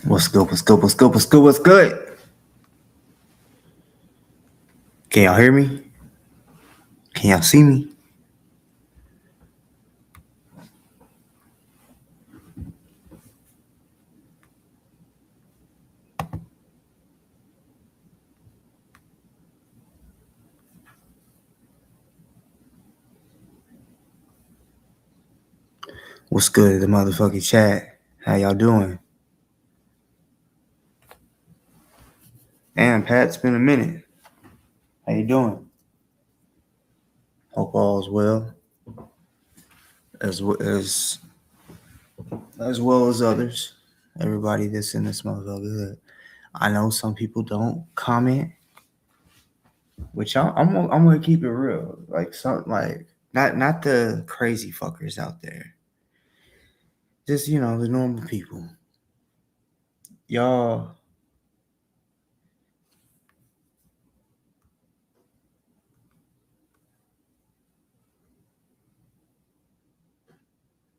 What's good? What's good? What's good? What's good? What's good? Can y'all hear me? Can y'all see me? What's good? The motherfucking chat. How y'all doing? Damn, Pat, it's been a minute. How you doing? Hope all is well. As well as others. Everybody that's in this motherfucker. I know some people don't comment, which I'm gonna keep it real. Like not the crazy fuckers out there. Just the normal people. Y'all.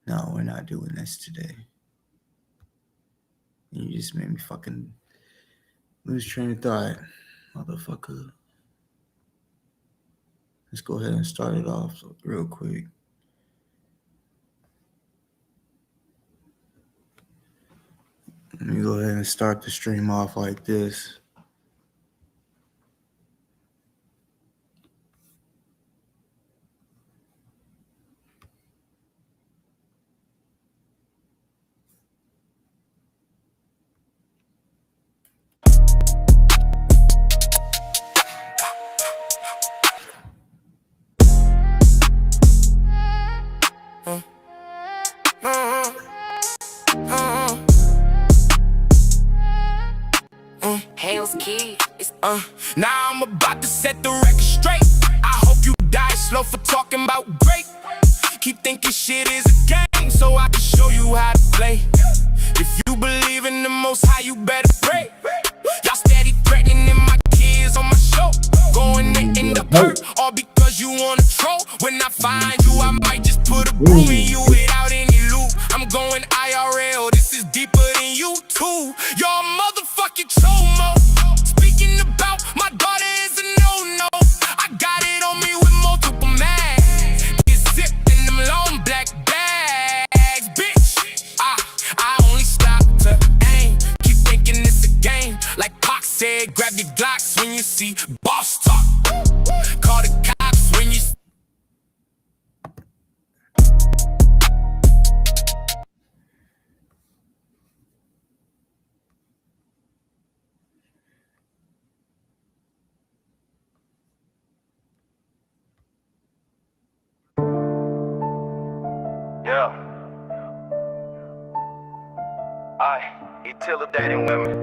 No, we're not doing this today. You just made me fucking lose train of thought, motherfucker. Let's go ahead and start it off real quick. Let me go ahead and start the stream off like this. Now I'm about to set the record straight. I hope you die slow for talking about great. Keep thinking shit is a game, so I can show you how to play. If you believe in the Most High, you better pray. Y'all steady threatening my kids on my show, going to end up hurt, all because you wanna troll. When I find you, I might just put a broom in you without any loot. I'm going IRL, this is deeper than you too. Y'all motherfucking chomo. Speaking about my daughter is a no-no. I got it on me with multiple mags. Get sipped in them long black bags, bitch. I only stop to aim. Keep thinking it's a game. Like Pac said, grab your Glocks when you see boss talk. Call the cops when you intimidating women.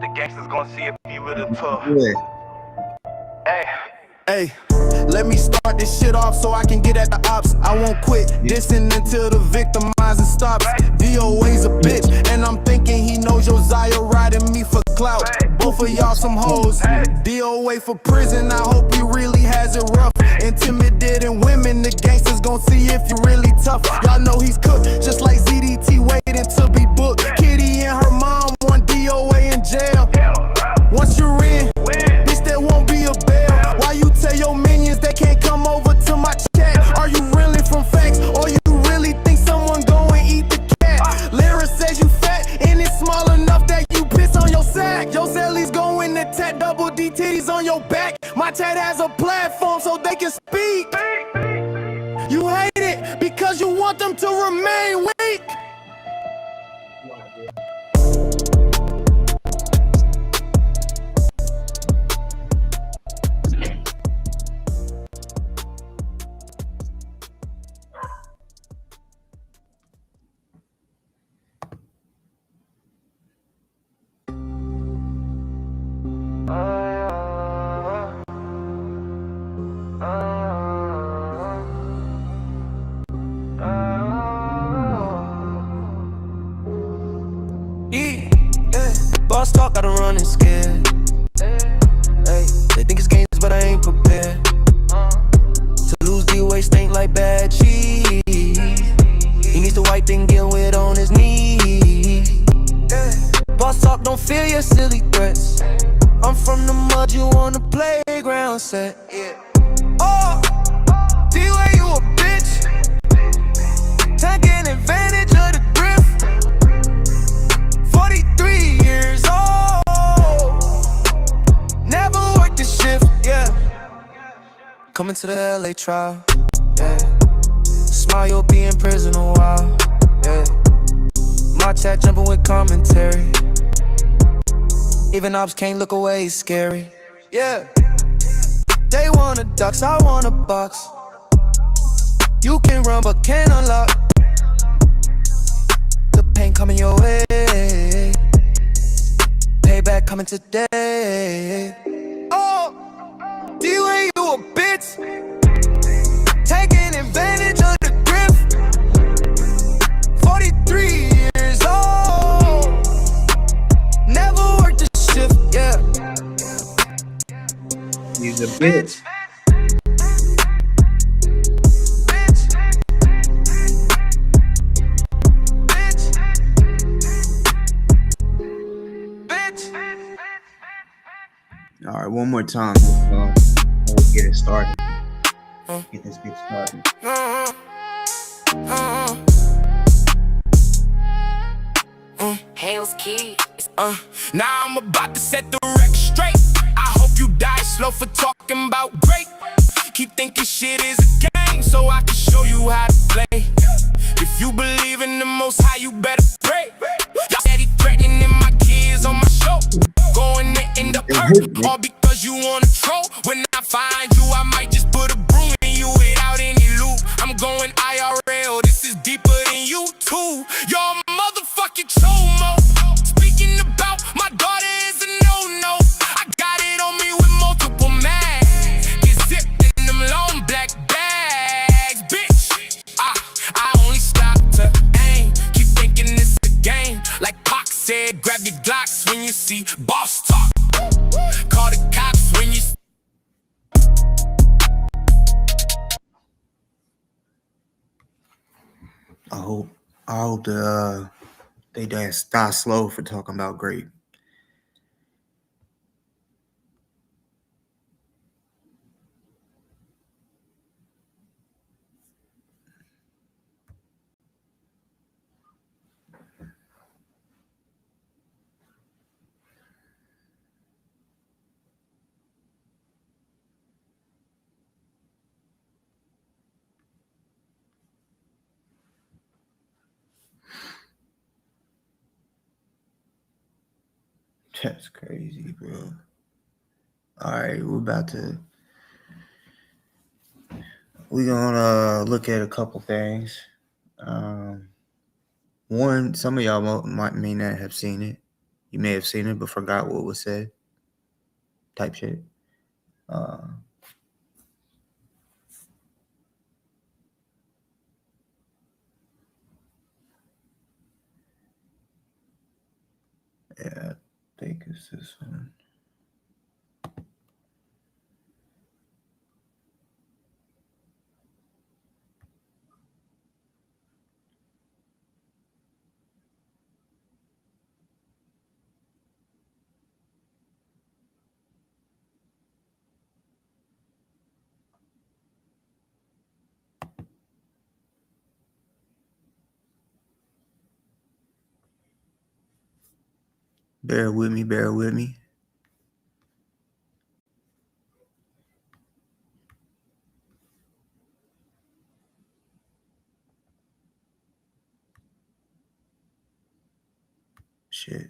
The gangsters gonna see if you really tough. Hey, let me start this shit off so I can get at the ops. I won't quit dissing until the victimizing stops. DOA's a bitch, and I'm thinking he knows Josiah riding me for clout. Both of y'all some hoes. DOA for prison, I hope he really has it rough. Intimidating women, the gangsters gon' see if you really tough. Y'all know he's cooked, just like ZDT waiting to be booked. Kitty and her mom want DOA in jail. Once you're in, bitch, there won't be a bail. Why you tell your minions they can't come over to my chat? Are you really from facts, or you really think someone go and eat the cat? Lyra says you fat, and it's small enough that you piss on your sack. Your cellies going to tat double D titties on your back. My chat has a platform so they can speak. You hate it because you want them to remain weak. Boss talk, I don't run and scared. Hey, they think it's games, but I ain't prepared. To lose the waist ain't like bad cheese. He needs the white thing, get with on his knees. of your silly threats. I'm from the mud, you on the playground set. Oh, D-Way, you a bitch. Taking advantage of the drift. 43 years old. Never worked a shift, yeah. Coming to the LA trial, yeah. Smile, you'll be in prison a while, yeah. My chat jumping with commentary. Even ops can't look away, it's scary, yeah. They want a ducks, I want a box. You can run but can't unlock. The pain coming your way. Payback coming today. Oh, D-Way, you a bitch. Taking advantage of the grift. 43 years old. Never worked a shift, yeah. He's a bitch. All right, one more time. We'll get it started. Get this bitch started. Hell's Key. Now I'm about to set the record straight. I hope you die slow for talking about great. Keep thinking shit is a game, so I can show you how to play. If you believe in the Most High, you better pray. Y'all steady threatening my kids on my show. Going to end up hurt, all because you wanna troll. When I find you, I might just put a broom in you without any loot. I'm going IRL, this is deeper than you too. Y'all motherfucking chomo. Speaking about my daughter is a no-no. I got it on me with multiple mags. Get zipped in them long black bags, bitch. I only stop to aim. Keep thinking it's a game. Like Pac said, grab your Glocks when you see boss talk. Call the cops when you I hope they die slow for talking about great. That's crazy, bro. All right, we're gonna look at a couple things. One, some of y'all may not have seen it. You may have seen it but forgot what was said. Type shit. Yeah, I think it's this one. Bear with me. Shit.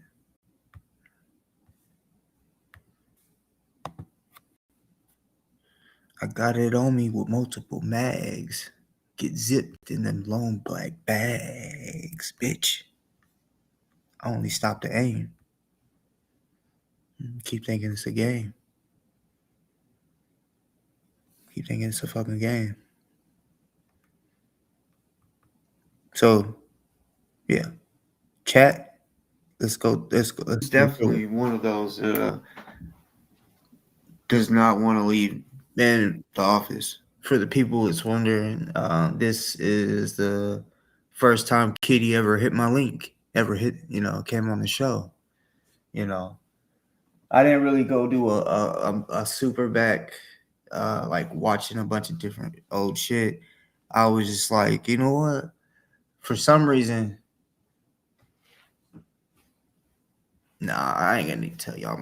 I got it on me with multiple mags. Get zipped in them long black bags, bitch. I only stop to aim. Keep thinking it's a game. Keep thinking it's a fucking game. So, yeah. Chat. Let's go. It's definitely one of those does not want to leave in the office. For the people that's wondering, this is the first time Kitty ever hit my link, came on the show. You know, I didn't really go do a super back, like watching a bunch of different old shit. I was just like, you know what? For some reason, nah, I ain't gonna need to tell y'all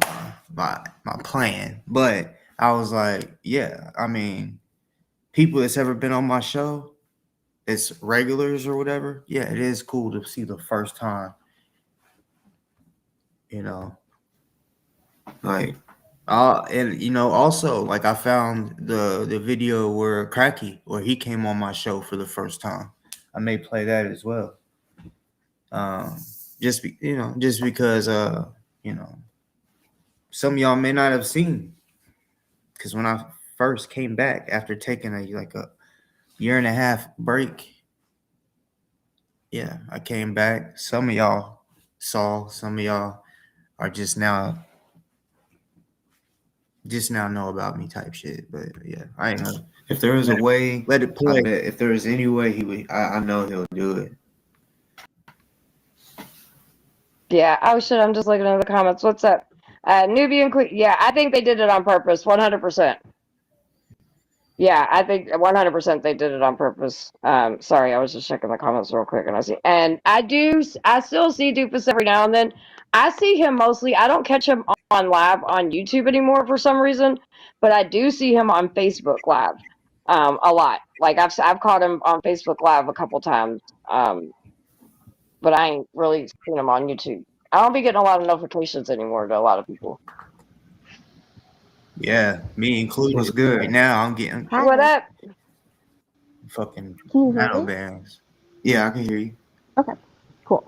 my plan. But I was like, yeah, I mean, people that's ever been on my show, it's regulars or whatever. Yeah, it is cool to see the first time. You know, like, and also like I found the video where Cracky, where he came on my show for the first time. I may play that as well. Um, just because you know, some of y'all may not have seen, because when I first came back after taking a year and a half break, yeah, I came back. Some of y'all saw, some of y'all are just now know about me type shit. But yeah, I ain't know. If there is a way, let it play. If there is any way I know he'll do it. Yeah. Oh shit! I'm just looking at the comments. What's up? Nubian Queen. Yeah, I think they did it on purpose. 100%. Yeah, I think 100% they did it on purpose. Sorry, I was just checking the comments real quick, and I still see Doofus every now and then. I see him mostly. I don't catch him on live on YouTube anymore for some reason, but I do see him on Facebook Live, a lot. Like I've caught him on Facebook Live a couple times, but I ain't really seen him on YouTube. I don't be getting a lot of notifications anymore to a lot of people. Yeah, me included. What's good? Right now, I'm getting Hi. What up? fucking Can you hear shadow me? bands. Yeah, I can hear you. Okay, cool.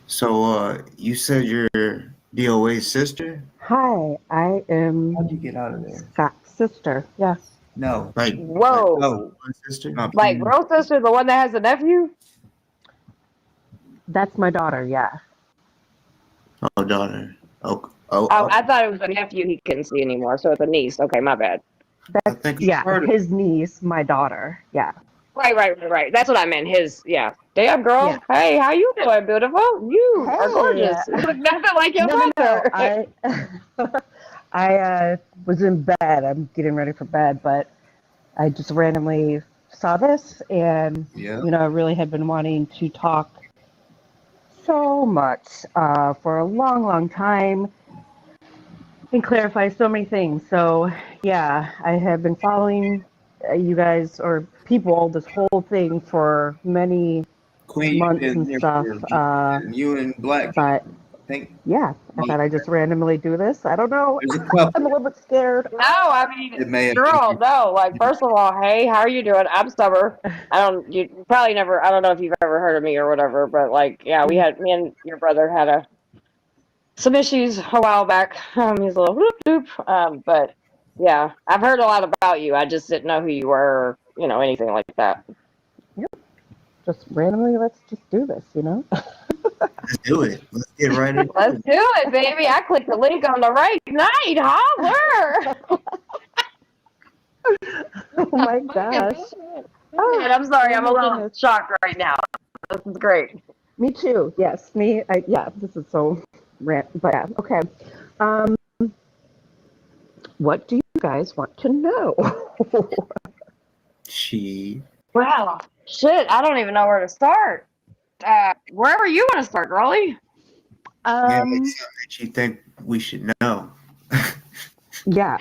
So, you said you're DOA's sister? Hi, I am How'd you get out of there? Scott's sister. Yeah, No, like Whoa! my sister, not Like Rose sister, the one that has a nephew? that's my daughter. Yeah. oh daughter. Oh, Oh, I thought it was a nephew he couldn't see anymore, so it's a niece. Okay, my bad. I That's think I've heard of. his niece, my daughter. Yeah. Right. That's what I meant. His, yeah. Damn, Yeah. girl. Hey, how you doing, beautiful? You are Hey. gorgeous. You look nothing like your No. mother. I was in bed. I'm getting ready for bed, but I just randomly saw this, and Yeah. I really had been wanting to talk so much for a long, long time and clarify so many things. So, yeah, I have been following you guys or people this whole thing for many Queen, you've months been and there stuff. for you and Black. But I think yeah, I thought I'd just randomly do this. I don't know. there's a couple. I'm a little bit scared. No, I mean, It may have girl, been. no. Like, first of all, hey, how are you doing? I'm Summer. You probably never, I don't know if you've ever heard of me or whatever, but like, yeah, me and your brother had some issues a while back. He's a little whoop whoop. But yeah, I've heard a lot about you. I just didn't know who you were, or, anything like that. Yep. Just randomly, let's just do this, Let's do it. Let's get right into Let's it. do it, baby. I clicked the link on the right night. Holler. Oh my gosh. Oh, And I'm sorry, I'm my a little goodness. shocked right now. This is great. Me too. Yes, me. Yeah, this is so rant. But yeah, okay. Um, what do you guys want to know? She. Wow. Shit, I don't even know where to start. Wherever you want to start, Rolly. Yeah, it's something that you think we should know. Yeah.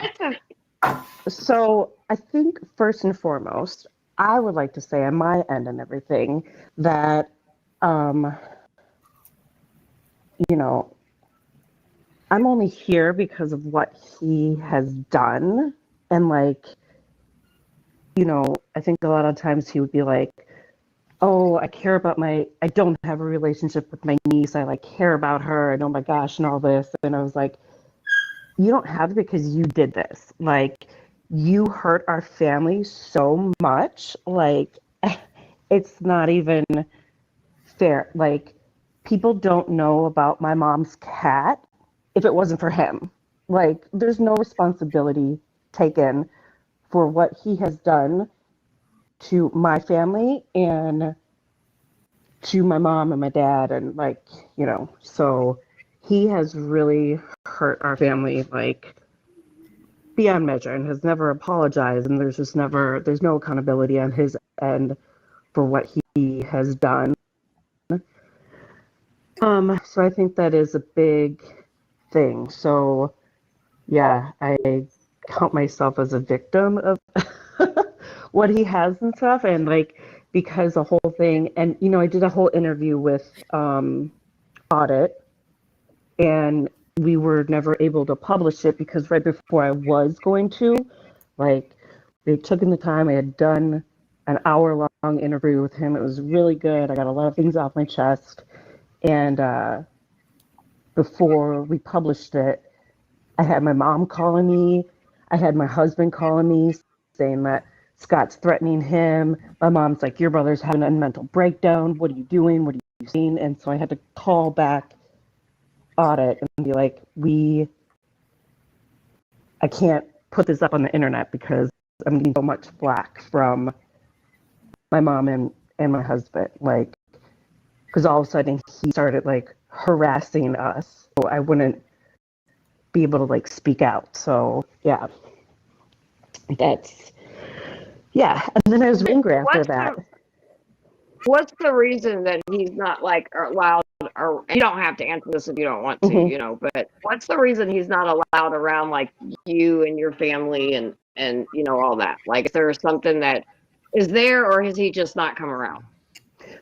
So I think first and foremost, I would like to say on my end and everything that, you know, I'm only here because of what he has done. And like, I think a lot of times he would be like, oh, I don't have a relationship with my niece. I like care about her and oh my gosh and all this. And I was like, you don't have it because you did this. Like, you hurt our family so much. Like, it's not even fair. Like, people don't know about my mom's cat if it wasn't for him. Like, there's no responsibility taken for what he has done to my family and to my mom and my dad, and like, you know, so he has really hurt our family like beyond measure and has never apologized, and there's no accountability on his end for what he has done. So I think that is a big thing. So yeah, I count myself as a victim of what he has and stuff, and like because the whole thing, and you know, I did a whole interview with Audit, and we were never able to publish it because right before I was going to, like, they took in the time. I had done an hour-long interview with him. It was really good. I got a lot of things off my chest, and before we published it, I had my mom calling me. I had my husband calling me saying that Scott's threatening him. My mom's like, your brother's having a mental breakdown. What are you doing? What are you seeing? And so I had to call back Audit and be like, I can't put this up on the internet because I'm getting so much flack from my mom and my husband. Like, because all of a sudden he started like harassing us. So I wouldn't be able to like speak out. So yeah, yeah. And then I was angry after that. What's the reason that he's not like allowed, or you don't have to answer this if you don't want to, you know, but what's the reason he's not allowed around like you and your family and you know, all that? Like, is there something that is there, or has he just not come around?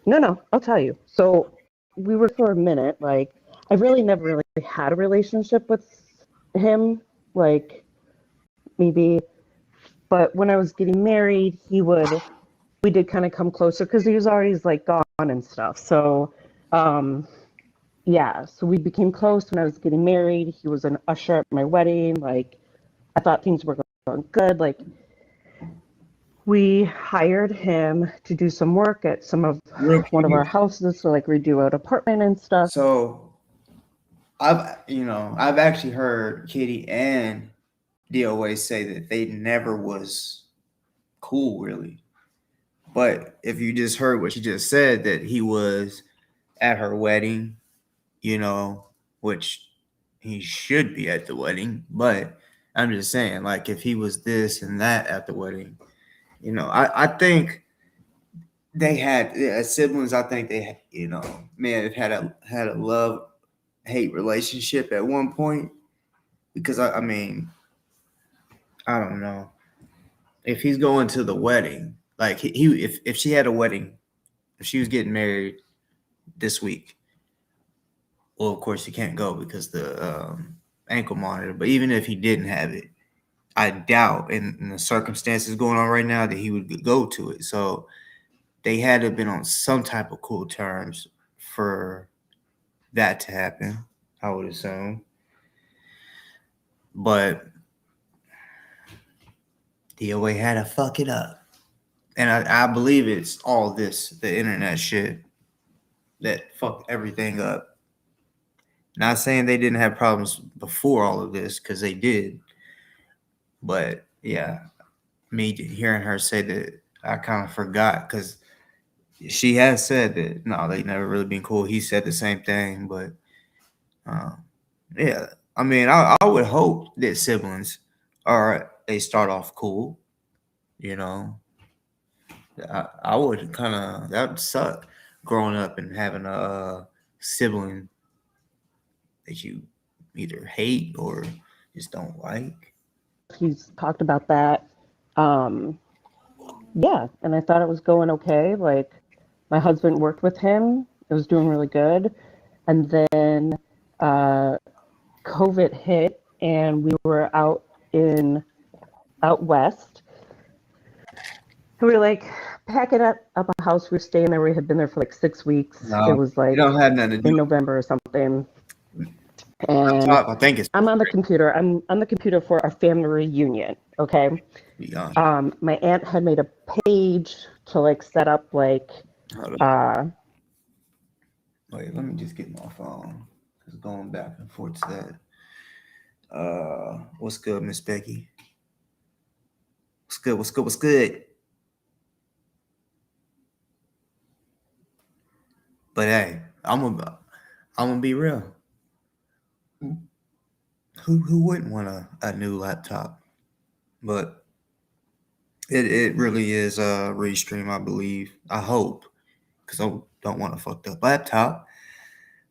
No, I'll tell you. So we were for a minute, like, I really never really had a relationship with him, like, maybe, but when I was getting married, we did kind of come closer because he was already like gone and stuff. So, yeah, so we became close when I was getting married. He was an usher at my wedding. Like, I thought things were going good. Like, we hired him to do some work at one of our houses, so like redo an apartment and stuff. So I've actually heard Kitty and DOA say that they never was cool really. But if you just heard what she just said, that he was at her wedding, you know, which he should be at the wedding, but I'm just saying, like, if he was this and that at the wedding, you know, I think they had as siblings. I think they had, you know, may have had a love hate relationship at one point, because I mean, I don't know if he's going to the wedding, like if she had a wedding, if she was getting married this week, well, of course he can't go because the ankle monitor. But even if he didn't have it, I doubt in the circumstances going on right now that he would go to it. So they had to have been on some type of cool terms for that to happen, I would assume. But DOA had to fuck it up. And I believe it's all this, the internet shit, that fucked everything up. Not saying they didn't have problems before all of this, because they did. But yeah, me hearing her say that, I kind of forgot, because she has said that no, they never really been cool. He said the same thing, but yeah, I mean, I would hope that siblings they start off cool, you know. I would kind of, that would suck, growing up and having a sibling that you either hate or just don't like. He's talked about that. Yeah, and I thought it was going okay. Like, my husband worked with him. It was doing really good. And then COVID hit, and we were out west. And we were like packing up a house. We were staying there. We had been there for like 6 weeks. No, it was like you don't have nothing to do in November or something. And I think it's I'm on the computer. I'm on the computer for our family reunion. Okay. beyond. My aunt had made a page to like set up like Wait, let me just get my phone. It's going back and forth to that. What's good, Miss Becky? What's good? What's good? What's good? But hey, I'm gonna be real. Who wouldn't want a new laptop? But it really is a Restream, I believe. I hope, because I don't want a fucked up laptop.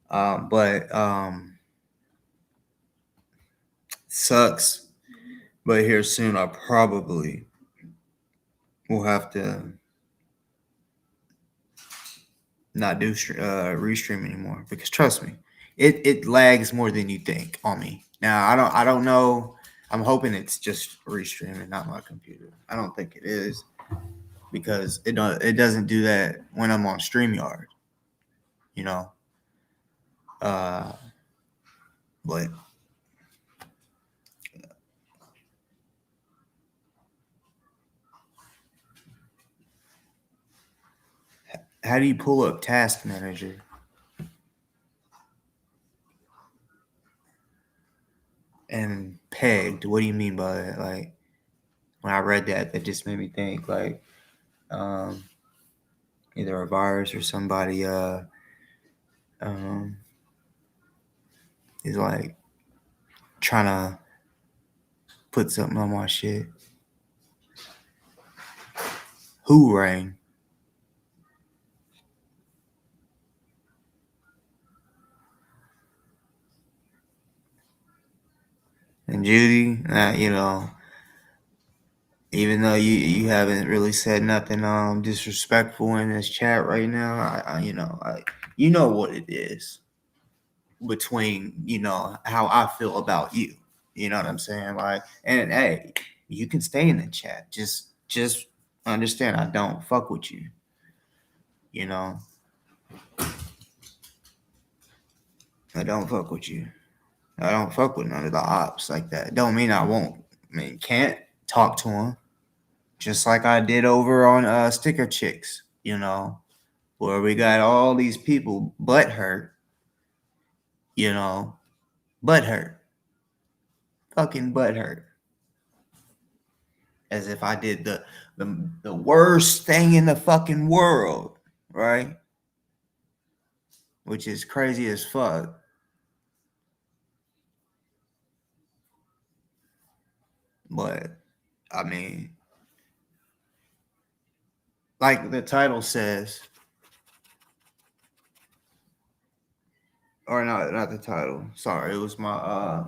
But sucks. But here soon, I probably will have to not do Restream anymore, because trust me, it lags more than you think on me. Now I don't know. I'm hoping it's just Restream and not my computer. I don't think it is, because it doesn't do that when I'm on StreamYard. You know. But how do you pull up Task Manager? And pegged, what do you mean by that? Like, when I read that just made me think like either a virus or somebody is like trying to put something on my shit. Who rang? And Judy, you know, even though you haven't really said nothing disrespectful in this chat right now, I you know what it is between, you know, how I feel about you. You know what I'm saying? Like, and hey, you can stay in the chat. Just understand I don't fuck with you. You know, I don't fuck with you. I don't fuck with none of the ops like that. Don't mean I won't. I mean, can't talk to them. Just like I did over on Sticker Chicks, you know, where we got all these people butt hurt, you know, butt hurt, fucking butt hurt, as if I did the worst thing in the fucking world, right? Which is crazy as fuck. But I mean, like the title says, or not the title. Sorry, it was my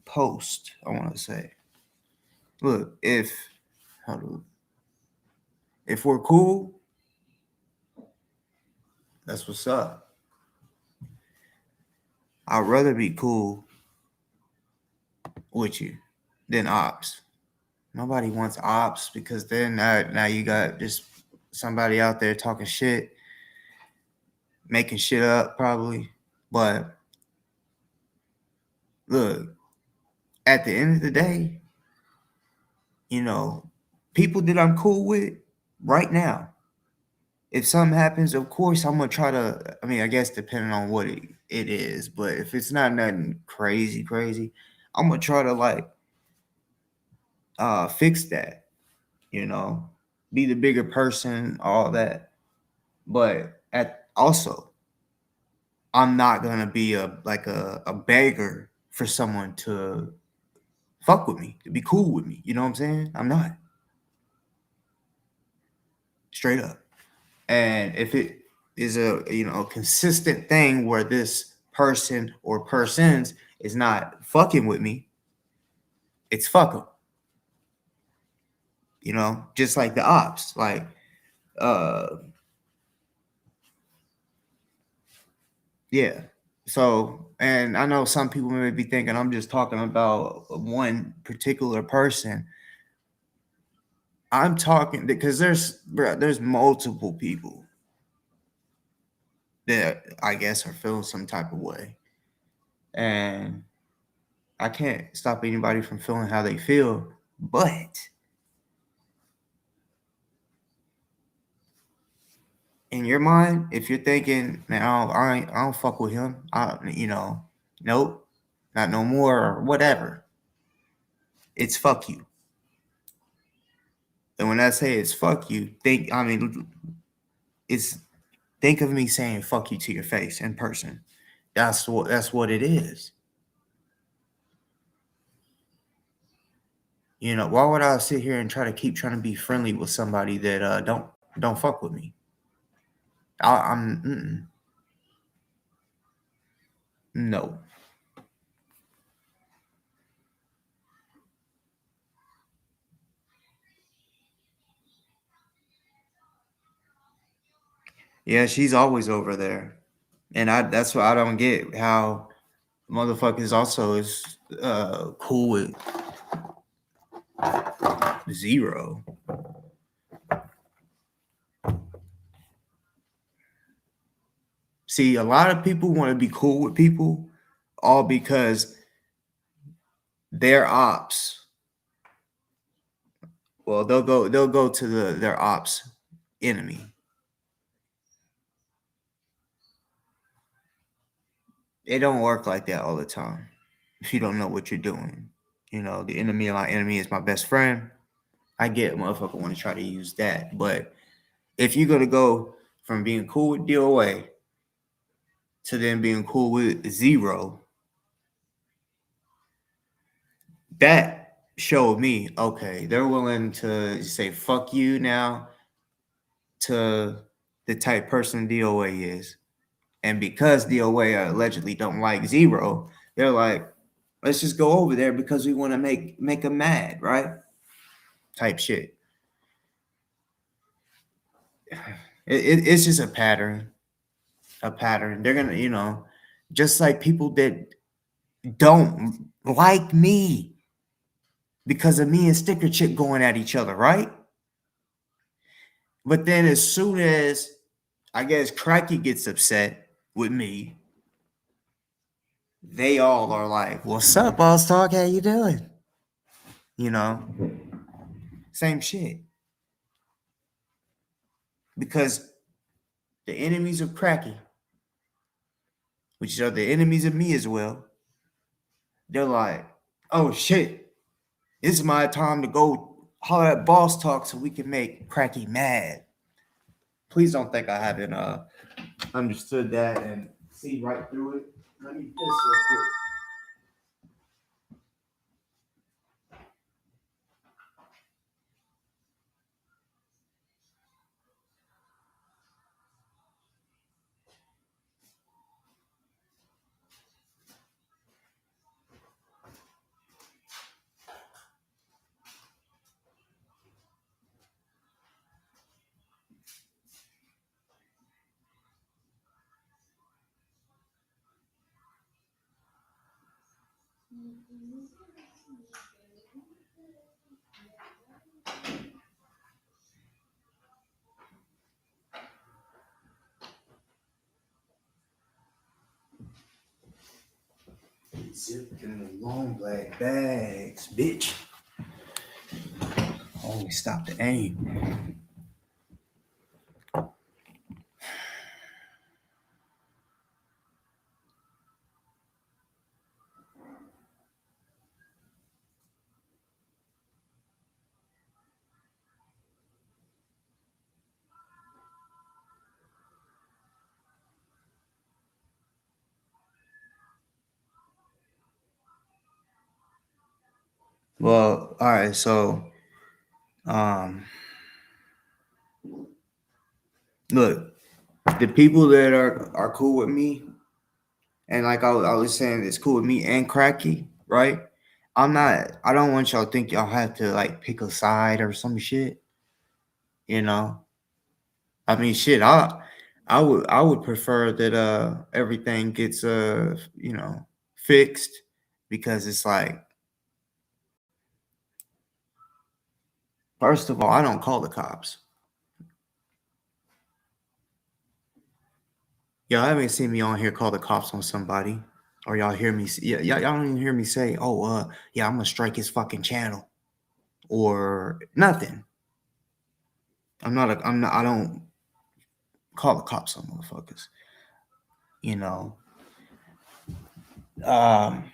post. I want to say, look, if we're cool, that's what's up. I'd rather be cool with you than ops. Nobody wants ops, because then now you got just somebody out there talking shit, making shit up probably. But look, at the end of the day, you know, people that I'm cool with right now, if something happens, of course I'm gonna try to, I mean, I guess depending on what it is, but if it's not nothing crazy, I'm gonna try to like fix that, you know, be the bigger person, all that. But also, I'm not gonna be a beggar for someone to fuck with me, to be cool with me. You know what I'm saying? I'm not. Straight up. And if it is a consistent thing where this person or persons is not fucking with me, it's fuck them. You know, just like the ops. Like yeah. So, and I know some people may be thinking I'm just talking about one particular person. I'm talking because there's multiple people that I guess are feeling some type of way. And I can't stop anybody from feeling how they feel, but in your mind, if you're thinking, man, I don't fuck with him, nope, not no more, or whatever, it's fuck you. And when I say it's fuck you, it's Think of me saying fuck you to your face in person. That's what it is. You know, why would I sit here and try to be friendly with somebody that don't fuck with me? No. Yeah, she's always over there. And that's what I don't get, how motherfuckers also is cool with zero. See, a lot of people want to be cool with people all because their ops. Well, they'll go to their ops enemy. It don't work like that all the time if you don't know what you're doing. You know, the enemy of my enemy is my best friend. I get motherfucker want to try to use that. But if you're gonna go from being cool with DOA to then being cool with zero, that showed me, okay, they're willing to say fuck you now to the type person DOA is. And because DOA allegedly don't like zero, they're like, let's just go over there because we want to make them mad, right? Type shit. It's just a pattern. A pattern. They're gonna, just like people that don't like me because of me and Sticker Chick going at each other, right? But then as soon as I guess Cracky gets upset with me, they all are like, "What's up, Boss Talk? How you doing?" You know, same shit. Because the enemies of Cracky, which are the enemies of me as well, they're like, "Oh shit, this is my time to go holler at Boss Talk so we can make Cracky mad." Please don't think I haven't understood that and see right through it. Let me piss real quick. Zipped in the long black bags, bitch. Always stop the aim. Well, all right, so um look, the people that are cool with me, and like I was saying, it's cool with me and Cracky, right? I don't want y'all to think y'all have to like pick a side or some shit, you know. I mean shit, I would prefer that everything gets fixed, because it's like, first of all, I don't call the cops. Y'all haven't seen me on here call the cops on somebody, or y'all hear me. Yeah, y'all don't even hear me say, "Oh, yeah, I'm gonna strike his fucking channel," or nothing. I'm not. I don't call the cops on motherfuckers. You know. Um.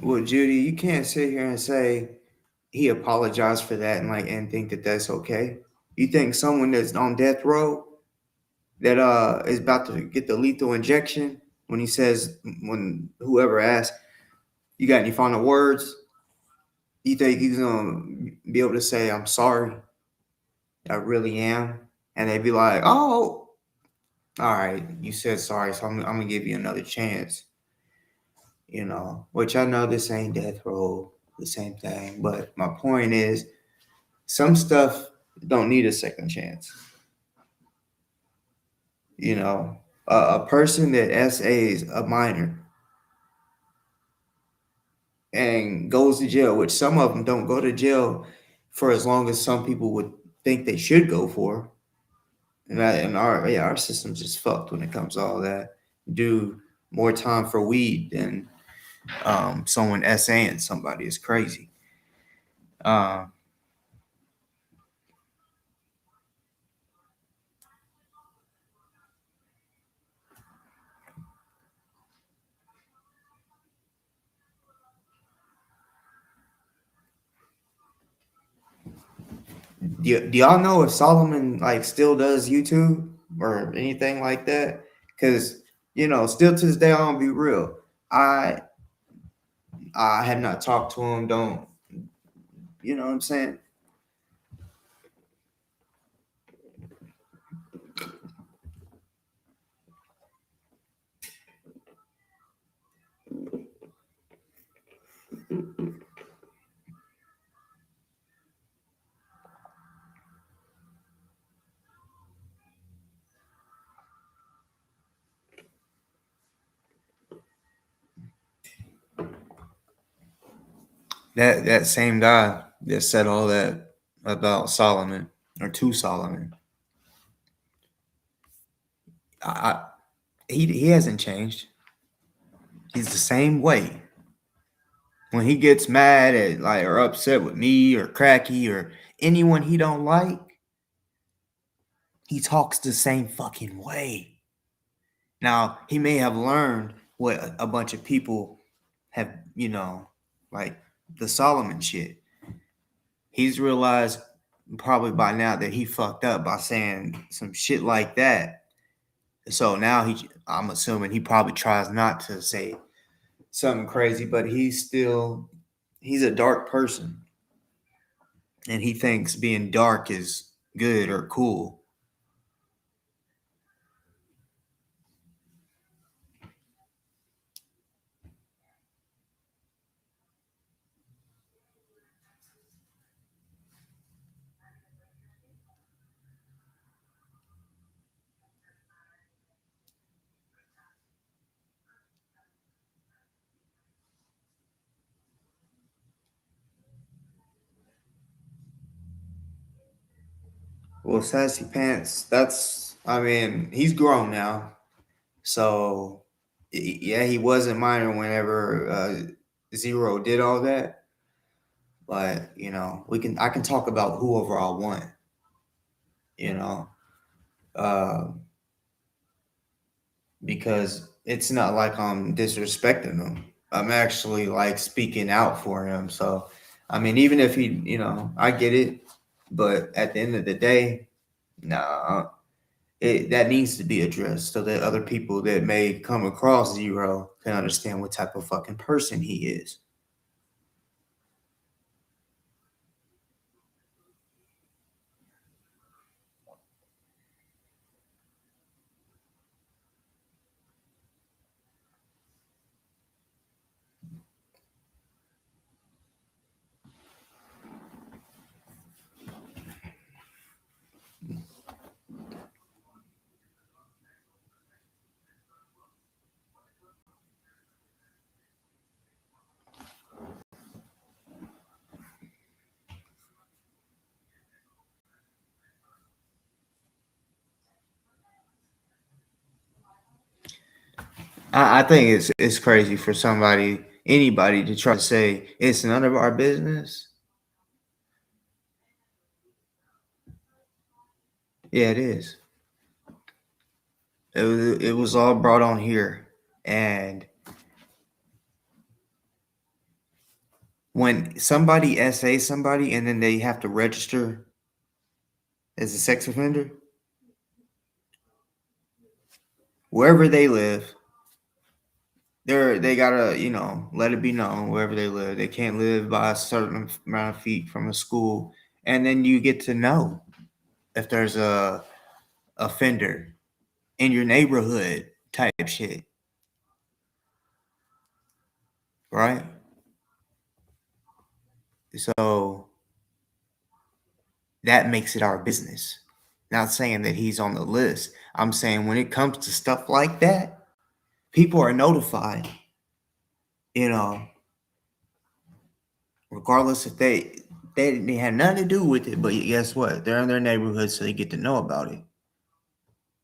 Well, Judy, you can't sit here and say he apologized for that and think that that's okay. You think someone that's on death row that is about to get the lethal injection when whoever asks, you got any final words? You think he's gonna be able to say, I'm sorry, I really am? And they'd be like, oh, all right, you said sorry, so I'm gonna give you another chance. Which I know this ain't death row, the same thing. But my point is, some stuff don't need a second chance. A person that SAs a minor and goes to jail, which some of them don't go to jail for as long as some people would think they should go for. And our system's just fucked when it comes to all that. Do more time for weed than someone SAing somebody is crazy. Do y'all know if Solomon still does YouTube or anything like that? Because still to this day, I'm gonna be real. I have not talked to him. Don't you know what I'm saying? That same guy that said all that about Solomon or to Solomon, he hasn't changed. He's the same way. When he gets mad at or upset with me or Cracky or anyone he don't like, he talks the same fucking way. Now, he may have learned what a bunch of people have, like the Solomon shit. He's realized probably by now that he fucked up by saying some shit like that. So now I'm assuming he probably tries not to say something crazy, but he's a dark person. And he thinks being dark is good or cool. Well, Sassy Pants, he's grown now. So, yeah, he wasn't minor whenever Zero did all that. But, I can talk about whoever I want, you know, uh, because it's not like I'm disrespecting him. I'm actually speaking out for him. So, even if he, I get it. But at the end of the day, nah, that needs to be addressed so that other people that may come across Zero can understand what type of fucking person he is. I think it's crazy for anybody to try to say it's none of our business. Yeah, it is. It was all brought on here, and when somebody SA somebody and then they have to register as a sex offender, wherever they live, they gotta, let it be known wherever they live. They can't live by a certain amount of feet from a school. And then you get to know if there's a offender in your neighborhood type shit. Right? So that makes it our business. Not saying that he's on the list. I'm saying when it comes to stuff like that, people are notified, regardless if they had nothing to do with it, but guess what? They're in their neighborhood, so they get to know about it.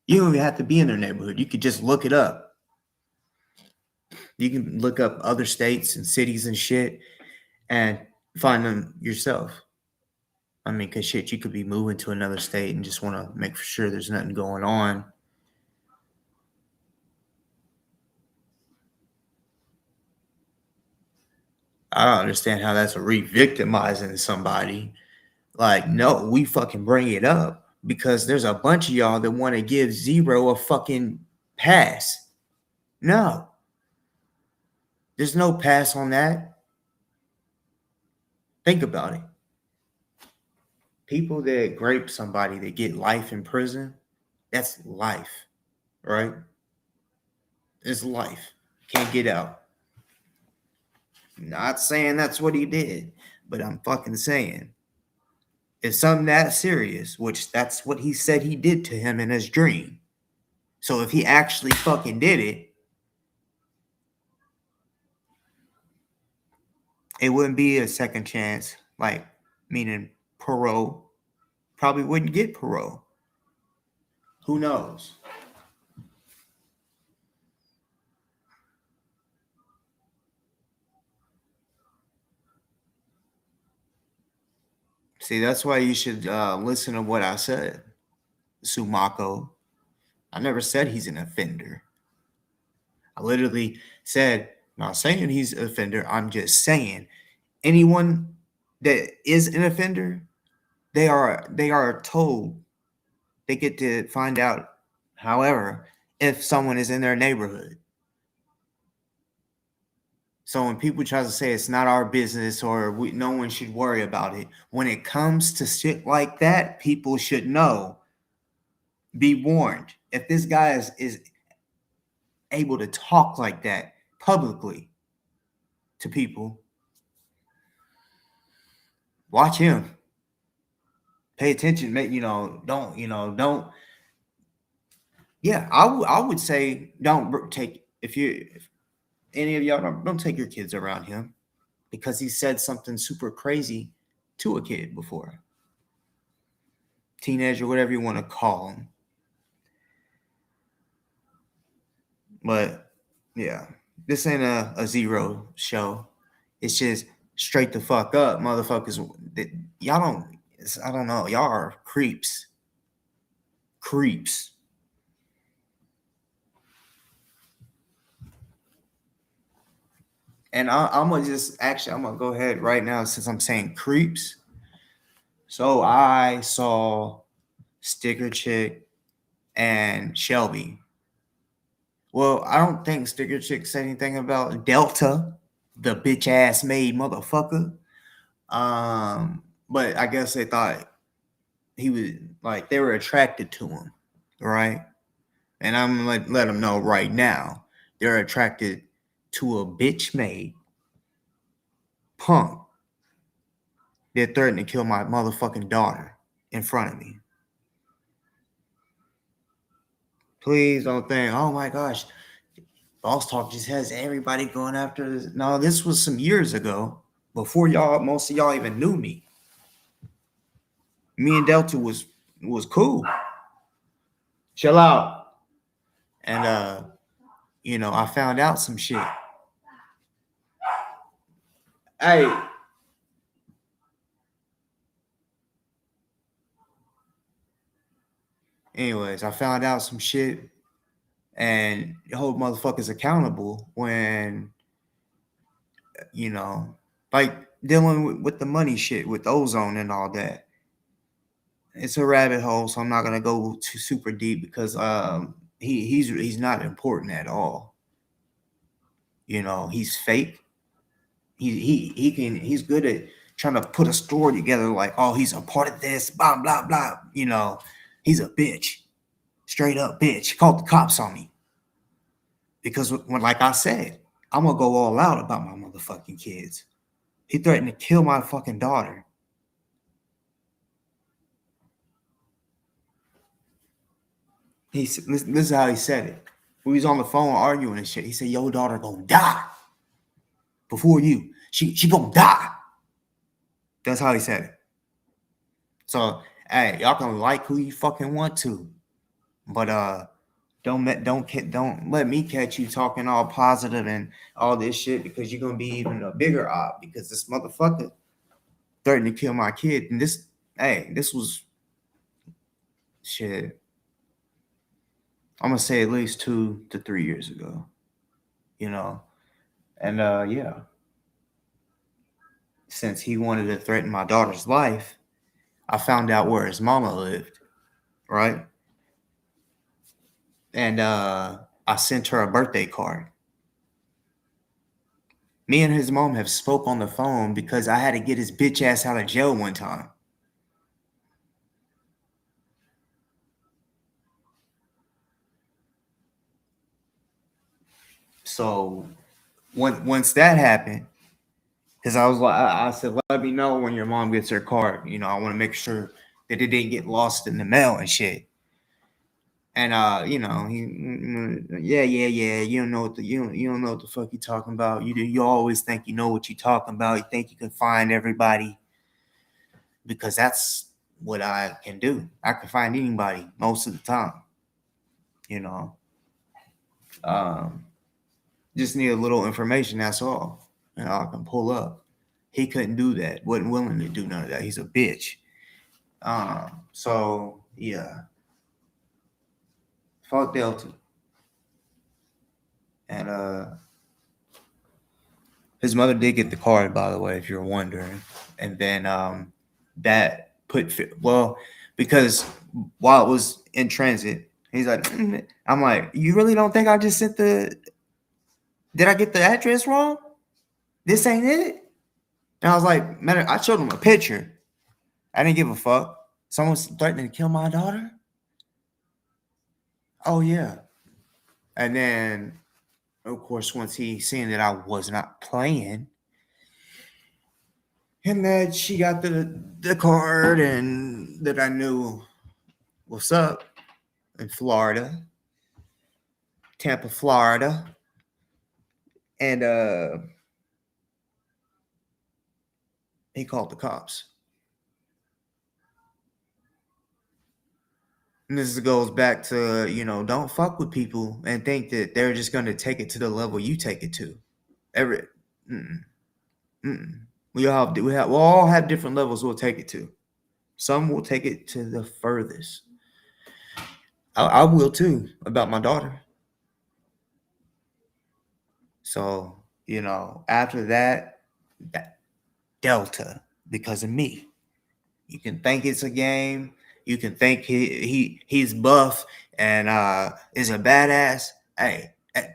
You don't even have to be in their neighborhood. You could just look it up. You can look up other states and cities and shit and find them yourself. I mean, because shit, you could be moving to another state and just want to make sure there's nothing going on. I don't understand how that's a re-victimizing somebody. Like, no, we fucking bring it up because there's a bunch of y'all that want to give Zero a fucking pass. No. There's no pass on that. Think about it. People that grape somebody that get life in prison, that's life, right? It's life. Can't get out. Not saying that's what he did, but I'm fucking saying if something that serious, which that's what he said he did to him in his dream. So if he actually fucking did it, it wouldn't be a second chance, like meaning parole. Probably wouldn't get parole. Who knows? See, that's why you should listen to what I said, Sumako. I never said he's an offender. I literally said, not saying he's an offender. I'm just saying anyone that is an offender, they are told, they get to find out, however, if someone is in their neighborhood. So when people try to say it's not our business or no one should worry about it, when it comes to shit like that, people should know. Be warned. If this guy is able to talk like that publicly to people, watch him. Pay attention. Don't. Yeah, I would say don't take if any of y'all don't take your kids around him because he said something super crazy to a kid before. Teenager, whatever you want to call him. But yeah, this ain't a Zero show. It's just straight the fuck up, motherfuckers. Y'all don't. I don't know. Y'all are creeps. Creeps. And I'm gonna go ahead right now since I'm saying creeps. So I saw Sticker Chick and Shelby. Well, I don't think Sticker Chick said anything about Delta, the bitch ass made motherfucker. But I guess they thought he was like they were attracted to him, right? And I'm gonna let them know right now they're attracted to a bitch made punk that threatened to kill my motherfucking daughter in front of me. Please don't think, oh my gosh, Boss Talk just has everybody going after this. No, this was some years ago, before most of y'all even knew me. Me and Delta was cool. Chill out. And I found out some shit. Hey. Anyways, I found out some shit and hold motherfuckers accountable when, like dealing with the money shit, with ozone and all that. It's a rabbit hole, so I'm not gonna go too super deep because he's not important at all. You know, he's fake. He's good at trying to put a story together like, oh, he's a part of this, blah blah blah. You know, he's a bitch, straight up bitch. He called the cops on me because when, like I said, I'm gonna go all out about my motherfucking kids. He threatened to kill my fucking daughter. This is how he said it. We was on the phone arguing and shit. He said, "Your daughter gonna die before you. She gonna die." That's how he said it. So, hey, y'all can like who you fucking want to, but don't let me catch you talking all positive and all this shit because you're gonna be even a bigger op because this motherfucker threatened to kill my kid. And this was shit. I'm gonna say at least 2 to 3 years ago, you know, and yeah, since he wanted to threaten my daughter's life, I found out where his mama lived, right? And I sent her a birthday card. Me and his mom have spoke on the phone because I had to get his bitch ass out of jail one time. So once that happened, because I was like, I said, let me know when your mom gets her card. You know, I want to make sure that it didn't get lost in the mail and shit. And you know, yeah. You don't know what you don't know what the fuck you talking about. You always think you know what you talking about. You think you can find everybody because that's what I can do. I can find anybody most of the time. You know, just need a little information. That's all. You know, I can pull up. He couldn't do that. Wasn't willing to do none of that. He's a bitch. So yeah. Fuck Delta. And his mother did get the card, by the way, if you're wondering. And then that because while it was in transit, he's like, I'm like, you really don't think I just sent did I get the address wrong? This ain't it? And I was like, I showed him a picture. I didn't give a fuck. Someone's threatening to kill my daughter? Oh, yeah. And then, of course, once he seen that I was not playing, and that she got the card and that I knew what's up in Florida, Tampa, Florida, and he called the cops. And this goes back to, you know, don't fuck with people and think that they're just going to take it to the level you take it to. We all have different levels we'll take it to. Some will take it to the furthest. I will too, about my daughter. So, you know, after that Delta, because of me. You can think it's a game. You can think he's buff and is a badass. Hey,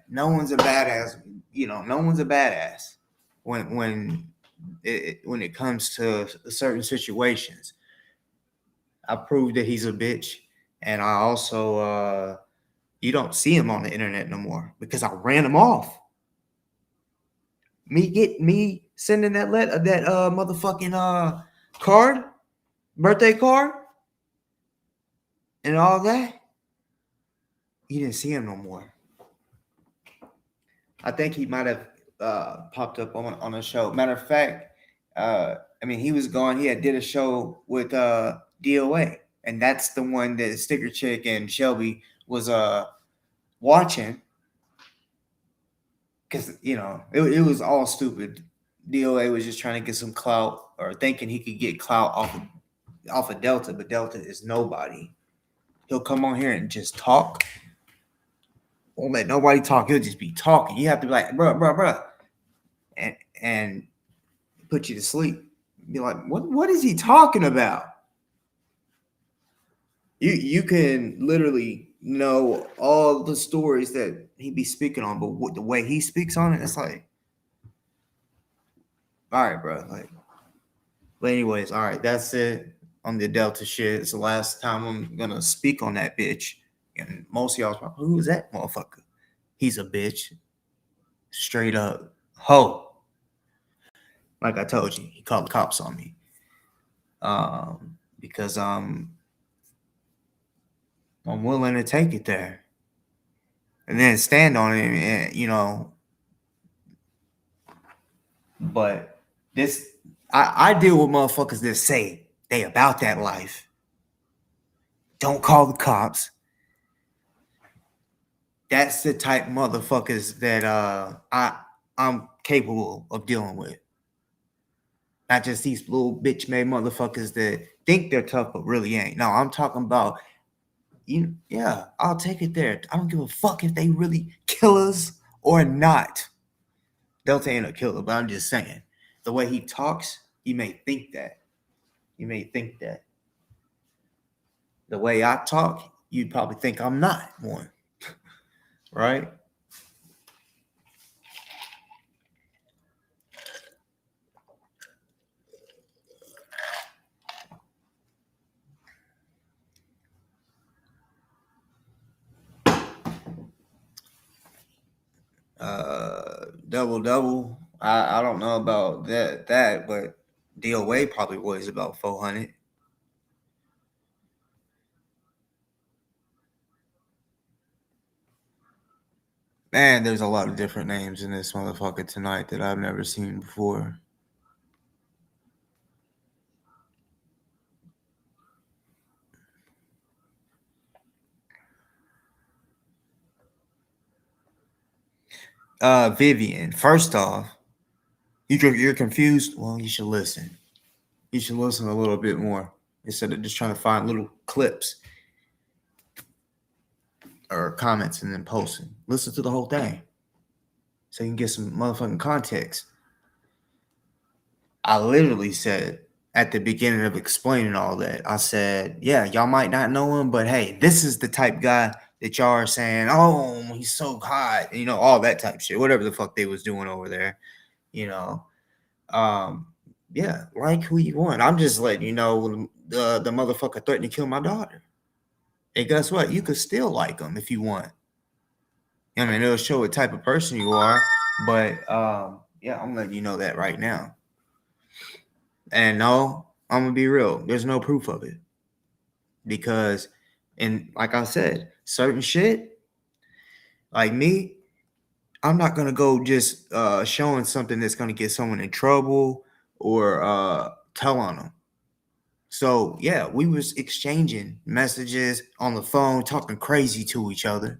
no one's a badass. You know, no one's a badass when it comes to certain situations. I proved that he's a bitch, and I also you don't see him on the internet no more because I ran him off. Me sending that motherfucking card, birthday card, and all that. You didn't see him no more. I think he might have popped up on a show. Matter of fact, I mean, he was gone. He did a show with DOA, and that's the one that Sticker Chick and Shelby was watching. Because, you know, it was all stupid. DOA was just trying to get some clout or thinking he could get clout off of Delta, but Delta is nobody. He'll come on here and just talk. Won't let nobody talk. He'll just be talking. You have to be like, bruh. And put you to sleep. Be like, what is he talking about? You can literally know all the stories that he be speaking on, but the way he speaks on it, it's like, all right, bro. Like, but anyways, all right, that's it on the Delta shit. It's the last time I'm gonna speak on that bitch. And most of y'all's probably, who is that motherfucker? He's a bitch. Straight up. Ho. Like I told you, he called the cops on me. Because I'm willing to take it there. And then stand on it, and, you know. But this, I deal with motherfuckers that say they about that life. Don't call the cops. That's the type of motherfuckers that I'm capable of dealing with. Not just these little bitch made motherfuckers that think they're tough but really ain't. No, I'm talking about, yeah, I'll take it there. I don't give a fuck if they really killers or not. Delta ain't a killer, but I'm just saying. The way he talks, you may think that. You may think that. The way I talk, you'd probably think I'm not one. Right? Double. I don't know about that, but DOA probably weighs about 400. Man, there's a lot of different names in this motherfucker tonight that I've never seen before. Vivian, first off, you're confused. Well, you should listen. You should listen a little bit more instead of just trying to find little clips or comments and then posting. Listen to the whole thing so you can get some motherfucking context. I literally said at the beginning of explaining all that, I said, yeah, y'all might not know him, but hey, this is the type guy that y'all are saying, oh, he's so hot, you know, all that type of shit, whatever the fuck they was doing over there, you know. Yeah, like who you want. I'm just letting you know the motherfucker threatened to kill my daughter. And guess what? You could still like him if you want. I mean, it'll show what type of person you are, but yeah, I'm letting you know that right now. And no, I'm gonna be real. There's no proof of it. Because, and like I said, certain shit, like me, I'm not gonna go just showing something that's gonna get someone in trouble or tell on them. So yeah, we was exchanging messages on the phone, talking crazy to each other.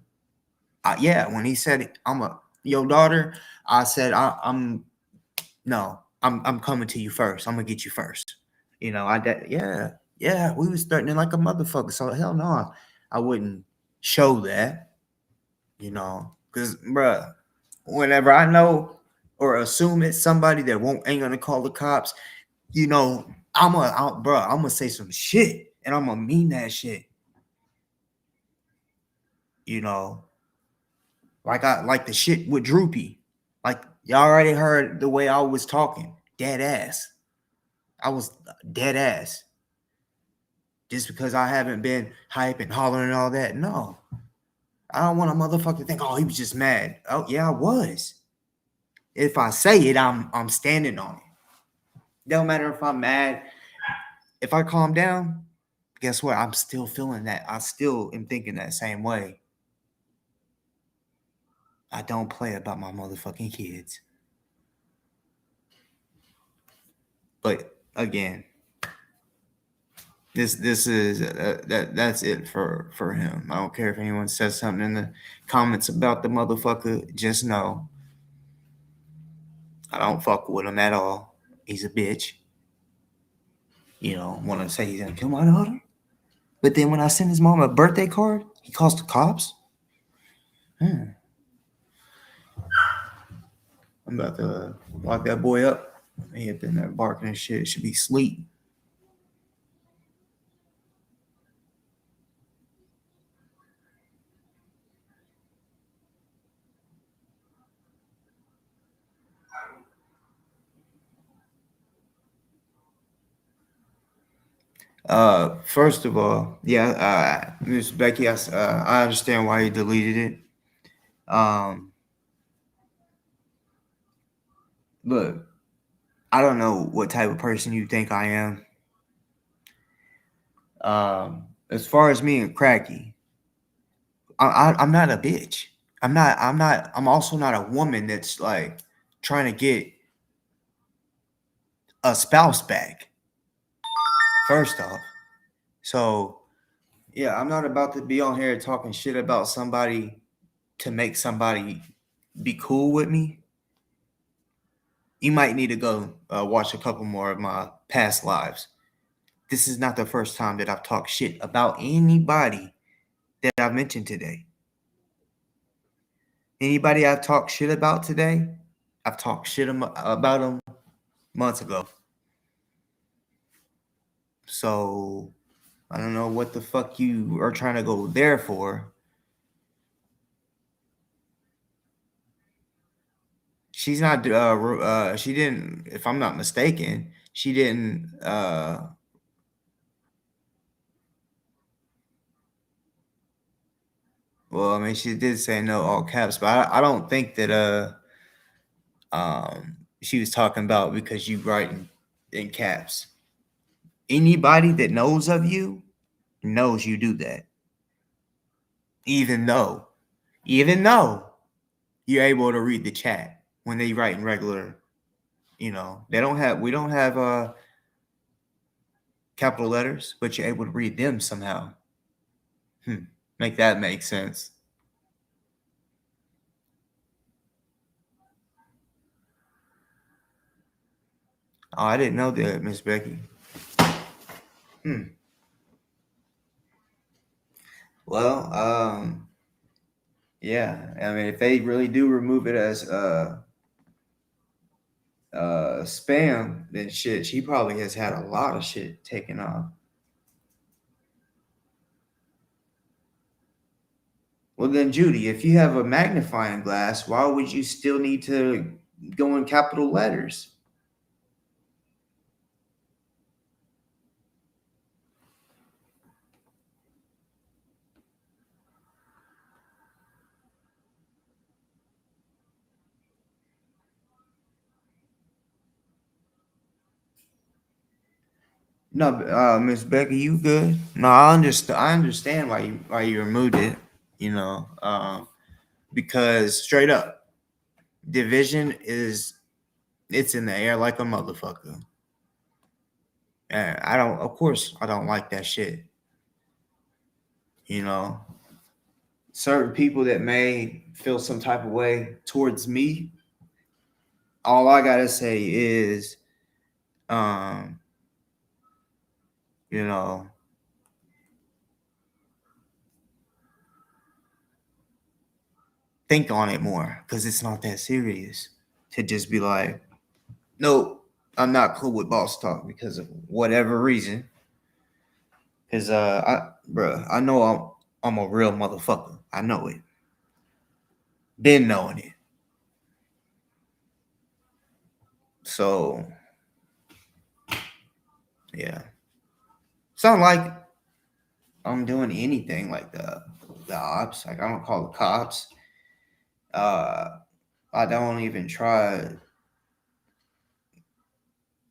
Yeah, when he said I'm your daughter, I said I'm coming to you first. I'm gonna get you first. You know, yeah, we was threatening like a motherfucker. So hell no, I wouldn't show that. You know, because bruh, whenever I know or assume it's somebody that ain't gonna call the cops, you know, I'm gonna say some shit and I'm gonna mean that shit. You know, like the shit with Droopy. Like y'all already heard the way I was talking, dead ass. I was dead ass. Just because I haven't been hype and hollering and all that, no. I don't want a motherfucker to think, oh, he was just mad. Oh yeah, I was. If I say it, I'm standing on it. Don't matter if I'm mad. If I calm down, guess what? I'm still feeling that. I still am thinking that same way. I don't play about my motherfucking kids. But again, this is that's it for him. I don't care if anyone says something in the comments about the motherfucker. Just know I don't fuck with him at all. He's a bitch. You know, want to say he's gonna kill my daughter, but then when I send his mom a birthday card, he calls the cops. I'm about to lock that boy up. He up in there barking and shit. Should be asleep. First of all, yeah, Miss Becky, I understand why you deleted it. Look, I don't know what type of person you think I am. As far as me and Cracky, I'm not a bitch. I'm also not a woman that's like trying to get a spouse back. First off, so yeah, I'm not about to be on here talking shit about somebody to make somebody be cool with me. You might need to go watch a couple more of my past lives. This is not the first time that I've talked shit about anybody that I've mentioned today. Anybody I've talked shit about today, I've talked shit about them months ago. So I don't know what the fuck you are trying to go there for. She's not she didn't, if I'm not mistaken, she didn't well, I mean, she did say no all caps, but I don't think that she was talking about because you write in caps. Anybody that knows of you knows you do that. Even though you're able to read the chat when they write in regular, we don't have capital letters, but you're able to read them somehow. Make that make sense. Oh, I didn't know that, Miss Becky. Well, yeah. I mean, if they really do remove it as spam, then shit, she probably has had a lot of shit taken off. Well, then, Judy, if you have a magnifying glass, why would you still need to go in capital letters? No, Miss Becky, you good? No, I understand. I understand why you removed it. Because straight up, division it's in the air like a motherfucker. And of course, I don't like that shit. Certain people that may feel some type of way towards me, all I gotta say is, you know, think on it more, because it's not that serious to just be like, nope, I'm not cool with boss talk because of whatever reason. Because I know I'm a real motherfucker. I know it. Been knowing it. So yeah. It's not like I'm doing anything like the ops. Like, I don't call the cops. I don't even try.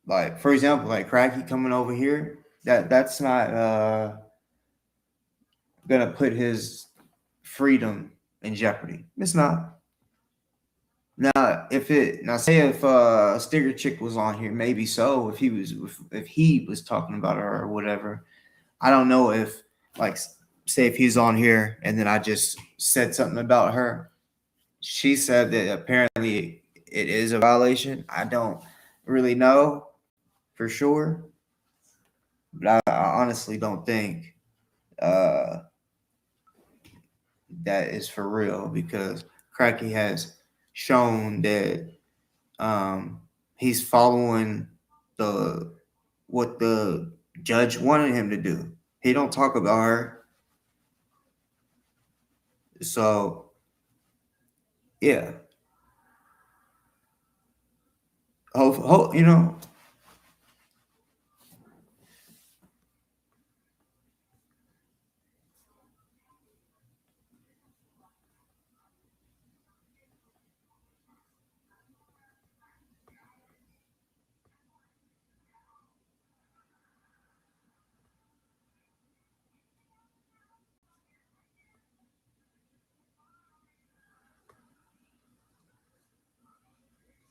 Like, for example, like Cracky coming over here. That's not gonna put his freedom in jeopardy. It's not. Now, say if Sticker Chick was on here, maybe so. If he was talking about her or whatever, I don't know if, like, say if he's on here and then I just said something about her. She said that apparently it is a violation. I don't really know for sure, but I honestly don't think that is for real, because Cracky has shown that he's following the what the judge wanted him to do. He don't talk about her. So yeah, hope you know.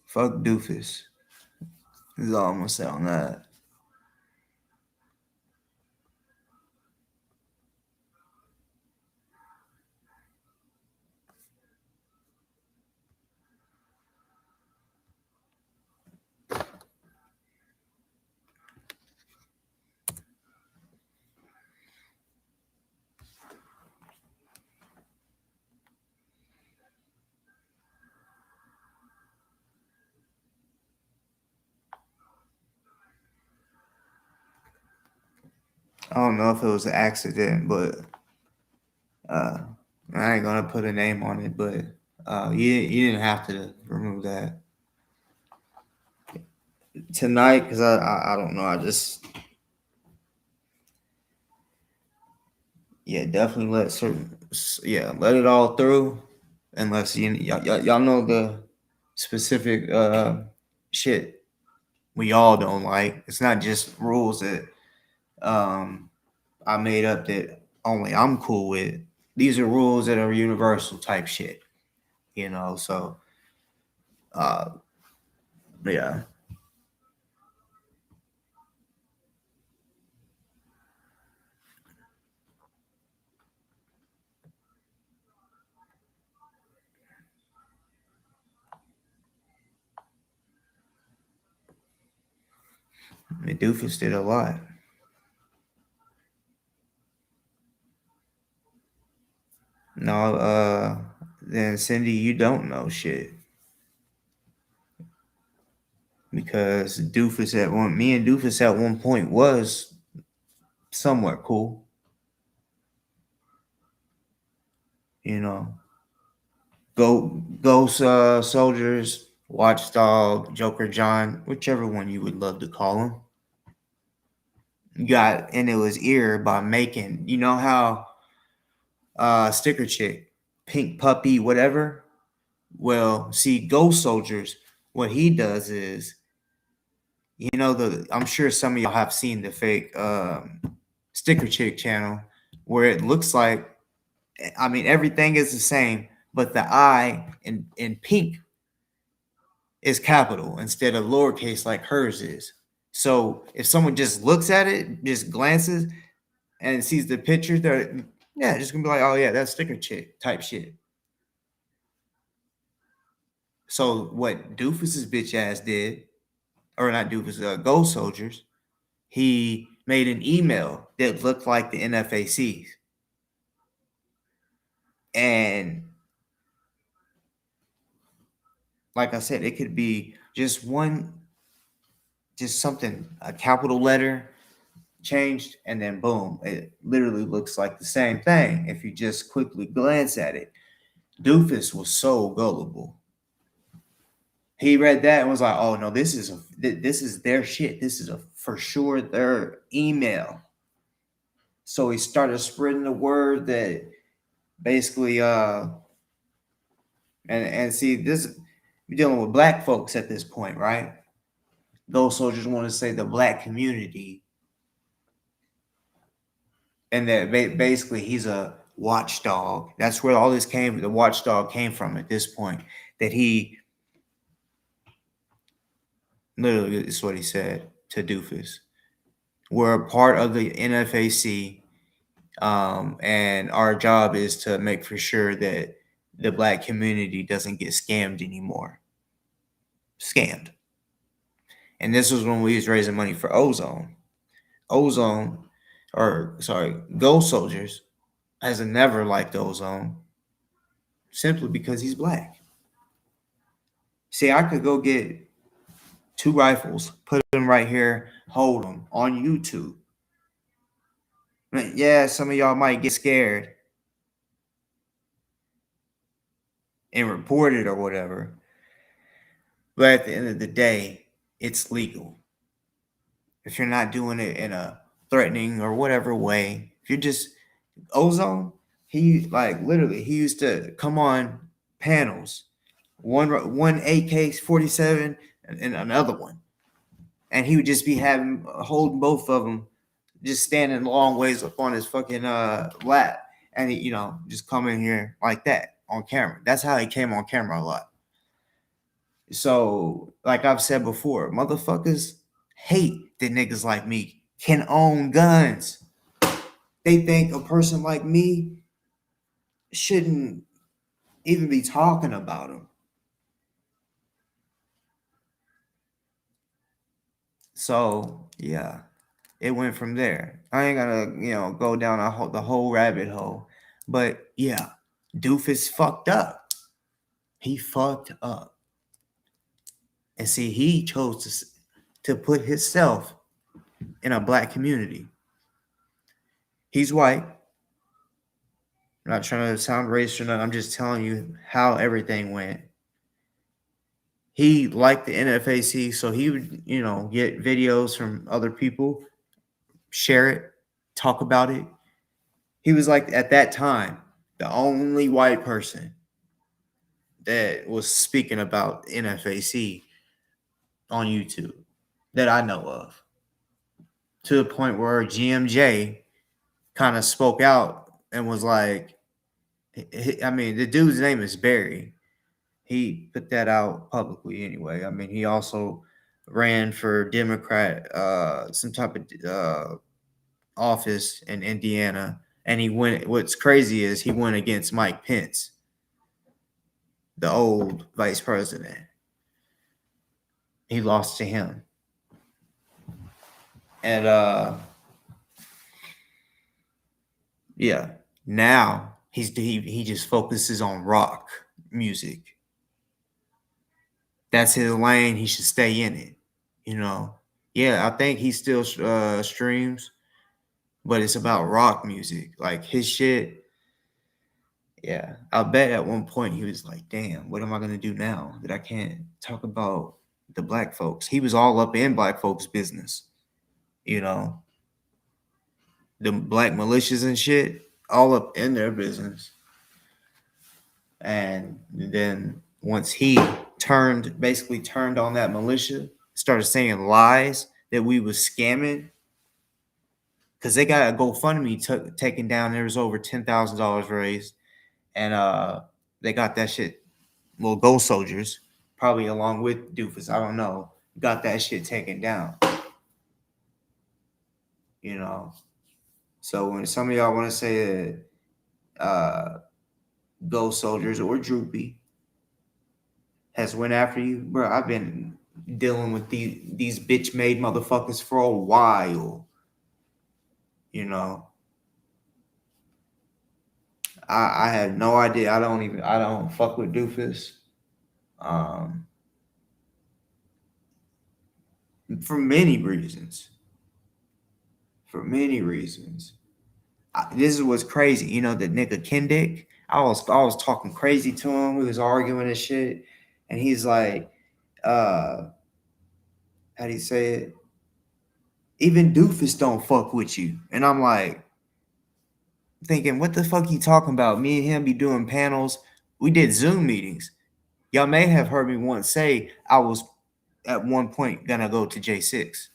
Fuck doofus. Is all I'm gonna say on that. I don't know if it was an accident, but I ain't gonna put a name on it. But you didn't have to remove that tonight because I don't know. I just definitely let it all through unless y'all know the specific shit we all don't like. It's not just rules that I made up that only I'm cool with. These are rules that are universal type shit, you know. So, yeah. I mean, Doofus did a lot. No, then Cindy, you don't know shit because me and Doofus at one point was somewhat cool, you know. Ghost soldiers, Watchdog, Joker John, whichever one you would love to call him. Got into his ear by making, you know how sticker chick, pink puppy, whatever. Well, see, Ghost Soldiers, what he does is, you know, I'm sure some of y'all have seen the fake sticker chick channel where it looks like, I mean, everything is the same, but the I in pink is capital instead of lowercase like hers is. So if someone just looks at it, just glances and sees the picture, they're just gonna be like, oh yeah, that's sticker chick type shit. So what Doofus's bitch ass did, or not Doofus, Ghost Soldiers, he made an email that looked like the NFACs. And like I said, it could be just something, a capital letter changed, and then boom, it literally looks like the same thing if you just quickly glance at it. Doofus was so gullible. He read that and was like, "Oh no, this is their shit. This is for sure their email." So he started spreading the word that basically and see this, we're dealing with black folks at this point, right? Those soldiers want to say the black community, and that basically he's a watchdog. That's where all this came. The watchdog came from at this point. That he literally is what he said to Doofus. We're a part of the NFAC, and our job is to make for sure that the black community doesn't get scammed anymore. Scammed. And this was when we was raising money for Ozone. Ghost Soldiers has never liked Ozone simply because he's black. See, I could go get 2 rifles, put them right here, hold them on YouTube. Yeah, some of y'all might get scared and report it or whatever. But at the end of the day, it's legal. If you're not doing it in a threatening or whatever way, if you're just Ozone, he like literally he used to come on panels, one AK-47 and another one, and he would just be holding both of them, just standing long ways up on his fucking lap, and he, just come in here like that on camera. That's how he came on camera a lot. So, like I've said before, motherfuckers hate that niggas like me can own guns. They think a person like me shouldn't even be talking about them. So, yeah, it went from there. I ain't gonna, go down the whole rabbit hole. But, yeah, Doofus fucked up. He fucked up. And see, he chose to put himself in a black community. He's white. I'm not trying to sound racist or nothing. I'm just telling you how everything went. He liked the NFAC, so he would, get videos from other people, share it, talk about it. He was like, at that time, the only white person that was speaking about NFAC on YouTube that I know of. To the point where GMJ kind of spoke out and was like, the dude's name is Barry. He put that out publicly anyway. He also ran for Democrat, some type of office in Indiana, and he went. What's crazy is he went against Mike Pence, the old vice president. He lost to him, and yeah, now he just focuses on rock music. That's his lane. He should stay in it. Yeah, I think he still streams, but it's about rock music, like his shit. Yeah, I bet at one point he was like, damn, what am I going to do now that I can't talk about the black folks? He was all up in black folks' business, the black militias and shit, all up in their business. And then once he basically turned on that militia, started saying lies that we was scamming, because they got a GoFundMe taken down. There was over $10,000 raised, and they got that shit. Little Ghost Soldiers, probably along with Doofus, I don't know, got that shit taken down. So when some of y'all want to say that Ghost Soldiers or Droopy has went after you, bro, I've been dealing with these bitch-made motherfuckers for a while. I had no idea. I don't fuck with Doofus. For many reasons. This is what's crazy. The nigga Kendick, I was talking crazy to him. We was arguing and shit. And he's like, how do you say it? Even Doofus don't fuck with you. And I'm like, thinking, what the fuck you talking about? Me and him be doing panels. We did Zoom meetings. Y'all may have heard me once say I was at one point gonna go to J6.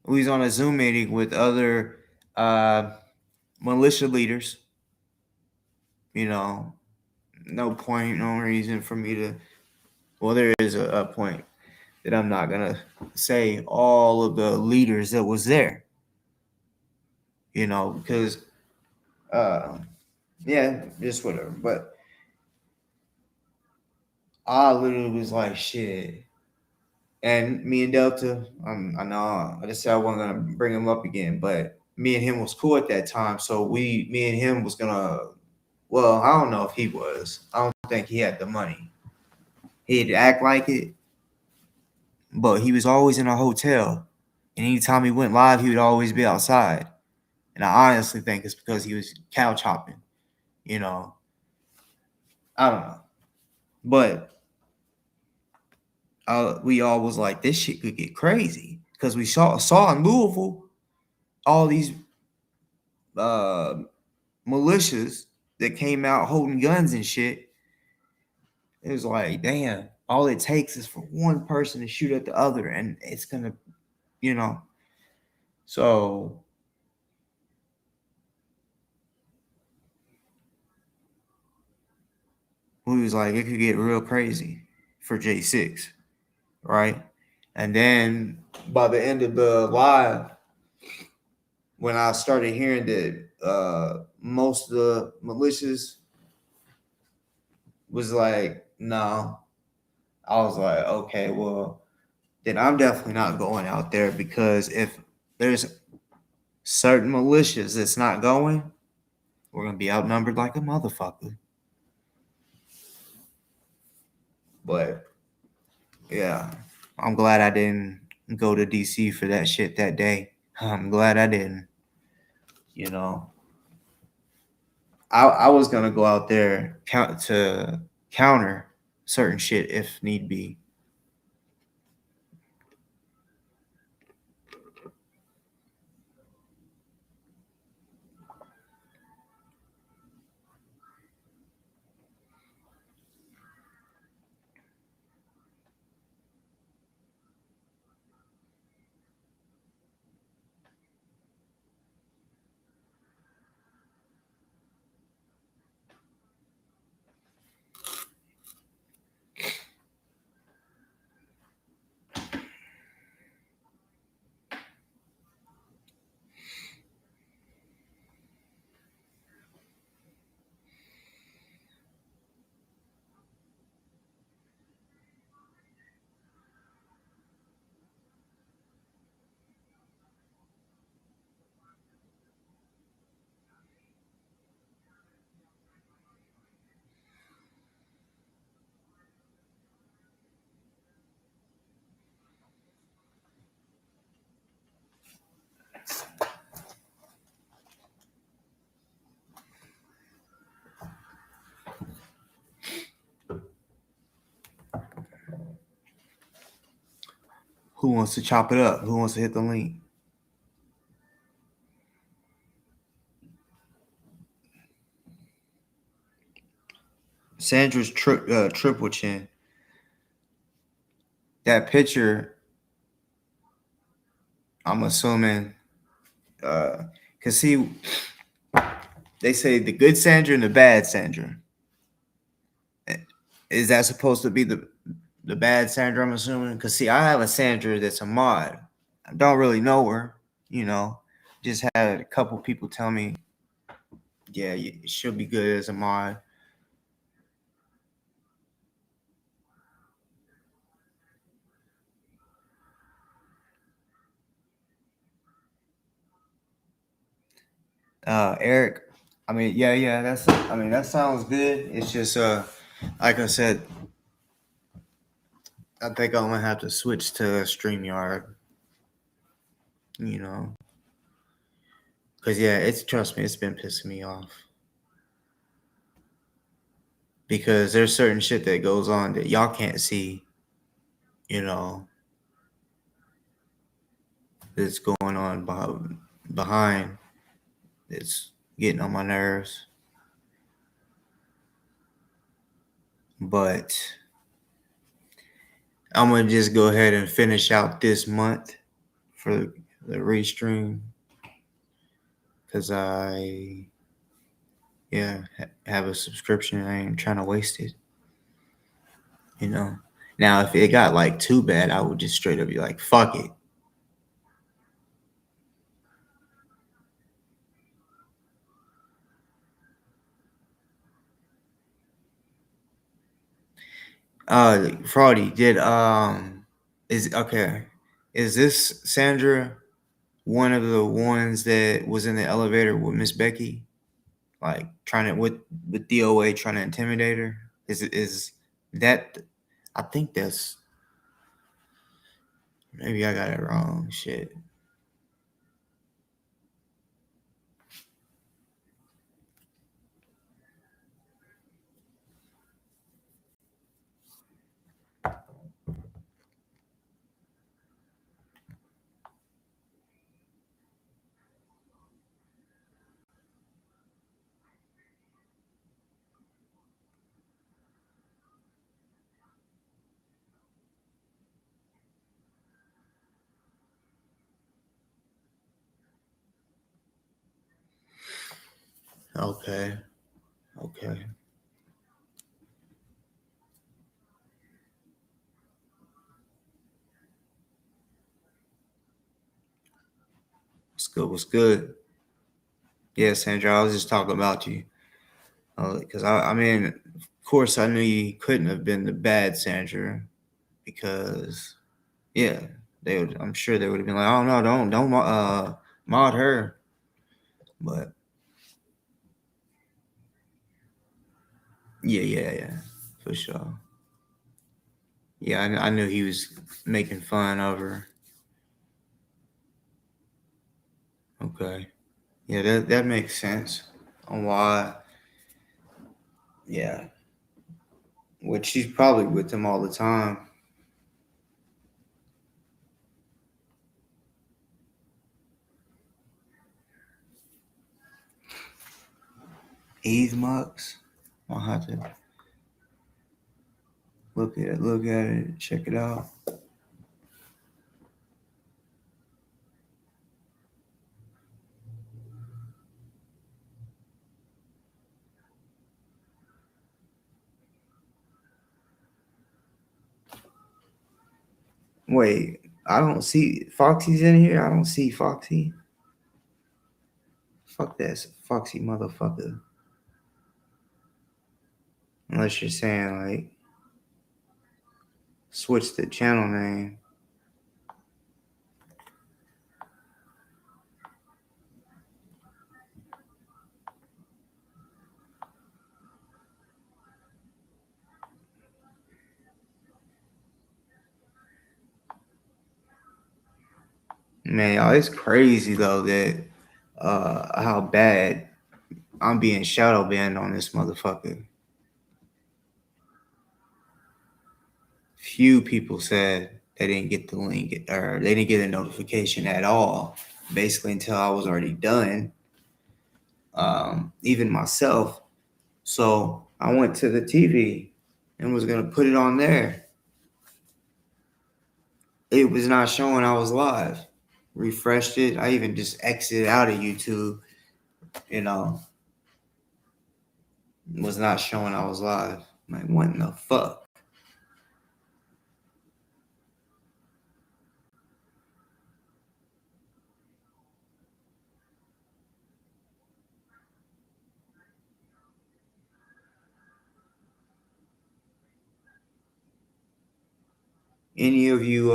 We was on a Zoom meeting with other militia leaders. No point, no reason for me to. Well, there is a point that I'm not gonna say all of the leaders that was there. Because yeah, just whatever. But I literally was like, shit. And me and Delta, I know I just said I wasn't gonna bring him up again, but me and him was cool at that time. So me and him was Well, I don't know if he was. I don't think he had the money. He'd act like it, but he was always in a hotel. And anytime he went live, he would always be outside. And I honestly think it's because he was couch hopping. You know, I don't know. But we all was like, this shit could get crazy. Because we saw in Louisville all these militias that came out holding guns and shit. It was like, damn, all it takes is for one person to shoot at the other, and it's gonna, you know. So we was like, it could get real crazy for J6, right? And then by the end of the live, when I started hearing that most of the militias was like, no, I was like, okay, well, then I'm definitely not going out there, because if there's certain militias that's not going, we're gonna be outnumbered like a motherfucker. But yeah, I'm glad I didn't go to DC for that shit that day. I'm glad I didn't. You know, I was gonna go out there to counter certain shit if need be. Who wants to chop it up? Who wants to hit the link? Sandra's triple chin. That picture, I'm assuming, cause see, they say the good Sandra and the bad Sandra. Is that supposed to be the bad Sandra? I'm assuming, cause see, I have a Sandra that's a mod. I don't really know her, you know. Just had a couple people tell me, yeah, she'll be good as a mod. Eric, I mean, yeah, that sounds good. It's just, like I said, I think I'm gonna have to switch to StreamYard, you know, because yeah, trust me, it's been pissing me off, because there's certain shit that goes on that y'all can't see, you know, that's going on behind. It's getting on my nerves. But I'm gonna just go ahead and finish out this month for the restream, because I have a subscription and I ain't trying to waste it, you know. Now if it got like too bad, I would just straight up be like, fuck it. Fraudy, is this Sandra one of the ones that was in the elevator with Miss Becky like trying to with DOA trying to intimidate her? Is that? I think that's maybe I got it wrong. Shit. Okay. Okay. What's good? What's good? Yeah, Sandra, I was just talking about you. Because I mean, of course, I knew you couldn't have been the bad Sandra because, yeah, they would. I'm sure they would have been like, oh no, don't mod her. But yeah, for sure. Yeah, I knew he was making fun of her. Okay, yeah, that makes sense on why. Yeah, which she's probably with him all the time. Eve Mux. I'll have to look at it, check it out. Wait, I don't see Foxy's in here. I don't see Foxy. Fuck that Foxy motherfucker. Unless you're saying like switch the channel name. Man, y'all, it's crazy though that how bad I'm being shadow banned on this motherfucker. Few people said they didn't get the link or they didn't get a notification at all, basically until I was already done. Even myself. So I went to the TV and was gonna put it on there. It was not showing I was live. Refreshed it. I even just exited out of YouTube, you know. Was not showing I was live. I'm like, what in the fuck? Any of you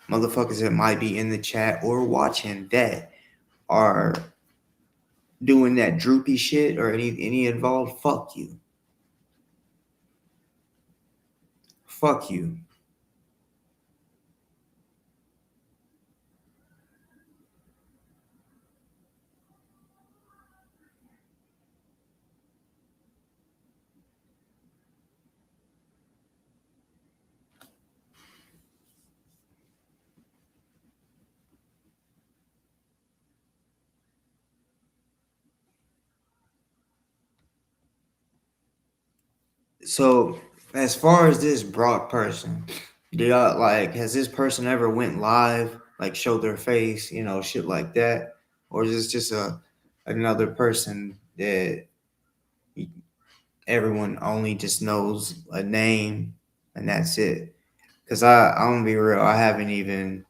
motherfuckers that might be in the chat or watching that are doing that droopy shit or any involved, fuck you. Fuck you. So as far as this Brock person, did I like has this person ever went live, like showed their face, you know, shit like that? Or is this just another person that everyone only just knows a name and that's it? Because I'm gonna be real, I don't even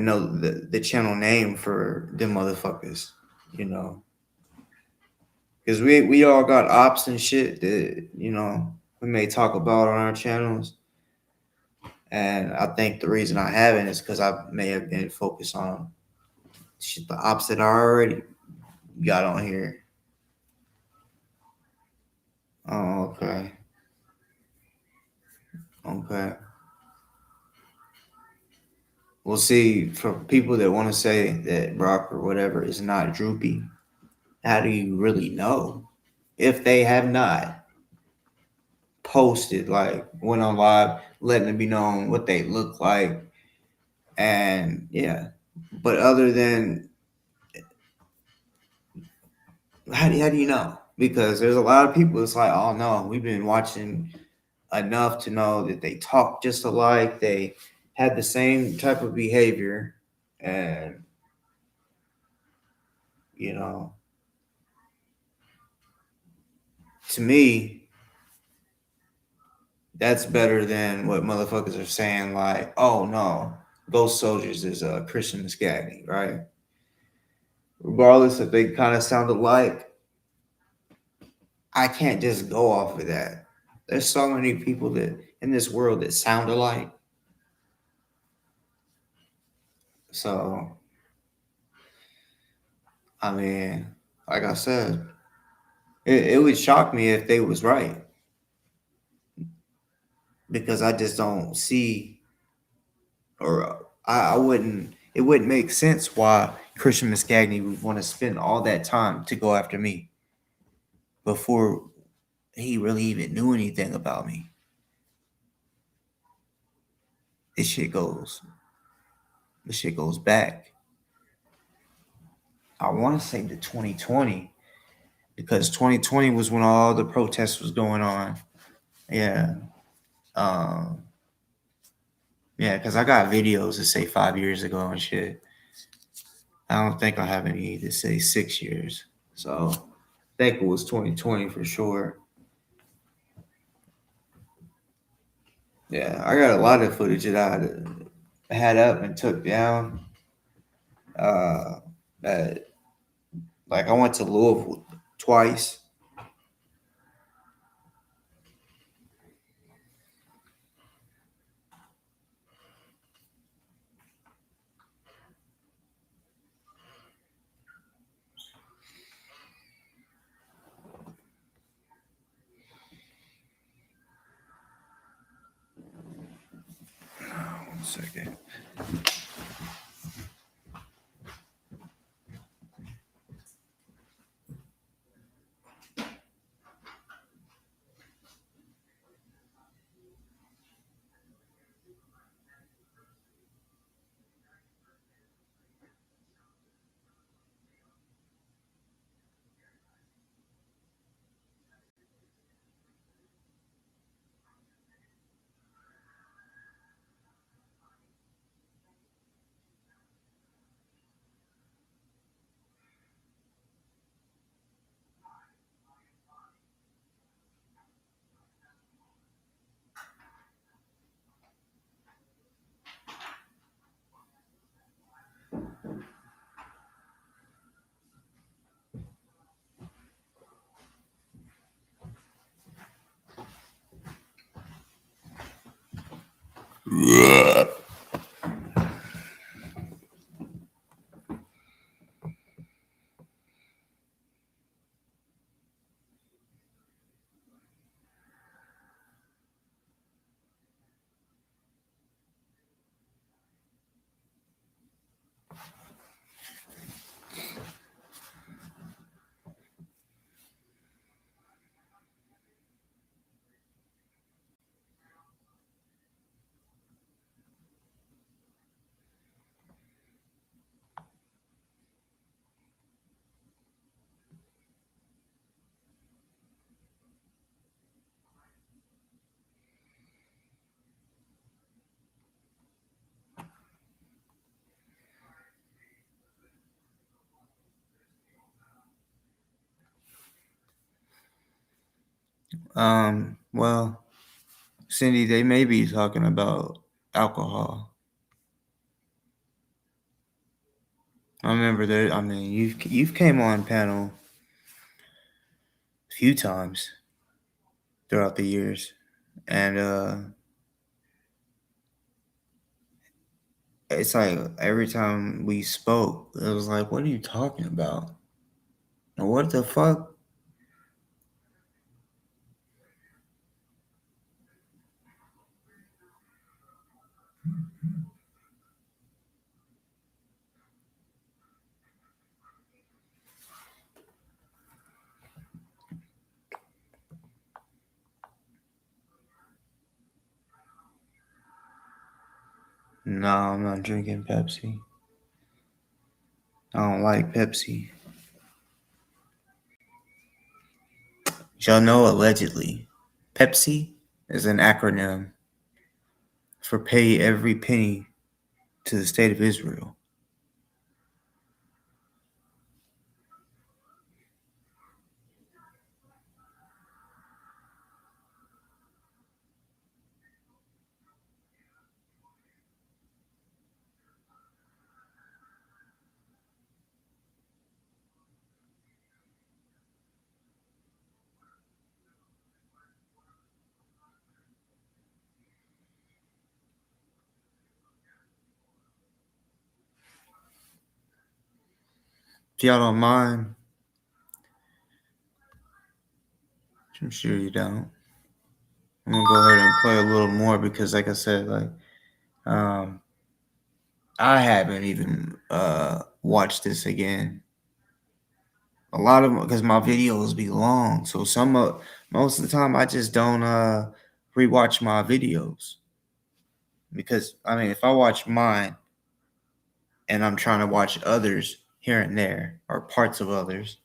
know the channel name for them motherfuckers, you know. Because we all got ops and shit that, you know, we may talk about on our channels. And I think the reason I haven't is because I may have been focused on shit, the ops that I already got on here. Oh, okay. Okay. Well, see, for people that want to say that Brock or whatever is not droopy, how do you really know if they have not posted, like went on live, letting it be known what they look like, and yeah. But other than how do you know? Because there's a lot of people. It's like, oh no, we've been watching enough to know that they talk just alike. They had the same type of behavior, and you know, to me, that's better than what motherfuckers are saying. Like, oh no, Ghost Soldiers is Christian Muscagni, right? Regardless if they kind of sound alike, I can't just go off of that. There's so many people that in this world that sound alike. So, I mean, like I said, it would shock me if they was right because I just don't see, or I wouldn't. It wouldn't make sense why Christian Muscagni would want to spend all that time to go after me before he really even knew anything about me. This shit goes. This shit goes back. I want to say to 2020 because 2020 was when all the protests was going on. Yeah. Um, yeah, because I got videos that say 5 years ago and shit. I don't think I have any that say 6 years. So I think it was 2020 for sure. Yeah, I got a lot of footage that I had up and took down. That like I went to Louisville twice. One second. Well, Cindy, they may be talking about alcohol. I remember there. I mean, you've came on panel a few times throughout the years, and it's like every time we spoke, it was like, "What are you talking about? And what the fuck?" No, I'm not drinking Pepsi. I don't like Pepsi. Y'all know allegedly, Pepsi is an acronym for pay every penny to the state of Israel. If y'all don't mind, I'm sure you don't. I'm gonna go ahead and play a little more because, like I said, I haven't even watched this again. A lot of them because my videos be long, so most of the time I just don't rewatch my videos because I mean if I watch mine and I'm trying to watch others here and there or parts of others,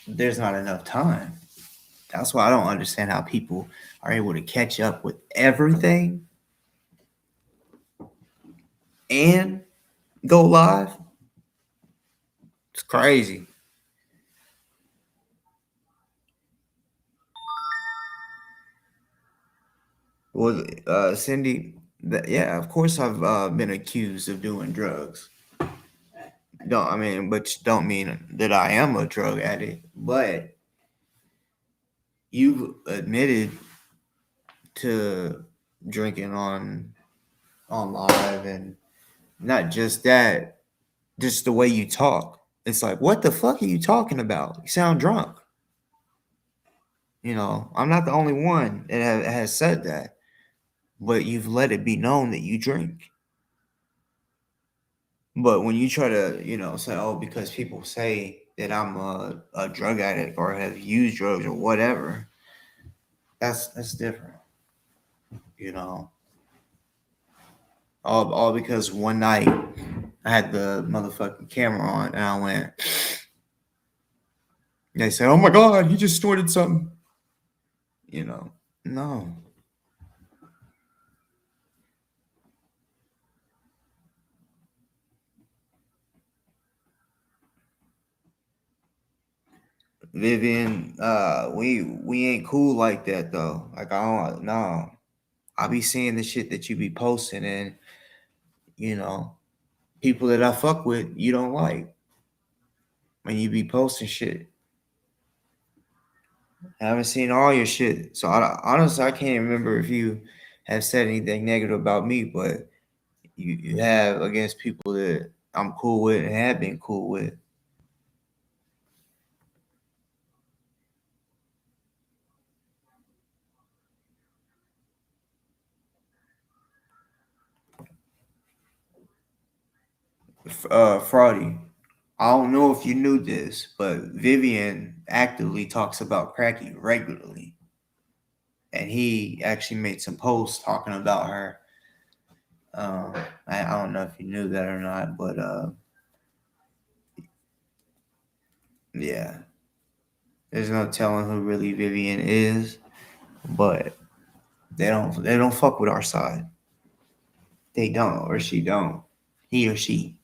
there's not enough time. That's why I don't understand how people are able to catch up with everything and go live. It's crazy. Well, Cindy, yeah, of course I've been accused of doing drugs. Which don't mean that I am a drug addict, but you admitted to drinking on live, and not just that, just the way you talk. It's like, what the fuck are you talking about? You sound drunk. You know, I'm not the only one that has said that, but you've let it be known that you drink. But when you try to, say, oh, because people say that I'm a drug addict or have used drugs or whatever, that's different. You know, all because one night I had the motherfucking camera on and I went. They say, "Oh my God, he just snorted something." No. Vivian, we ain't cool like that though. Like I don't no. I be seeing the shit that you be posting and you know, people that I fuck with, you don't like. When you be posting shit. I haven't seen all your shit. So honestly, I can't remember if you have said anything negative about me, but you have against people that I'm cool with and have been cool with. Fraudy. I don't know if you knew this, but Vivian actively talks about Cracky regularly. And he actually made some posts talking about her. I don't know if you knew that or not, but yeah. There's no telling who really Vivian is, but they don't fuck with our side. They don't, or she don't. He or she.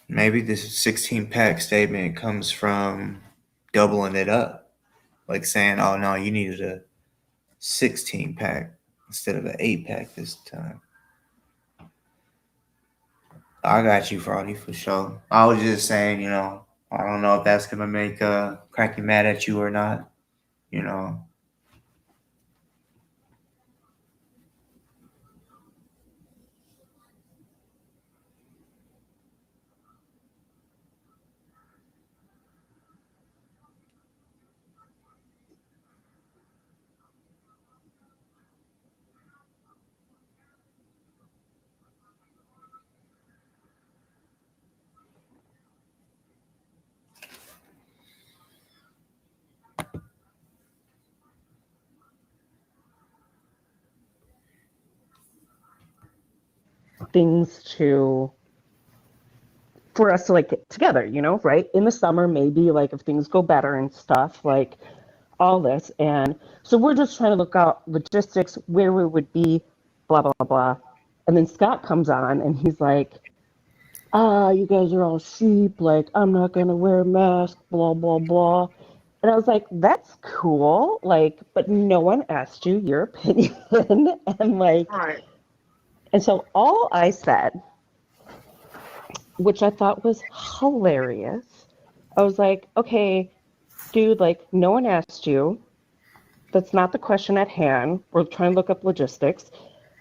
Maybe this 16 pack statement comes from doubling it up. Like saying, oh no, you needed a 16 pack instead of an 8 pack this time. I got you, Fraudy, for sure. I was just saying, I don't know if that's gonna make Cracky mad at you or not. You know, things for us to like get together, right? In the summer, maybe like if things go better and stuff, like all this. And so we're just trying to look out logistics, where we would be, blah, blah, blah. And then Scott comes on and he's like, you guys are all sheep, like, I'm not gonna wear a mask, blah, blah, blah. And I was like, that's cool, like, but no one asked you your opinion. And like, Right. and so all I said, which I thought was hilarious, I was like, okay, dude, like, no one asked you. That's not the question at hand. We're trying to look up logistics.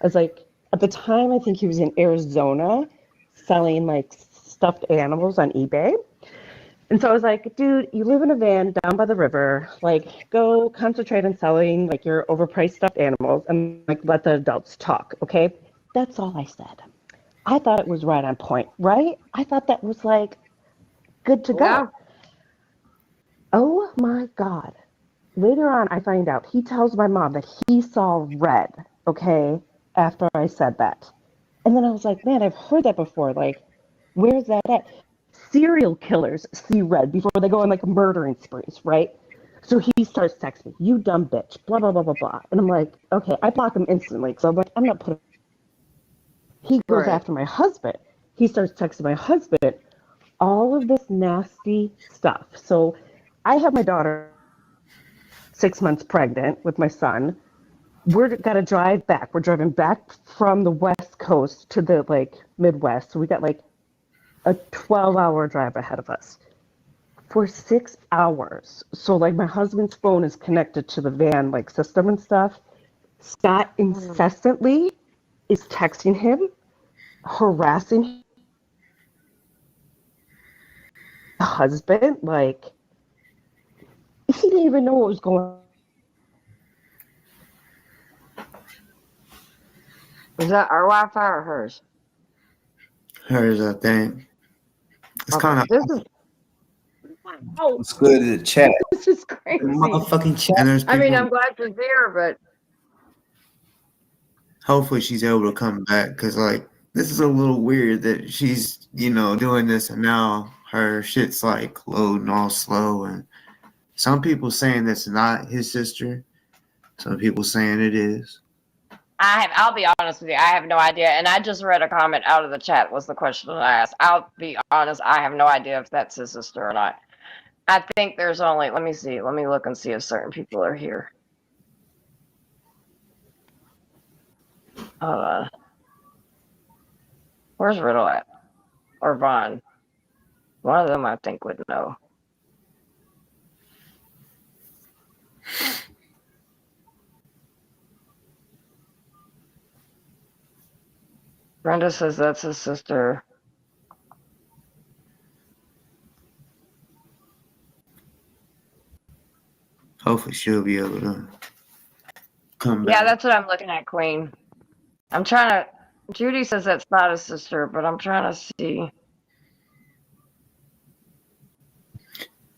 I was like, at the time, I think he was in Arizona selling like stuffed animals on eBay. And so I was like, dude, you live in a van down by the river. Like, go concentrate on selling like your overpriced stuffed animals and like let the adults talk. Okay. That's all I said. I thought it was right on point, right? I thought that was like good to go. Yeah. Oh my God. Later on, I find out he tells my mom that he saw red, okay, after I said that. And then I was like, man, I've heard that before. Like, where's that at? Serial killers see red before they go on like murdering sprees, right? So he starts texting me, you dumb bitch, blah, blah, blah, blah, blah. And I'm like, okay, I block him instantly. So I'm like, I'm not putting. He goes Right. after my husband. He starts texting my husband all of this nasty stuff. So I have my daughter 6 months pregnant with my son. We're got to drive back. We're driving back from the West Coast to the like Midwest. So we got like a 12-hour drive ahead of us for 6 hours. So like my husband's phone is connected to the van like system and stuff. Scott incessantly is texting him, harassing the husband. Like he didn't even know what was going on. Is that our Wi-Fi or hers? Hers, I think. It's Okay. kind of This is. Oh, it's good to chat. this is crazy. Motherfucking chat. And there's I mean, people. I'm glad she's here, but Hopefully, she's able to come back because, like, this is a little weird that she's, doing this and now her shit's like loading all slow. And some people saying that's not his sister. Some people saying it is. I'll be honest with you, I have no idea. And I just read a comment out of the chat was the question that I asked. I'll be honest, I have no idea if that's his sister or not. I think there's only, let me see, let me look and see if certain people are here. Where's Riddle at? Or Vaughn? One of them I think would know. Brenda says that's his sister. Hopefully, she'll be able to come back. Yeah, that's what I'm looking at, Queen. I'm trying to. Judy says that's not his sister, but I'm trying to see.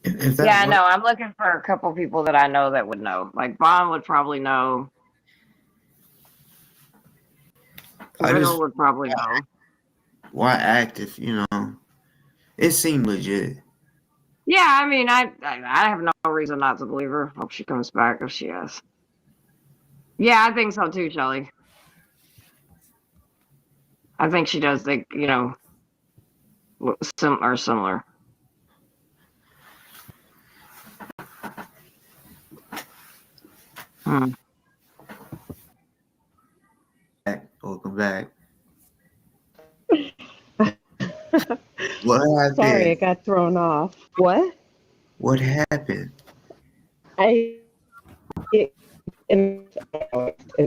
If that Yeah, I was- know. I'm looking for a couple people that I know that would know. Like Vaughn would probably know. Riddle would probably know. Why act if it seemed legit? Yeah, I mean, I have no reason not to believe her. Hope she comes back if she has. Yeah, I think so too, Shelly. I think she does think, similar. Welcome back. What happened? Sorry, I got thrown off. What? What happened? It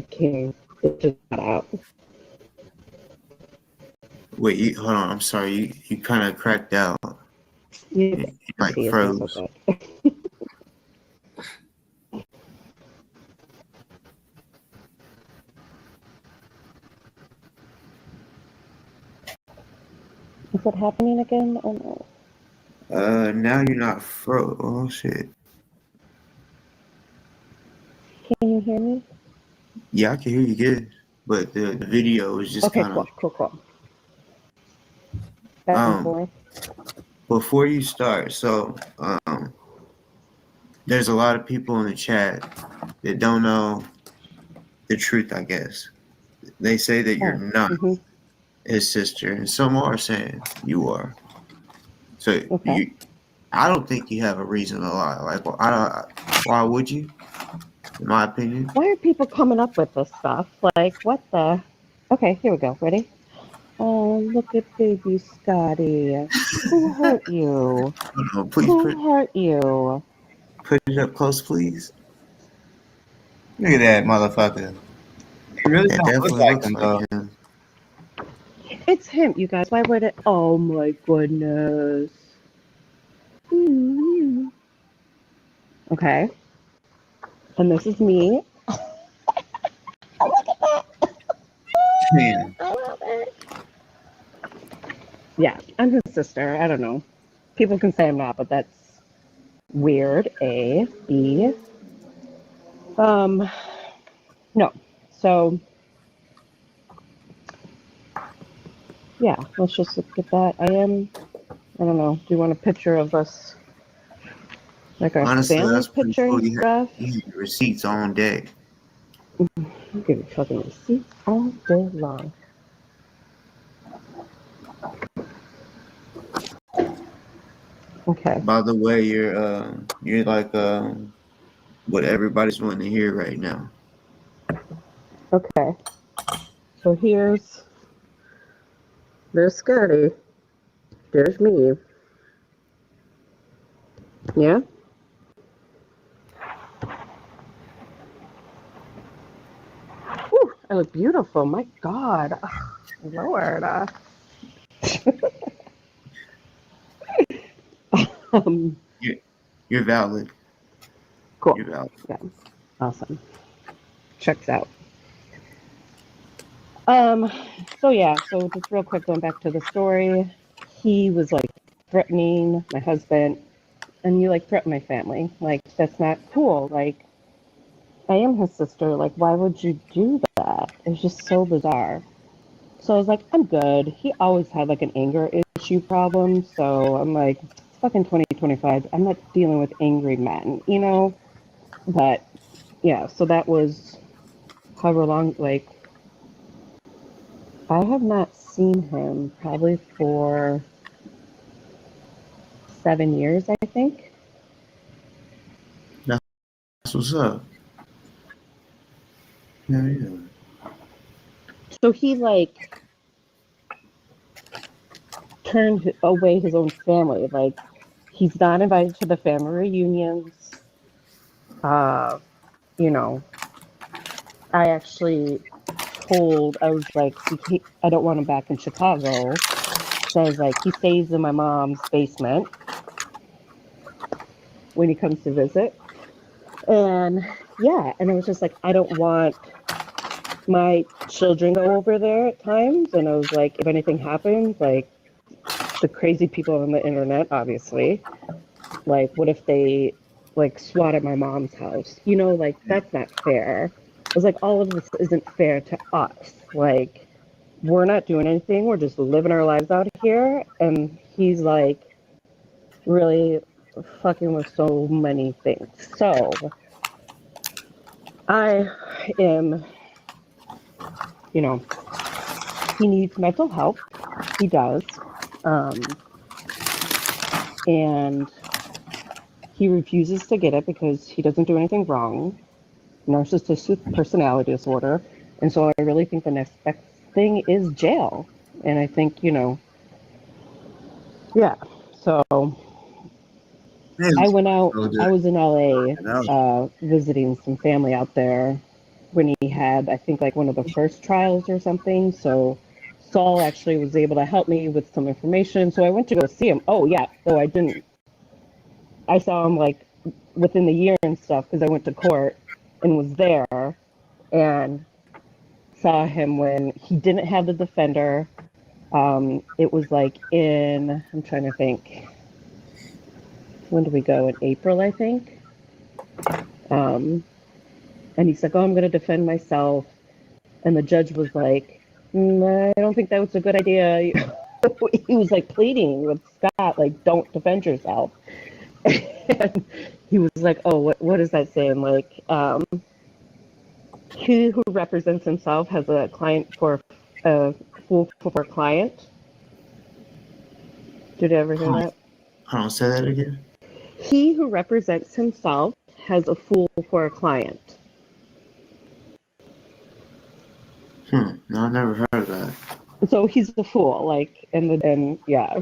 came. It just got out. Wait, hold on. I'm sorry. You kind of cracked out. Yeah, You like it's froze. not so bad. Is it happening again? Oh no. Now you're not froze. Oh shit. Can you hear me? Yeah, I can hear you good, but the video is just Okay, kind of. cool. back and Um, forth. before you start, there's a lot of people in the chat that don't know the truth, I guess. They say that you're not Mm-hmm. his sister, and some are saying you are. So Okay. I don't think you have a reason to lie. Like, why would you? In my opinion. Why are people coming up with this stuff? Like, what the? Okay, here we go. Ready? Oh, look at baby Scotty. Who hurt you? No, please Who hurt you? put it up close, please. Look at that motherfucker. He really That don't look definitely like looks him like though. him. It's him, you guys. Why would it? Oh my goodness. Okay. And this is me. Man, I love it. Yeah, I'm his sister. I don't know. People can say I'm not, but that's weird. A, B. No. So, yeah, let's just look at that. I don't know. Do you want a picture of us? Like our honestly, family that's pretty picture cool. and stuff? You have receipts on deck. You give me fucking receipts all day long. Okay. By the way, you're like what everybody's wanting to hear right now. Okay. So there's Scotty. There's me. Yeah? Whew, I look beautiful. My God. Oh, Lord. Um, You're valid. cool. You're valid. Yeah. Awesome. Checks out. So yeah, so just real quick, going back to the story, he was like threatening my husband, and you like threaten my family. Like, that's not cool. Like, I am his sister. Like, why would you do that? It's just so bizarre. So I was like, I'm good. He always had like an anger issue problem. So I'm like, it's fucking 2025. I'm not dealing with angry men, you know? But yeah, so that was however long, like, I have not seen him probably for 7 years, I think. That's what's up. Yeah. So he like turned away his own family. Like, he's not invited to the family reunions. Uh, you know, I actually I was like, I don't want him back in Chicago. So I was like, he stays in my mom's basement when he comes to visit. And yeah, and I was just like, I don't want my children go over there at times. And I was like, if anything happens, like the crazy people on the internet, obviously, like, what if they like swat at my mom's house? You know, like, that's not fair. I was like, all of this isn't fair to us. Like, we're not doing anything. We're just living our lives out here. And he's like really fucking with so many things. So I am, you know, he needs mental help. He does. And he refuses to get it because he doesn't do anything wrong. Narcissistic personality disorder. And so I really think the next best thing is jail. And I think, yeah. So I went out, I was in LA visiting some family out there when he had, I think, like one of the first trials or something. So Saul actually was able to help me with some information. So I went to go see him. Oh, yeah. So I didn't, I saw him like within the year and stuff because I went to court and was there and saw him when he didn't have the defender. It was like I'm trying to think. When did we go? In April, I think. And he's like, oh, I'm going to defend myself. And the judge was like, I don't think that was a good idea. he was like pleading with Scott, like, don't defend yourself. And he was like, oh, what is that saying? Like, he who represents himself has a client for a fool for a client. Did you ever hear that? Hold on, say that again. He who represents himself has a fool for a client. No, I never heard of that. So he's a fool, like, and yeah.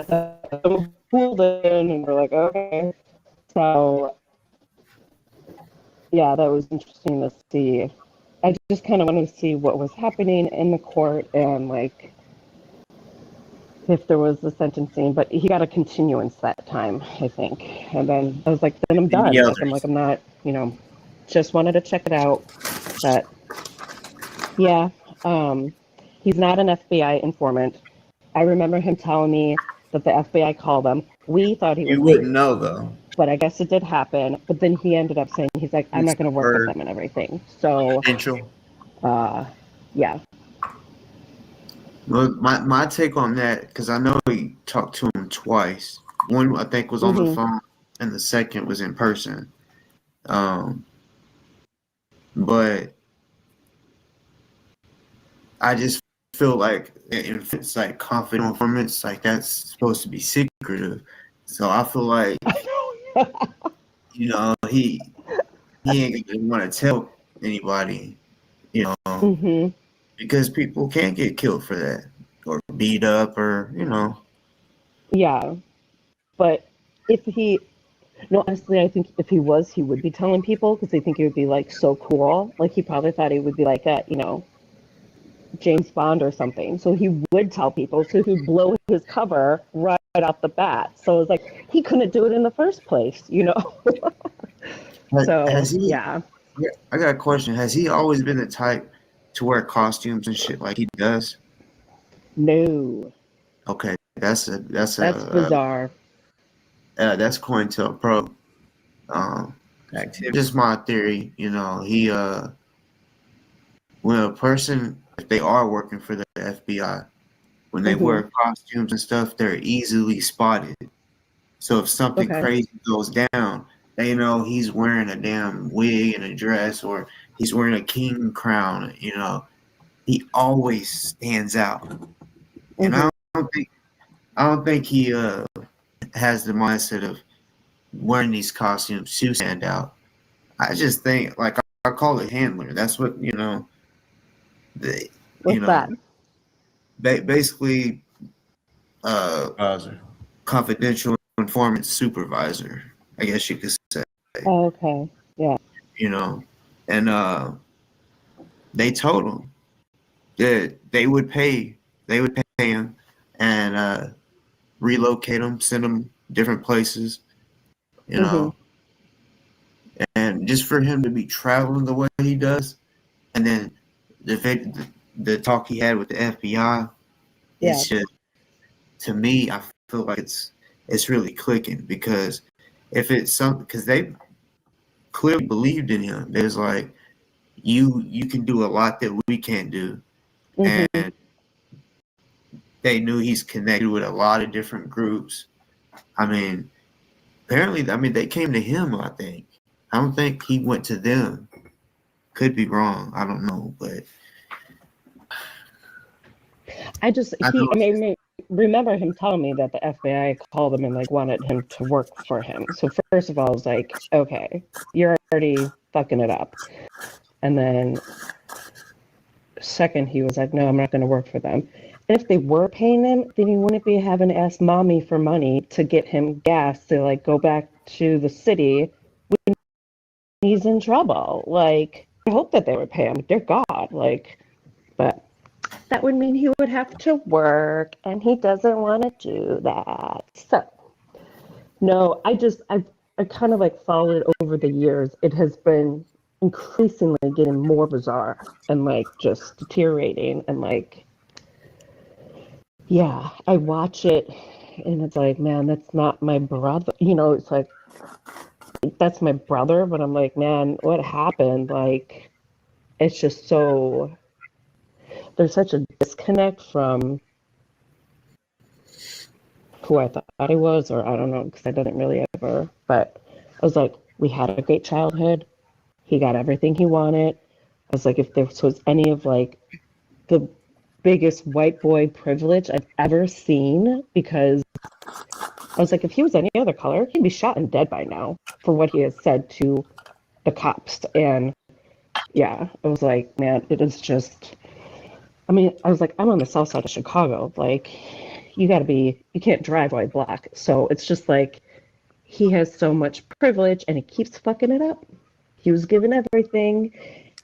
So fooled in, and we're like, okay. So yeah, that was interesting to see. I just kind of wanted to see what was happening in the court and like if there was a sentencing, but he got a continuance that time, I think. And then I was like, then I'm done. Any Like, I'm others? not, just wanted to check it out. But yeah, he's not an FBI informant. I remember him telling me that the FBI called him. We thought he was You fake, wouldn't know though. but I guess it did happen. But then he ended up saying, he's like, I'm It's not going to work with for them and everything. So, confidential. yeah. Well, my take on that, because I know he talked to him twice. One I think was on the Mm-hmm. phone, and the second was in person. But I just feel like if it's like confidential informants, like that's supposed to be secretive. So I feel like he ain't gonna want to tell anybody, you know, Mm-hmm. because people can get killed for that or beat up or Yeah. But if he, no, honestly, I think if he was, he would be telling people because they think it would be like so cool. Like he probably thought he would be like a, James Bond or something. So he would tell people. So he would blow his cover right off the bat. So it's like he couldn't do it in the first place. So Has he? yeah. Yeah, I got a question. Has he always been the type to wear costumes and shit like he does? No, Okay, that's that's bizarre. that's COINTELPRO. Activity. Just my theory. He when a person, if they are working for the FBI, when they Mm-hmm. wear costumes and stuff, they're easily spotted. So if something Okay. crazy goes down, they know he's wearing a damn wig and a dress, or he's wearing a king crown. He always stands out, and Mm-hmm. I don't think he has the mindset of wearing these costumes to stand out. I just think, like, I call it handler. That's what the you What's know that? basically Bowser. confidential informant supervisor, I guess you could say. Oh, okay. Yeah. You know, and they told him that they would pay him and relocate him, send him different places. You Mm-hmm. know, and just for him to be traveling the way he does, and then the talk he had with the FBI, Yeah. it's just, to me, I feel like it's really clicking, because if it's something, because they clearly believed in him. There's like, you can do a lot that we can't do, Mm-hmm. and they knew he's connected with a lot of different groups. I mean, apparently, they came to him. I don't think he went to them. Could be wrong. I don't know, but I know. I mean, remember him telling me that the FBI called him and like wanted him to work for him. So first of all, I was like, okay, you're already fucking it up. And then second, he was like, no, I'm not going to work for them. And if they were paying him, then he wouldn't be having to ask mommy for money to get him gas to like go back to the city when he's in trouble. Like, I hope that they would pay him. Dear God, like, but that would mean he would have to work, and he doesn't want to do that. So, no, I kind of like followed over the years. It has been increasingly getting more bizarre and like just deteriorating. And like, yeah, I watch it and it's like, man, that's not my brother. It's like, that's my brother, but I'm like, man, what happened? Like, it's just so. there's such a disconnect from who I thought he was, or I don't know, because I didn't really ever, but I was like, we had a great childhood. He got everything he wanted. I was like, if there was any of like the biggest white boy privilege I've ever seen, because I was like, if he was any other color, he'd be shot and dead by now for what he has said to the cops. And yeah, I was like, man, it is just, I mean, I was like, I'm on the south side of Chicago. Like, you can't drive while black. So it's just like, he has so much privilege and he keeps fucking it up. He was given everything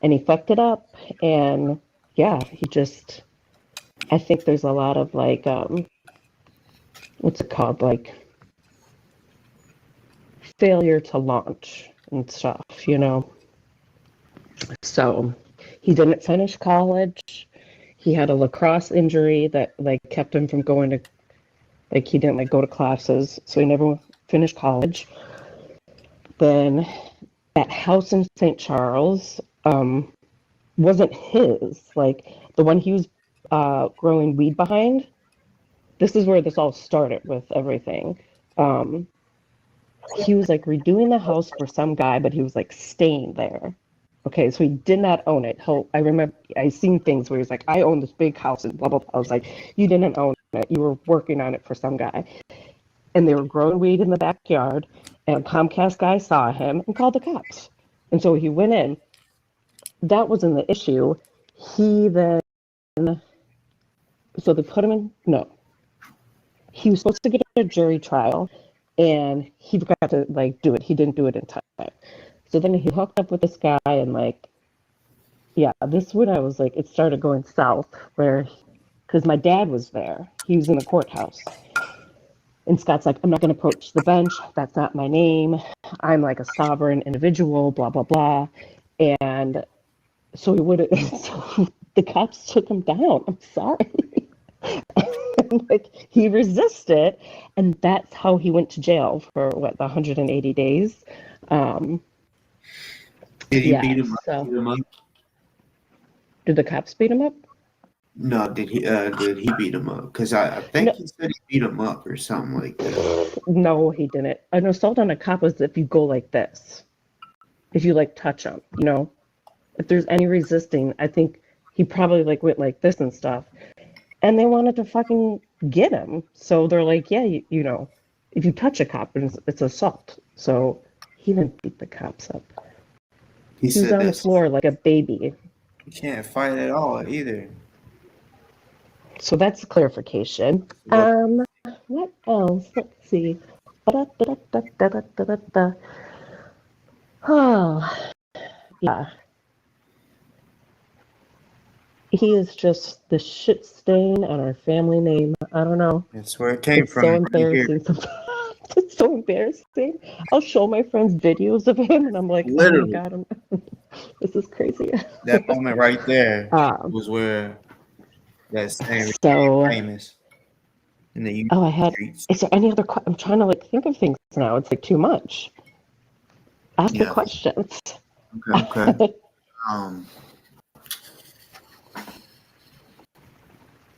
and he fucked it up. And yeah, I think there's a lot of like, what's it called? Like, failure to launch and stuff, you know? So he didn't finish college. He had a lacrosse injury that like kept him from going to, like, he didn't like go to classes, so he never finished college. Then that house in St. Charles wasn't his. Like the one he was growing weed behind. This is where this all started with everything. He was like redoing the house for some guy, but he was like staying there. Okay, so he did not own it. I remember I seen things where he's like, I own this big house and blah blah blah. I was like, you didn't own it. You were working on it for some guy. And they were growing weed in the backyard, and a Comcast guy saw him and called the cops. And so he went in. That wasn't the issue. He then, so they put him in, no. He was supposed to get a jury trial, and he forgot to like do it. He didn't do it in time. So then he hooked up with this guy, and like, yeah, this when I was like, it started going south, because my dad was there. He was in the courthouse. And Scott's like, I'm not going to approach the bench. That's not my name. I'm like a sovereign individual, blah, blah, blah. And so so the cops took him down. I'm sorry. And, like, he resisted. And that's how he went to jail for the 180 days. Did he beat him up? Did the cops beat him up? No, did he beat him up? Because I think he said he beat him up or something like that. No, he didn't. An assault on a cop is if you go like this. If you like touch him, you know? If there's any resisting, I think he probably like went like this and stuff. And they wanted to fucking get him. So they're like, yeah, you know, if you touch a cop, it's assault. So he didn't beat the cops up. He was on the floor like a baby. You can't fight at all either. So that's clarification. What else? Let's see. Oh, yeah. He is just the shit stain on our family name. I don't know. That's where it came from. So embarrassing. It's so embarrassing. I'll show my friends videos of him, and I'm like, literally. Oh my God, this is crazy. That moment right there was where that stain so became famous. In the is there any other I'm trying to like think of things now. It's like too much. Ask the questions. Okay.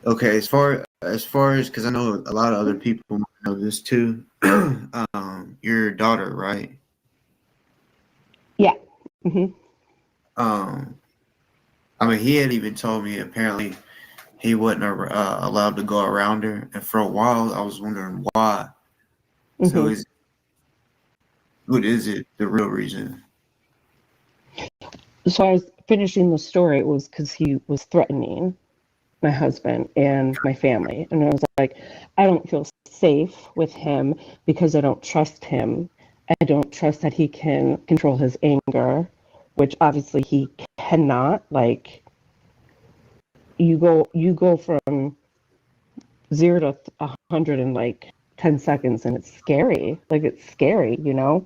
Okay, as far as because I know a lot of other people know this too. Your daughter, right? Yeah. Mm-hmm. I mean, he had even told me apparently he wasn't allowed to go around her, and for a while I was wondering why. Mm-hmm. So what is it? The real reason? So I was finishing the story. It was because he was threatening my husband and my family, and I was like, I don't feel safe with him because I don't trust him. I don't trust that he can control his anger, which obviously he cannot. Like, you go from 0 to 100 in like 10 seconds, and it's scary. Like, it's scary, you know?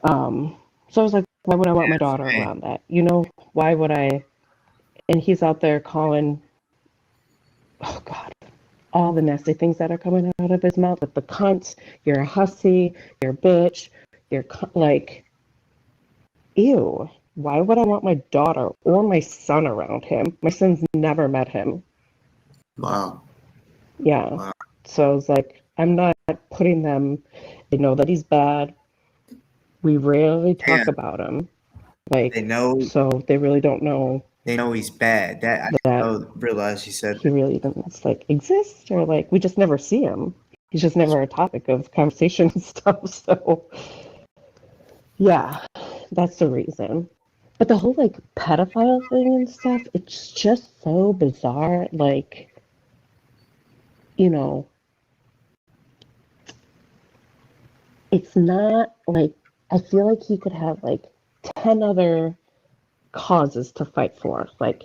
So I was like, why would I want my daughter around that? You know, why would I? And he's out there calling, oh God, all the nasty things that are coming out of his mouth, like the cunts, you're a hussy, you're a bitch, you're like, ew, why would I want my daughter or my son around him? My son's never met him. Wow. Yeah. Wow. So I was like, I'm not putting them, they know that he's bad. We rarely talk Damn. about him. They Like, know so they really don't know he's bad. That I that didn't realize you said he really doesn't like exist, or like we just never see him. He's just never a topic of conversation and stuff. So yeah, that's the reason. But the whole like pedophile thing and stuff, it's just so bizarre. Like, you know, it's not like I feel like he could have like 10 other causes to fight for, like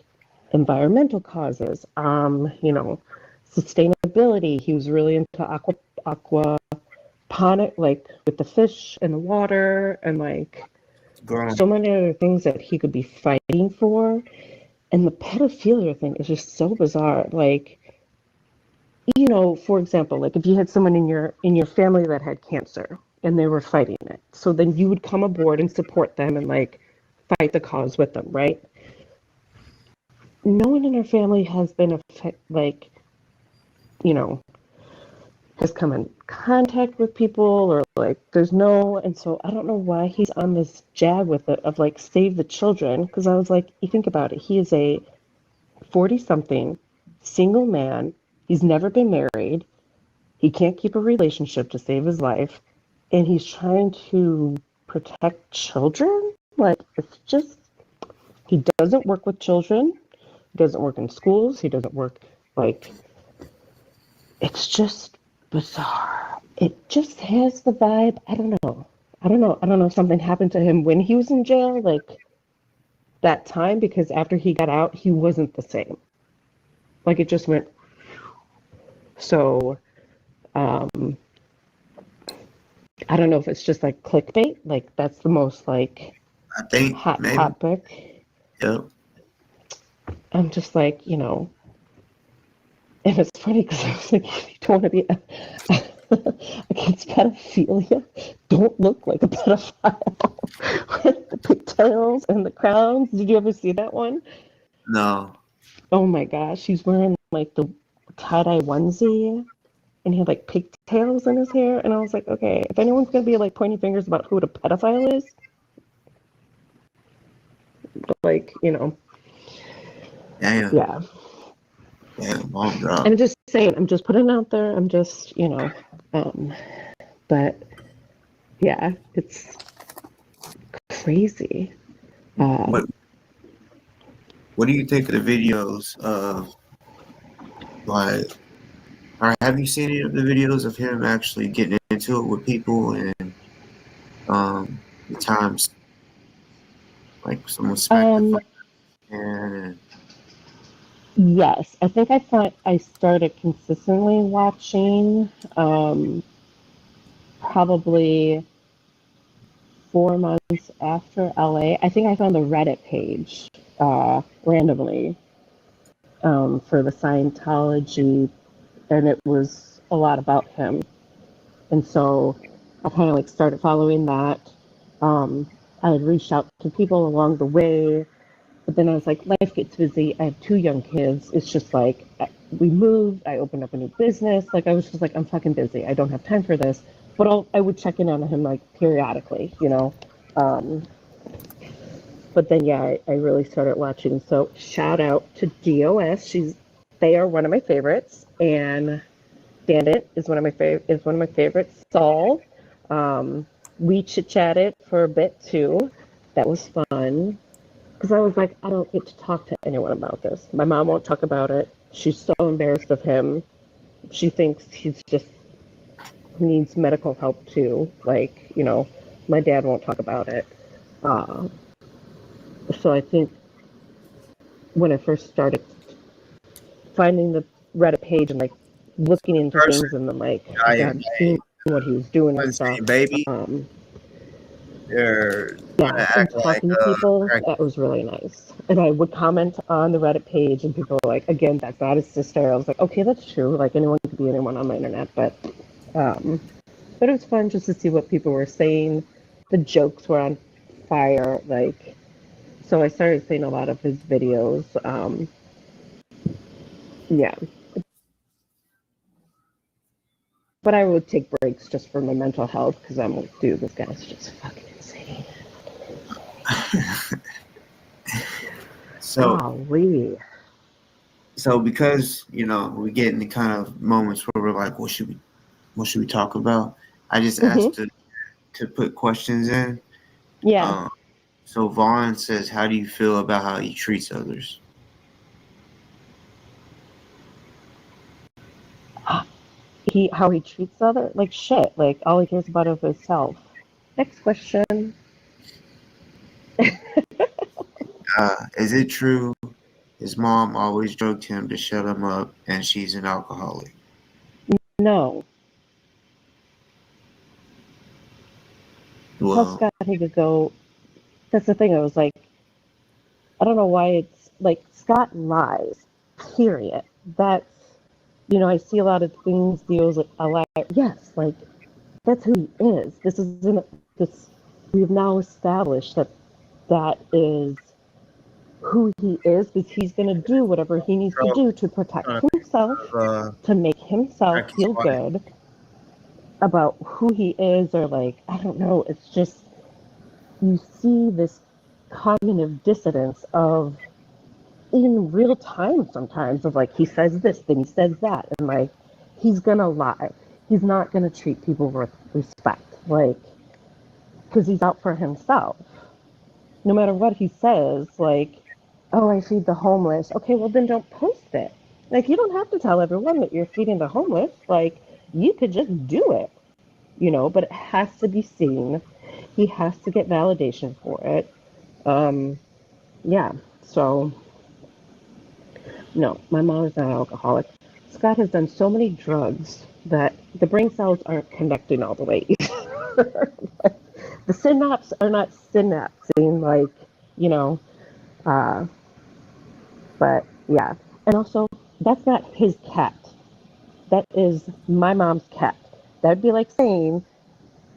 environmental causes, sustainability. He was really into aquaponic, like with the fish and the water, and like growing. so many other things that he could be fighting for. And the pedophilia thing is just so bizarre. Like, for example, like if you had someone in your family that had cancer and they were fighting it, so then you would come aboard and support them and like fight the cause with them, right? No one in our family has been like, you know, has come in contact with people, or like there's no, and so I don't know why he's on this jag with it of like save the children, because I was like, you think about it, he is a 40 something single man, he's never been married, he can't keep a relationship to save his life, and he's trying to protect children. Like, it's just, he doesn't work with children, he doesn't work in schools, he doesn't work, like, it's just bizarre. It just has the vibe. I don't know. I don't know if something happened to him when he was in jail, like that time, because after he got out, he wasn't the same. Like, it just went. So, I don't know if it's just like clickbait. Like, that's the most like I think hot maybe. topic. Yep. I'm just like, and it's funny because I was like, if you don't want to be against pedophilia, don't look like a pedophile. With the pigtails and the crowns. Did you ever see that one? No. Oh my gosh, he's wearing like the tie-dye onesie and he had like pigtails in his hair. And I was like, okay, if anyone's going to be like pointing fingers about who the pedophile is, like, Damn. yeah. Damn. Oh God. I'm just saying, I'm just putting it out there. I'm just, but yeah, it's crazy. What do you think of the videos of, like, or have you seen any of the videos of him actually getting into it with people, and the times like someone smacked the fuck and Yes, I think I started consistently watching probably 4 months after LA. I think I found the Reddit page randomly for the Scientology, and it was a lot about him. And so I kind of like started following that. I had reached out to people along the way, but then I was like, life gets busy. I have 2 young kids. It's just like, we moved. I opened up a new business. Like, I was just like, I'm fucking busy. I don't have time for this. But I would check in on him like periodically, But then, yeah, I really started watching. So shout out to DOS. They are one of my favorites, and Bandit is one of my favorites. Saul, we chit chatted for a bit too. That was fun. Because I was like, I don't get to talk to anyone about this. My mom won't talk about it. She's so embarrassed of him. She thinks he's just needs medical help too. Like, my dad won't talk about it. So I think when I first started finding the Reddit page and like looking into things, and then like seeing what he was doing and stuff. baby. Yeah, and talking to people, that was really nice. And I would comment on the Reddit page, and people were like, again, that's not his sister. I was like, okay, that's true. Like, anyone could be anyone on the internet, but it was fun just to see what people were saying. The jokes were on fire. Like, So I started seeing a lot of his videos. Yeah. But I would take breaks just for my mental health because I'm like, dude, this guy's just fucking insane. So, Golly. so because we get in the kind of moments where we're like, what should we talk about? I just Hmm. asked to put questions in. Yeah. Um, so Vaughn says, how do you feel about how he treats others? How he treats other like shit. Like all he cares about is himself. Next question. Is it true his mom always drugged him to shut him up and she's an alcoholic? No. Tell Well, Scott he could go. That's the thing. I was like, I don't know why it's like Scott lies. Period. That's I see a lot of things deals with a lie. Yes, like that's who he is. This isn't this. We've now established that that is who he is because he's going to do whatever he needs to do to protect trying himself, to to make himself crack his feel wife. good about who he is, or like, I don't know, it's just you see this cognitive dissonance of in real time sometimes of like he says this, then he says that, and like he's gonna lie. He's not gonna treat people with respect, like because he's out for himself. No matter what he says, like, oh, I feed the homeless. Okay, well then don't post it. Like you don't have to tell everyone that you're feeding the homeless. Like you could just do it, but it has to be seen. He has to get validation for it. Yeah. So no, my mom is not an alcoholic. Scott has done so many drugs that the brain cells aren't connecting all the way. The synapses are not synapsing like, you know, uh, but yeah. And also, that's not his cat. That is my mom's cat. That'd be like saying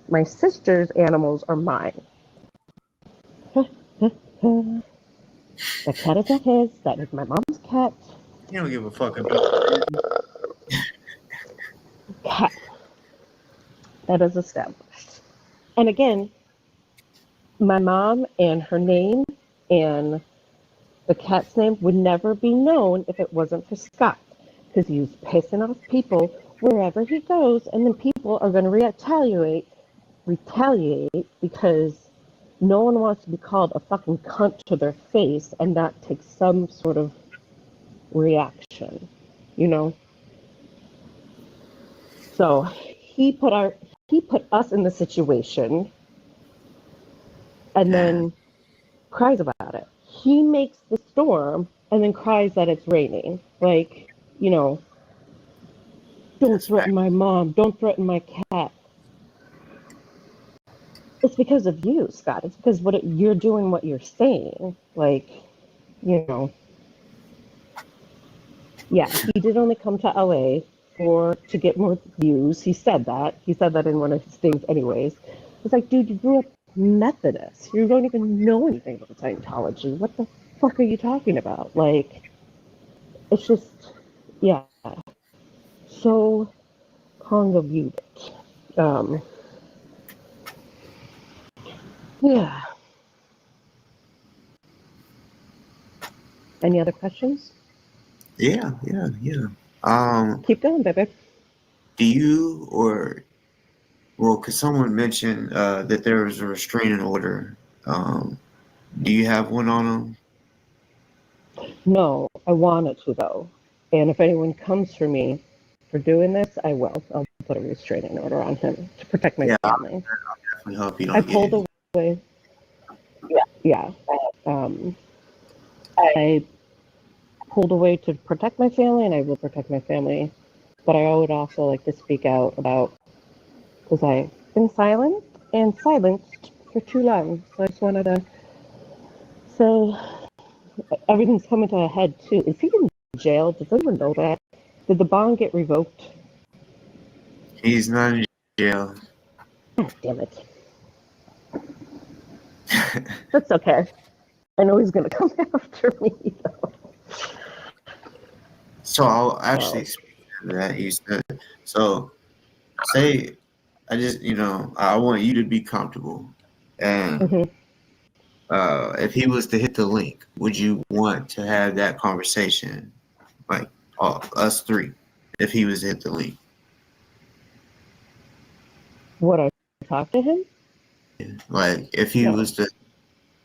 my sister's animals are mine. The cat is not his. That is my mom's cat. You don't give a fuck about Cat. That is established. And again, my mom and her name and the cat's name would never be known if it wasn't for Scott. Because he's pissing off people wherever he goes, and then people are going to retaliate because no one wants to be called a fucking cunt to their face and not take some sort of reaction, you know? So he put us in the situation and that. then cries about it. He makes the storm and then cries that it's raining. Like, don't That's threaten my mom, don't threaten my cat. It's because of you, Scott. It's because you're doing what you're saying. Like, you know, yeah, he did only come to LA to get more views. He said that. He said that in one of his things anyways. It's like, dude, you grew up Methodist. You don't even know anything about Scientology. What the fuck are you talking about? Like, it's just, yeah, so convoluted. Um, yeah. Any other questions? Yeah. Keep going, baby. Do you because someone mentioned that there was a restraining order. Um, do you have one on them? No, I wanted to though. And if anyone comes for me for doing this, I will. I'll put a restraining order on him to protect my Yeah, I family. definitely hope you I don't get pulled it. away. Yeah. I pulled away to protect my family, and I will protect my family. But I would also like to speak out about because I've been silent and silenced for too long. So I just wanted to say everything's coming to a head too. Is he in jail? Does anyone know that? Did the bond get revoked? He's not in jail. God damn it. That's okay. I know he's gonna come after me though. So I'll actually speak to that. You said so. Say I just I want you to be comfortable, and Hmm. if he was to hit the link, would you want to have that conversation, like us three, if he was to hit the link? Would I talk to him? Like if he No. was to,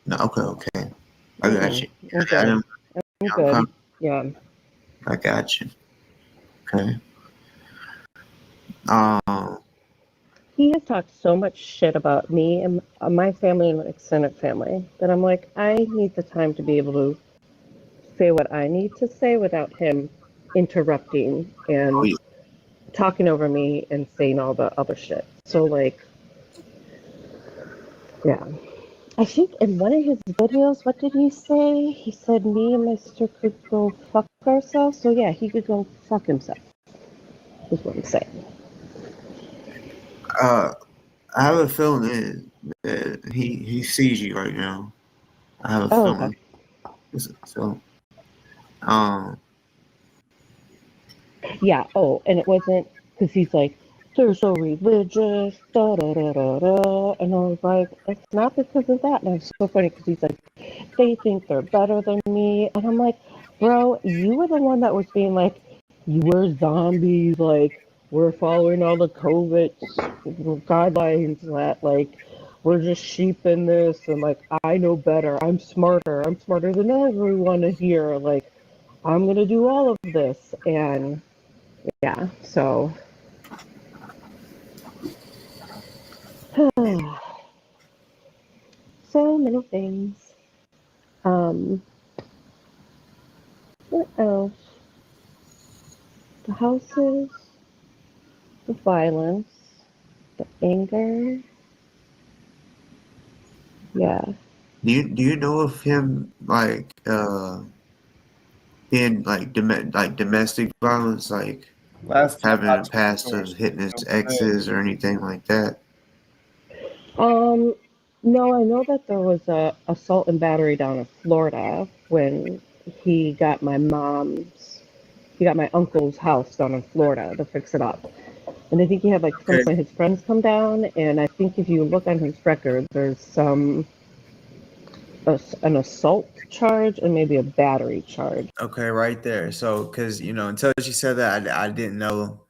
no, okay, I got Mm-mm. you. I'm I good. don't, I'm I'm good. Yeah. I got you. Okay. Um. He has talked so much shit about me and my family and my extended family that I'm like, I need the time to be able to say what I need to say without him interrupting Oh and yeah. talking over me and saying all the other shit. So like, yeah. I think in one of his videos, what did he say? He said me and my sister could go fuck ourselves. So yeah, he could go fuck himself. Is what I'm saying. Uh, I have a feeling that he sees you right now. I have a Oh, okay. feeling. So, um, Yeah. Oh, and it wasn't because he's like, they're so religious, da da da da da. And I was like, it's not because of that. And it's so funny because he's like, they think they're better than me. And I'm like, bro, you were the one that was being like, you were zombies. Like, we're following all the COVID guidelines that, like, we're just sheep in this. And, like, I know better. I'm smarter. I'm smarter than everyone here. Like, I'm going to do all of this. And, yeah, so. So many things. Um, what else? The houses, the violence, the anger. Yeah. do you know of him like being like domestic violence, like Last time having I a talked past to her, of she hitting his was still good. exes or anything like that? Um, no, I know that there was a assault and battery down in Florida when he got my mom's, he got my uncle's house down in Florida to fix it up. And I think he had like some Okay. of his friends come down, and I think if you look on his record, there's an assault charge and maybe a battery charge. Okay, right there. So, because until she said that, I didn't know.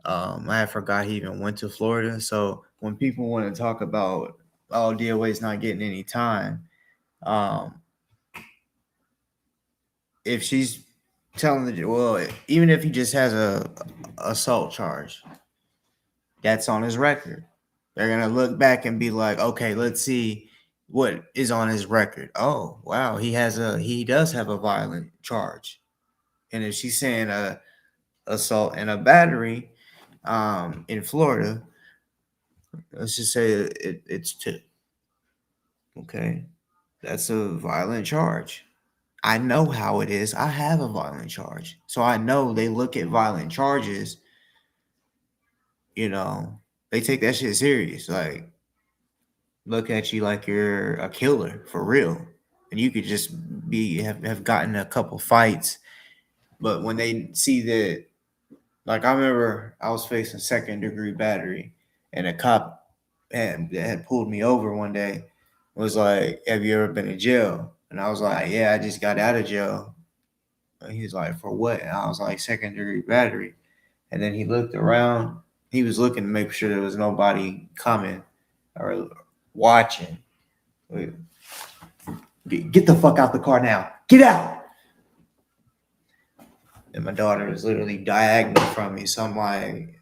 I had forgot he even went to Florida. So when people want to talk about, oh, DOA's not getting any time, um, if she's telling the well, even if he just has a assault charge, that's on his record. They're gonna look back and be like, okay, let's see what is on his record. Oh, wow, he does have a violent charge. And if she's saying a assault and a battery, in Florida, let's just say it's two. Okay, that's a violent charge. I know how it is. I have a violent charge, so I know they look at violent charges. You know, they take that shit serious. Like, look at you like you're a killer for real, and you could just have gotten a couple fights. But when they see that, like I remember I was facing second-degree battery, and a cop had pulled me over one day. Was like, "Have you ever been in jail?" And I was like, "Yeah, I just got out of jail." And he was like, "For what?" And I was like, "Second-degree battery." And then he looked around. He was looking to make sure there was nobody coming or watching. Get the fuck out the car now. Get out. And my daughter was literally diagonal from me. So I'm like,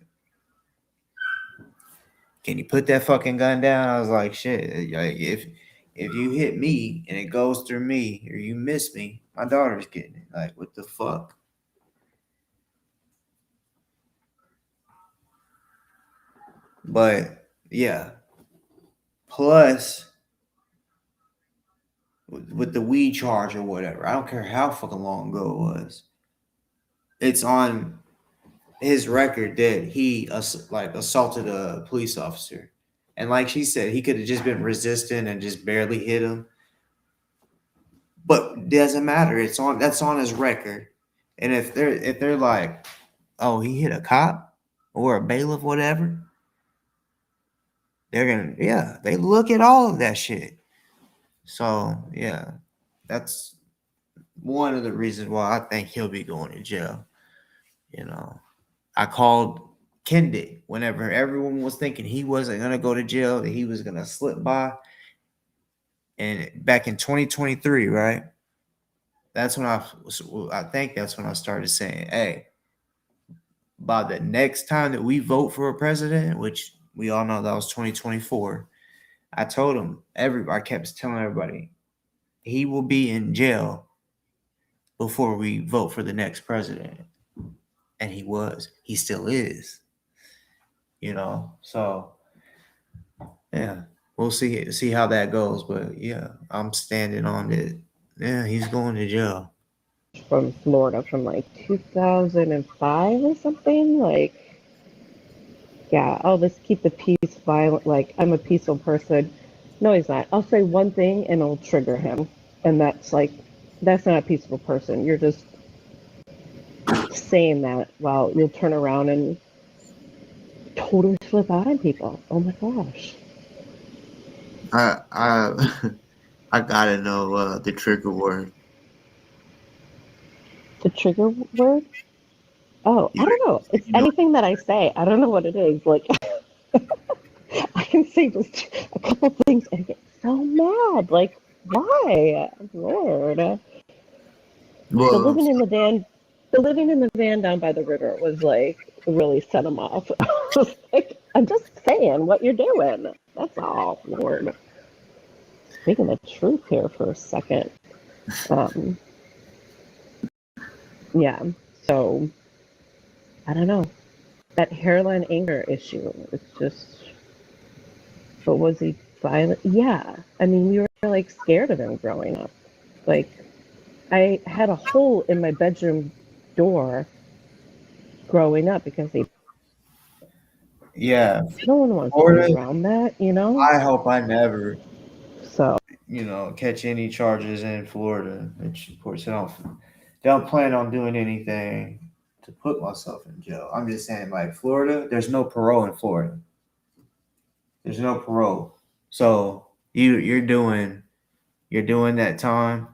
can you put that fucking gun down? I was like, shit. Like, if you hit me and it goes through me or you miss me, my daughter's getting it. Like, what the fuck? But yeah. Plus, with the weed charge or whatever, I don't care how fucking long ago it was. It's on his record that he like assaulted a police officer, and like she said, he could have just been resistant and just barely hit him. but it doesn't matter. That's on his record. And if they're like, oh, he hit a cop or a bailiff, whatever, they're gonna, yeah, they look at all of that shit. So yeah, that's one of the reasons why I think he'll be going to jail. You know, I called Kendi whenever everyone was thinking he wasn't gonna go to jail, that he was gonna slip by. And back in 2023, right? That's when I think that's when I started saying, hey, by the next time that we vote for a president, which we all know that was 2024, I told him, I kept telling everybody, he will be in jail before we vote for the next president. And he still is, so yeah, we'll see how that goes. But yeah, I'm standing on it. Yeah, he's going to jail. From Florida from like 2005 or something. Like, yeah, I'll just keep the peace violent. Like, I'm a peaceful person. No, he's not. I'll say one thing and it'll trigger him. And that's not a peaceful person. You're just saying that while you'll turn around and totally flip out on people. Oh my gosh. I I gotta know the trigger word. The trigger word? Oh, I You, don't know. It's you know, anything that I say. I don't know what it is. Like, I can say just a couple things and get so mad. Like, why? Lord. The well, living in the van, the living in the van down by the river was like really set him off. I was like, I'm just saying what you're doing. That's all, Lord. Speaking the truth here for a second. Um, yeah. So I don't know. That hairline anger issue. It's just. But was he violent? Yeah. I mean, we were like scared of him growing up. Like, I had a hole in my bedroom door growing up because yeah, no one wants to be Florida. around that, you know? I hope I never, So, catch any charges in Florida. Which, of course, I don't plan on doing anything to put myself in jail. I'm just saying, like Florida, there's no parole in Florida. There's no parole. So you're doing that time,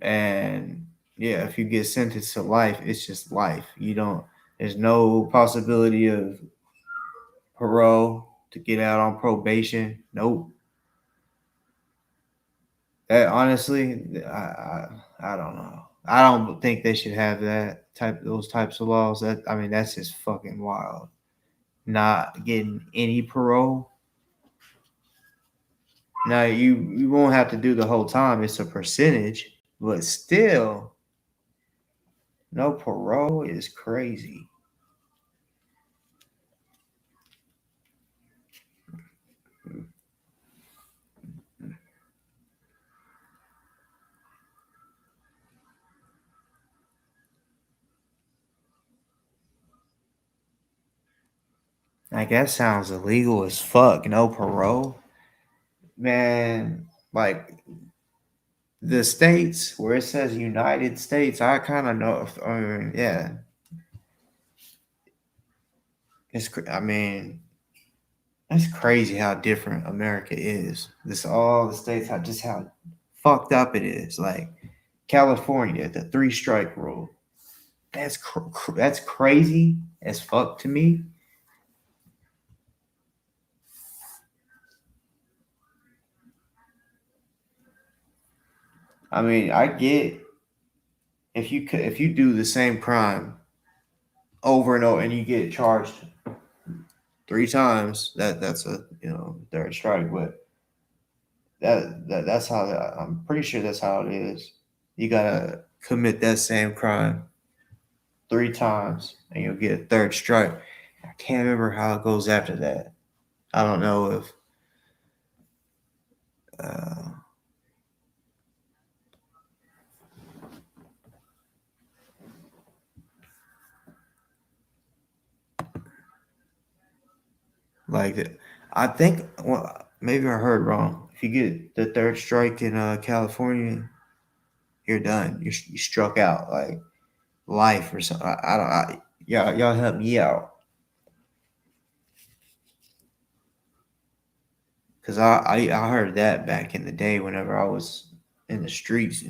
and yeah, if you get sentenced to life, it's just life. You don't. There's no possibility of parole to get out on probation. Nope. That honestly, I don't know. I don't think they should have those types of laws. That's just fucking wild. Not getting any parole. Now you won't have to do the whole time. It's a percentage, but still, no parole is crazy. Like that sounds illegal as fuck. No parole, man. Like the states where it says United States, I kind of know. Yeah, I mean, that's crazy how different America is. This all the states how fucked up it is. Like California, the 3-strike rule. That's crazy as fuck to me. I mean, I get if you do the same crime over and over and you get charged 3 times, that's a 3rd strike. But that's how I'm pretty sure that's how it is. You gotta commit that same crime 3 times and you'll get a 3rd strike. I can't remember how it goes after that. I don't know if uh, like I think, well, maybe I heard wrong. if you get the third strike in California, you're done. You struck out like life or something. I don't. Y'all help me out. Cause I heard that back in the day whenever I was in the streets.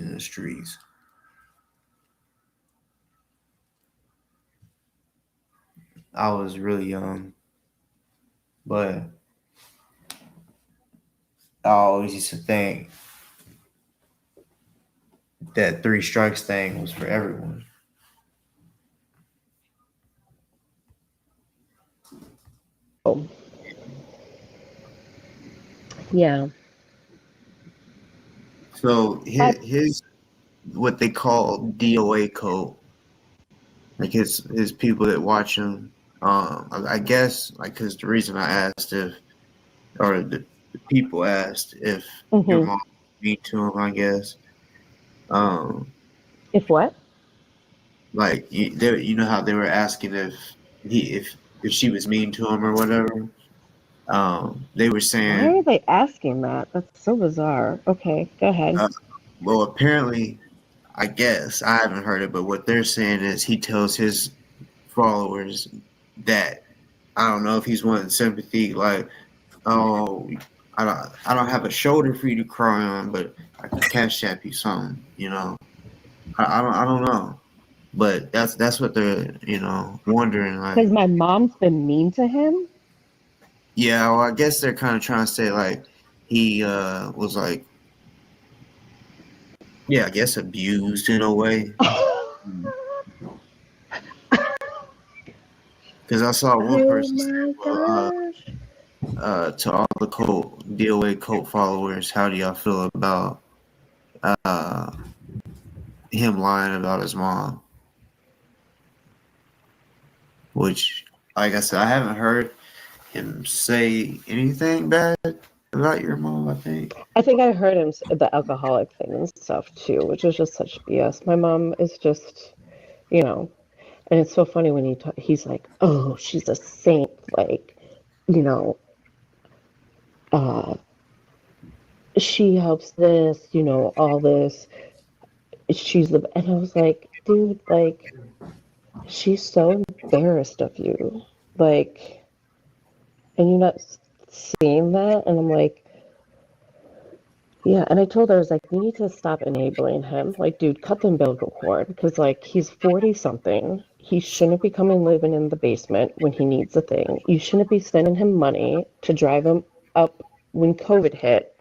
I was really young, but I always used to think that three strikes thing was for everyone. Oh, yeah. So his what they call DOA code, like his people that watch him. I guess like because the reason I asked if or the people asked if your Mm-hmm. mom mean to him, I guess. Um, If what? like you know how they were asking he if she was mean to him or whatever. They were Why are saying, they asking that? That's so bizarre. Okay, go ahead. uh, well, apparently, I guess I haven't heard it, but what they're saying is he tells his followers that I don't know if he's wanting sympathy, like, oh, I don't have a shoulder for you to cry on, but I can cash app you something, you know. I don't know, but that's what they're wondering. Like, Because my mom's been mean to him. yeah, well, I guess they're kind of trying to say like he was like, yeah, I guess abused in a way. Because I saw one Oh person say, my well, gosh. to all the DOA cult followers, how do y'all feel about uh, him lying about his mom? Which, like I said, I haven't heard him say anything bad about your mom, I think. I think I heard him the alcoholic thing and stuff too, which is just such BS. My mom is just, you know, and it's so funny when he's like, "Oh, she's a saint," like, you know, uh, she helps this, all this. She's the, and I was like, dude, like, she's so embarrassed of you, like, and you're not seeing that, and I'm like, yeah, and I told her, I was like, you need to stop enabling him. Like, dude, cut the umbilical cord. Because, like, he's 40 something. He shouldn't be coming living in the basement when he needs a thing. You shouldn't be sending him money to drive him up when COVID hit.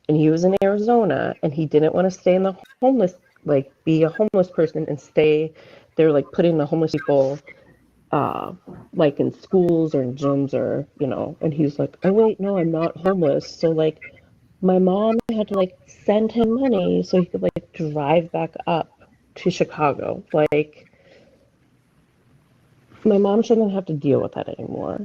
And he was in Arizona and he didn't want to stay in the homeless, like, be a homeless person and stay. They're like putting the homeless people, uh, like in schools or in gyms or, and he's like, oh, wait, no, I'm not homeless. So, like, my mom had to like send him money so he could like drive back up to Chicago. Like, my mom shouldn't have to deal with that anymore.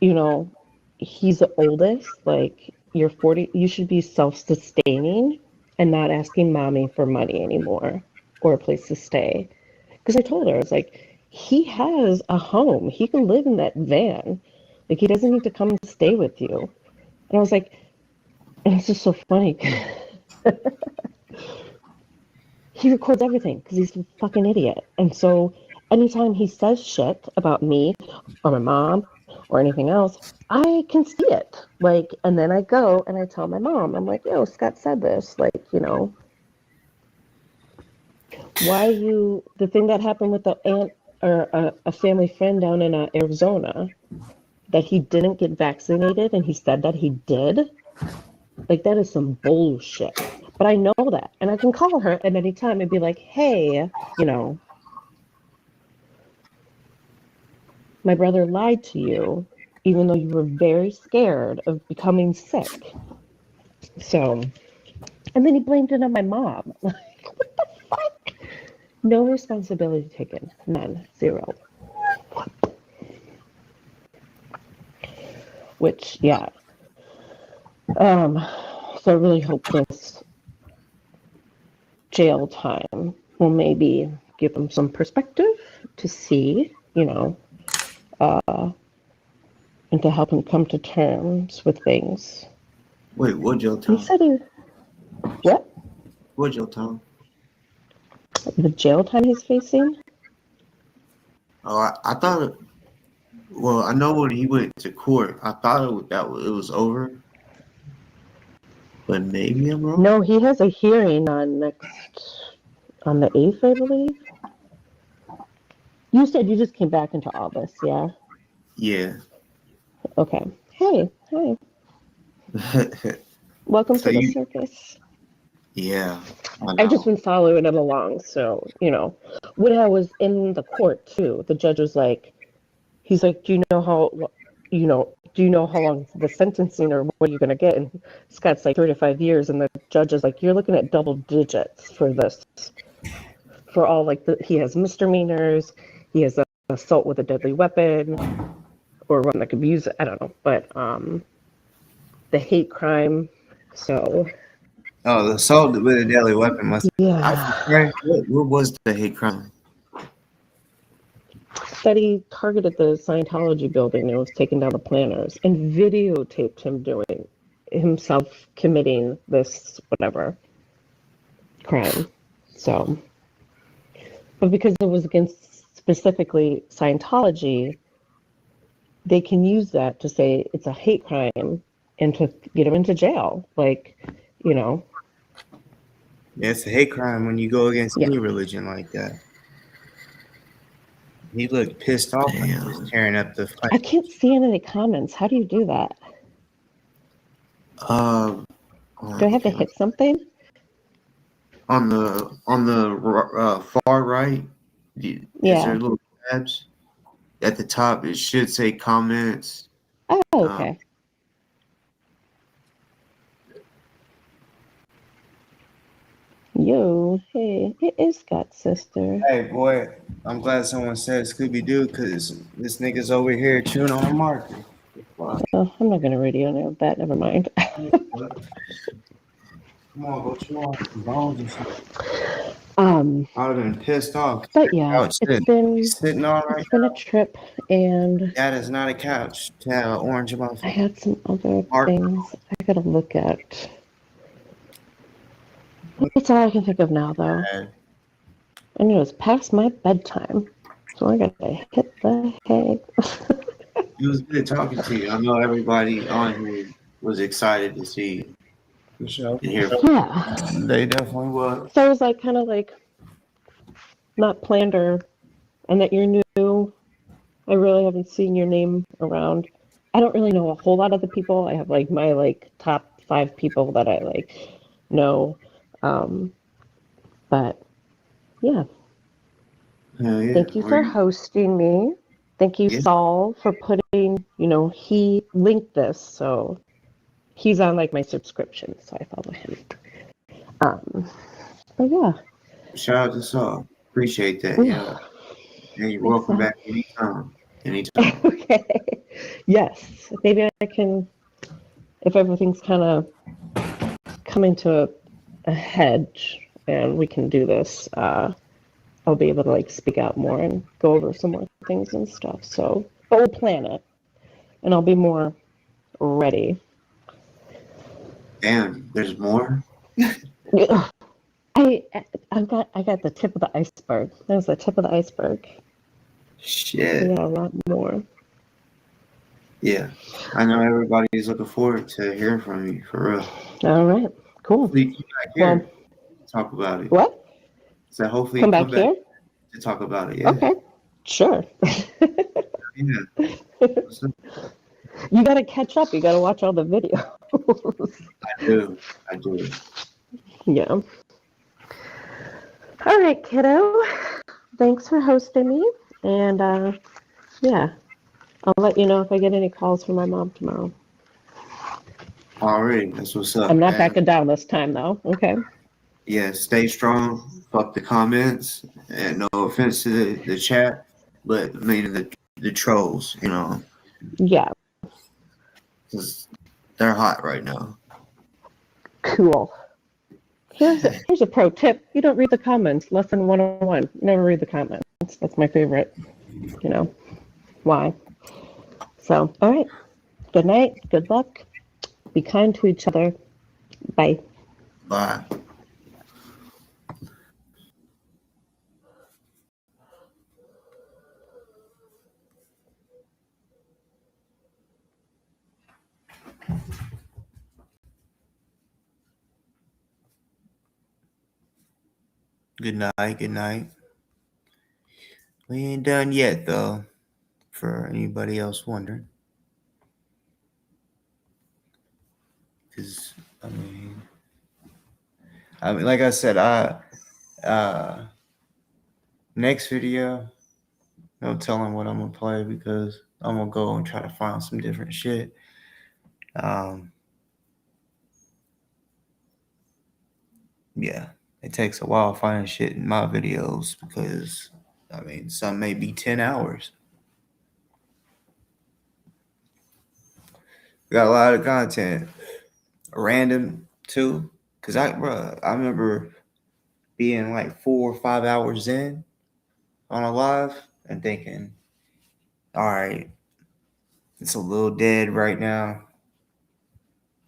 You know, he's the oldest. Like, you're 40, you should be self-sustaining and not asking mommy for money anymore or a place to stay. Because I told her, I was like, he has a home. He can live in that van. Like, he doesn't need to come and stay with you. And I was like, and it's just so funny. He records everything because he's a fucking idiot. And so anytime he says shit about me or my mom or anything else, I can see it. Like, and then I go and I tell my mom, I'm like, yo, Scott said this. Like, why the thing that happened with the aunt or a family friend down in Arizona, that he didn't get vaccinated and he said that he did. Like, that is some bullshit. But I know that. And I can call her at any time and be like, hey, my brother lied to you, even though you were very scared of becoming sick. So, and then he blamed it on my mom. Like, what the fuck? No responsibility taken. None. Zero. Which, yeah. So I really hope this jail time will maybe give them some perspective to see, and to help him come to terms with things. Wait, what jail He time? said he. What? What jail time? The jail time he's facing? Oh, I thought it. Well, I know when he went to court, I thought it was over, but maybe I'm wrong. No, he has a hearing on the 8th, I believe. You said you just came back into all this, yeah? Yeah. Okay. Hey, hi. Welcome So to the you, circus. yeah, I I've just know. been following it along, so, when I was in the court, too, the judge was like, he's like, do you know how long the sentencing or what are you going to get? And Scott's like 3 to 5 years, and the judge is like, you're looking at double digits for this. For all, like, he has misdemeanors, he has assault with a deadly weapon, or one that could be used, I don't know, but the hate crime, so. Oh, the assault with a deadly weapon must. Yeah. What was the hate crime? That he targeted the Scientology building and was taking down the planners and videotaped himself committing this whatever crime. So, but because it was against specifically Scientology, they can use that to say it's a hate crime and to get him into jail. Like, Yeah, it's a hate crime when you go against yeah. any religion like that. He looked pissed off when he was tearing up the I fight. can't see any comments. How do you do that? Um, Do I have to hit something? on the far right, is there Yeah. little tabs at the top? It should say comments. Oh, okay. Yo, hey, it is Scott's sister. Hey, boy, I'm glad someone said Scooby Doo because this nigga's over here chewing on a marker. Wow. Oh, I'm not gonna radio nail that. Never mind. Come on, go chew on some bones or something. I would have been pissed off. But yeah, Couch that he's sitting on right it's been a trip, and now. That is not a couch to have an orange I motherfucker. had some other Mark. things I gotta look at. That's all I can think of now, though. And it was past my bedtime, so I gotta hit the hay. It was good talking to you. I know everybody on here was excited to see you. For sure. Yeah. They definitely was. So it was like kind of like not planned and that you're new. I really haven't seen your name around. I don't really know a whole lot of the people. I have like my top 5 people that I know. But yeah. Yeah. Thank you for hosting me. Thank you, Saul, for putting, he linked this, so he's on my subscription, so I follow him. But yeah. Shout out to Saul. Appreciate that. Yeah. And you're welcome back anytime. Okay. Yes. Maybe I can, if everything's kind of coming to a head and we can do this, I'll be able to speak out more and go over some more things and stuff. So, but we'll plan it, and I'll be more ready. Damn, there's more. I got the tip of the iceberg. That was the tip of the iceberg. Shit. We got a lot more. Yeah, I know everybody's looking forward to hearing from you for real. All right, cool. Hopefully you come back here to talk about it. What? So hopefully come back here to talk about it. Yeah. Okay, sure. Yeah. You got to catch up. You got to watch all the videos. I do. Yeah. All right, kiddo. Thanks for hosting me. And yeah, I'll let you know if I get any calls from my mom tomorrow. All right, that's what's up. I'm not backing down this time, though. Okay. Yeah, stay strong. Fuck the comments. And no offense to the chat, but mainly the trolls, Yeah. Because they're hot right now. Cool. Here's a pro tip. You don't read the comments. Lesson 101. Never read the comments. That's my favorite. Why? So, all right. Good night. Good luck. Be kind to each other. Bye. Bye. Good night. Good night. We ain't done yet, though, for anybody else wondering. Because, I mean, like I said, next video, no telling what I'm going to play because I'm going to go and try to find some different shit. Yeah, it takes a while finding shit in my videos because, I mean, some may be 10 hours. Got a lot of content. Random, too. Because I remember being like 4 or 5 hours in on a live and thinking, all right, it's a little dead right now.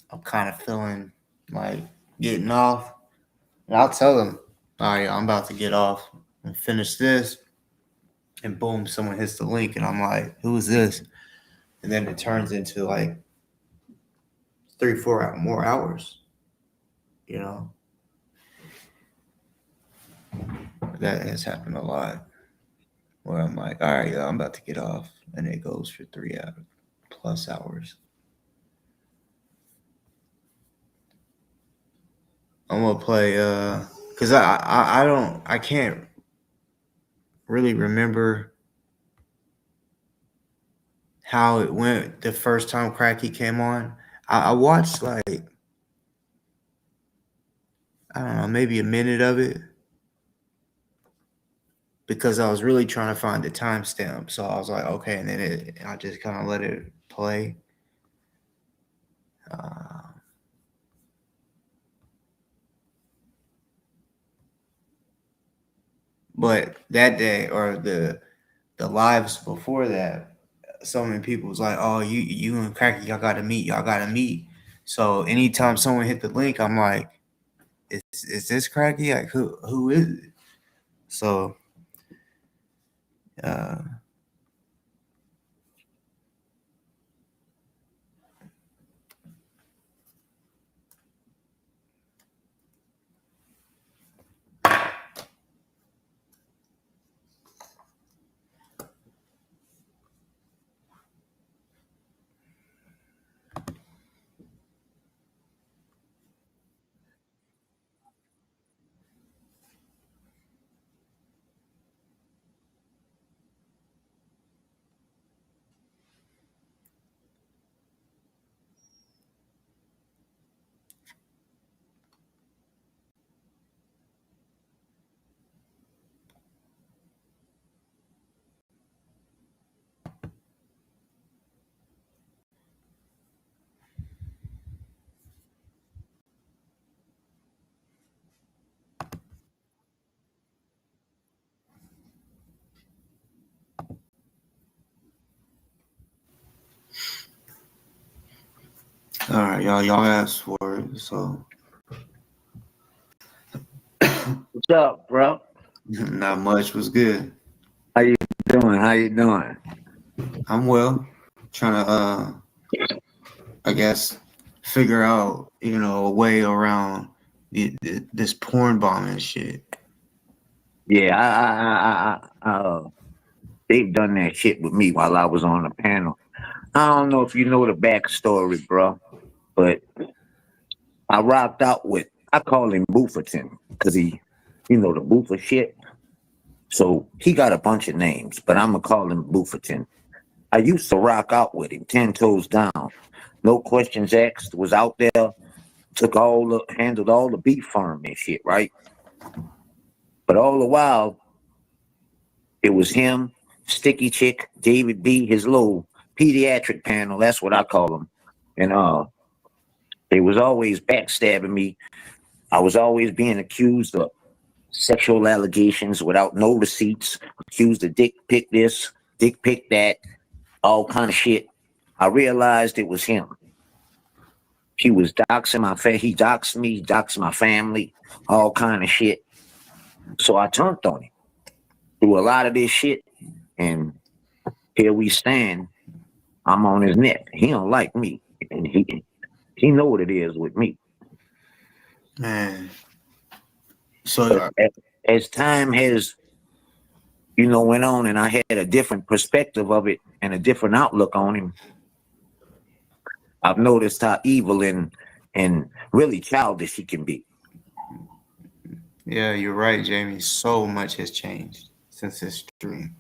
I'm kind of feeling like getting off. And I'll tell them, all right, I'm about to get off and finish this. And boom, someone hits the link and I'm like, who is this? And then it turns into like 3-4 more hours, you know? That has happened a lot where I'm like, all right, I'm about to get off. And it goes for 3+ hours. I'm gonna play because I can't really remember how it went the first time Cracky came on. I watched like, I don't know, maybe a minute of it because I was really trying to find the timestamp. So I was like, okay, and then I just kind of let it play. But that day or the lives before that, so many people was like, oh, you and Cracky, y'all gotta meet. So anytime someone hit the link, I'm like, is this Cracky? Like who is it? So all right, y'all asked for it, so What's up, bro? not much was good. How you doing? How you doing? I'm well. Trying to I guess figure out, a way around this porn bombing shit. Yeah, they've done that shit with me while I was on the panel. I don't know if you know the backstory, bro, but I rocked out with, I call him Bufferton because he, the Buffer shit. So he got a bunch of names, but I'm going to call him Bufferton. I used to rock out with him, 10 toes down. No questions asked, was out there, handled all the beef farm and shit, right? But all the while, it was him, Sticky Chick, David B, his little pediatric panel, that's what I call them. And they was always backstabbing me. I was always being accused of sexual allegations without no receipts, accused of dick pic this, dick pic that, all kind of shit. I realized it was him. He was doxing he doxed me, doxed my family, all kind of shit. So I turned on him through a lot of this shit, and here we stand. I'm on his neck. He don't like me, and he know what it is with me. Man. So As time has, went on, and I had a different perspective of it and a different outlook on him, I've noticed how evil and really childish he can be. yeah, you're right, Jamie. So much has changed since this stream.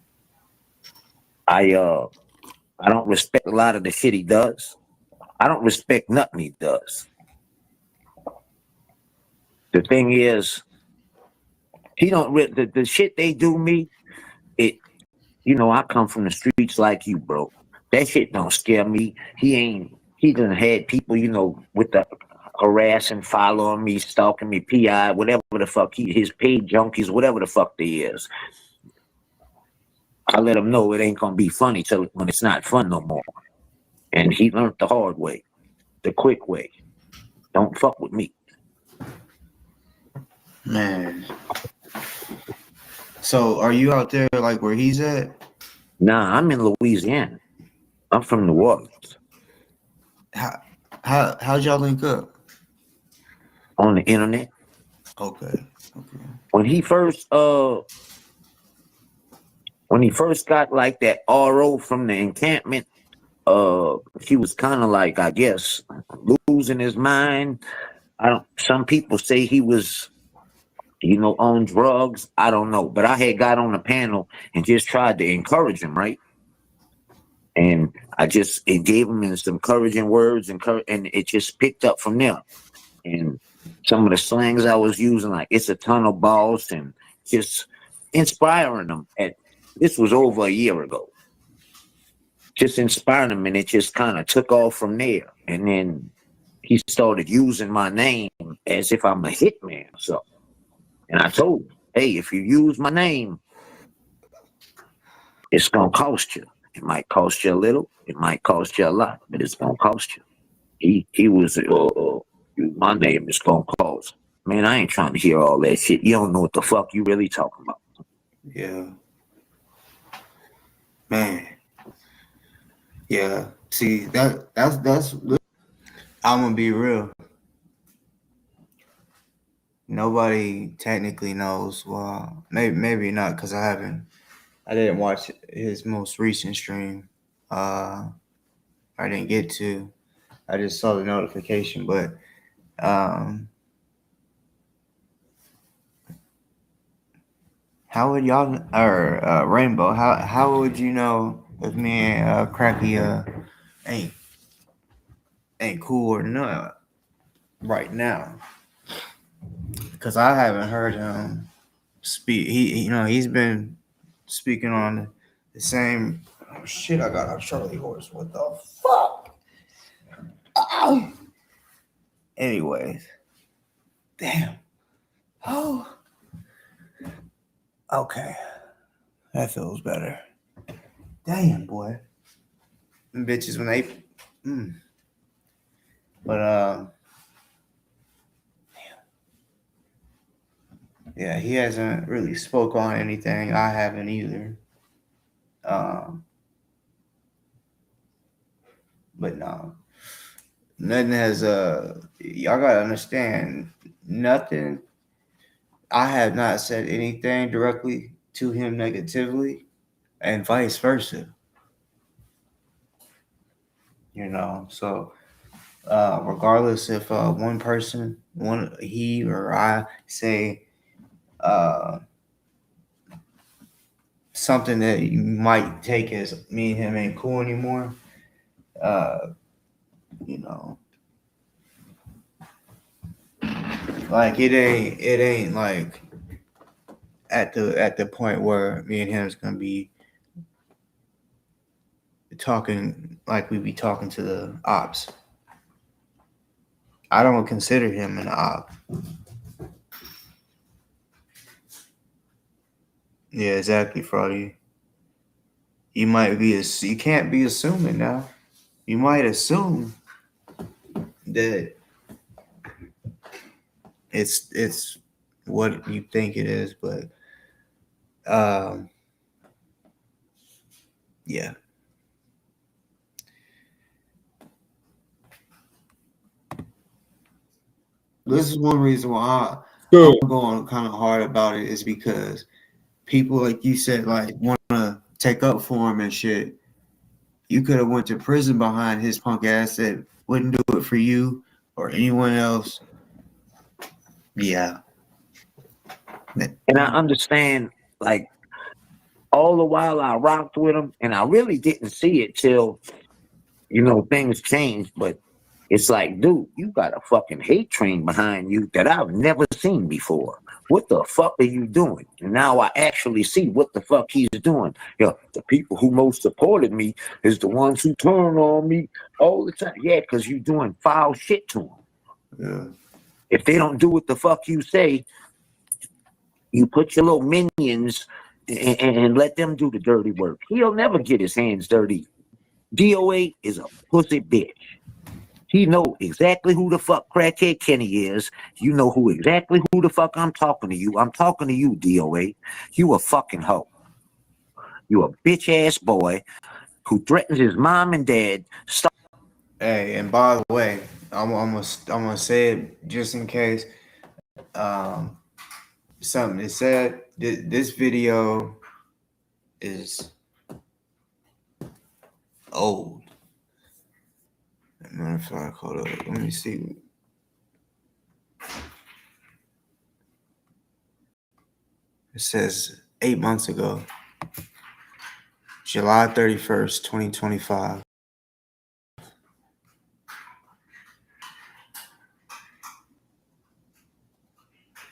I don't respect a lot of the shit he does. I don't respect nothing he does. The thing is, he don't the shit they do me. It, I come from the streets like you, bro. That shit don't scare me. He done had people, with the harassing, following me, stalking me, PI, whatever the fuck his paid junkies, whatever the fuck they is. I let him know it ain't gonna be funny till when it's not fun no more. And he learned the hard way, the quick way. Don't fuck with me. Man. So are you out there like where he's at? Nah, I'm in Louisiana. I'm from New Orleans. How'd y'all link up? On the internet. Okay. When he first got like that RO from the encampment, he was kind of like, I guess, losing his mind. Some people say he was, on drugs. I don't know. But I had got on the panel and just tried to encourage him, right? And it gave him some encouraging words, and it just picked up from there. And some of the slangs I was using, like it's a ton of balls, and just inspiring them. This was over a year ago. Just inspiring them, and it just kind of took off from there. And then he started using my name as if I'm a hitman or something. And I told him, hey, if you use my name, it's going to cost you. It might cost you a little. It might cost you a lot, but it's going to cost you. He was, my name is going to cost. Man, I ain't trying to hear all that shit. You don't know what the fuck you really talking about. Yeah. Man. Yeah. See, that's I'm gonna be real. Nobody technically knows. Well, maybe not, because I didn't watch his most recent stream. I didn't get to. I just saw the notification, but how would y'all, or Rainbow? How would you know if me and Cracky ain't cool or not right now? Because I haven't heard him speak. He's been speaking on the same shit. I got a Charlie horse. What the fuck? Ow. Anyways, damn. Oh, okay. That feels better. Damn, boy. Them bitches when they. But yeah, he hasn't really spoke on anything. I haven't either. But no, nothing has. Y'all gotta understand. Nothing. I have not said anything directly to him negatively, and vice versa. So regardless if he or I say something that you might take as me and him ain't cool anymore, like it ain't like at the point where me and him is gonna be talking like we be talking to the ops. I don't consider him an op. Yeah, exactly, Fraudy. You can't be assuming now. You might assume, that it's what you think it is, but yeah. This is one reason why I'm going kind of hard about it is because people, like you said, like want to take up for him and shit. You could have went to prison behind his punk ass that wouldn't do it for you or anyone else. Yeah. And I understand, like, all the while I rocked with him, and I really didn't see it till, things changed. But it's like, dude, you got a fucking hate train behind you that I've never seen before. What the fuck are you doing? And now I actually see what the fuck he's doing. The people who most supported me is the ones who turn on me all the time. Yeah, because you doing foul shit to them. Yeah. If they don't do what the fuck you say, you put your little minions and let them do the dirty work. He'll never get his hands dirty. DOA is a pussy bitch. He know exactly who the fuck Crackhead Kenny is. You know exactly who the fuck I'm talking to you. I'm talking to you, DOA. You a fucking hoe. You a bitch ass boy who threatens his mom and dad. Stop. Hey, and by the way, I'm gonna say it just in case. Something it said this video is old. Matter of fact, hold up. Let me see. It says 8 months ago, July 31st, 2025.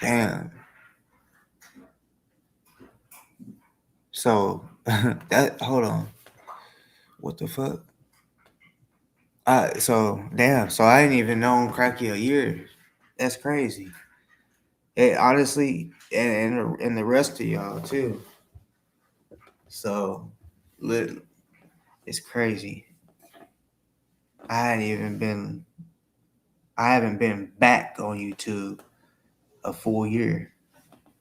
Damn. So hold on. What the fuck? So I ain't even known Cracky a year. That's crazy. It honestly, and the rest of y'all too. So, it's crazy. I haven't been back on YouTube a full year.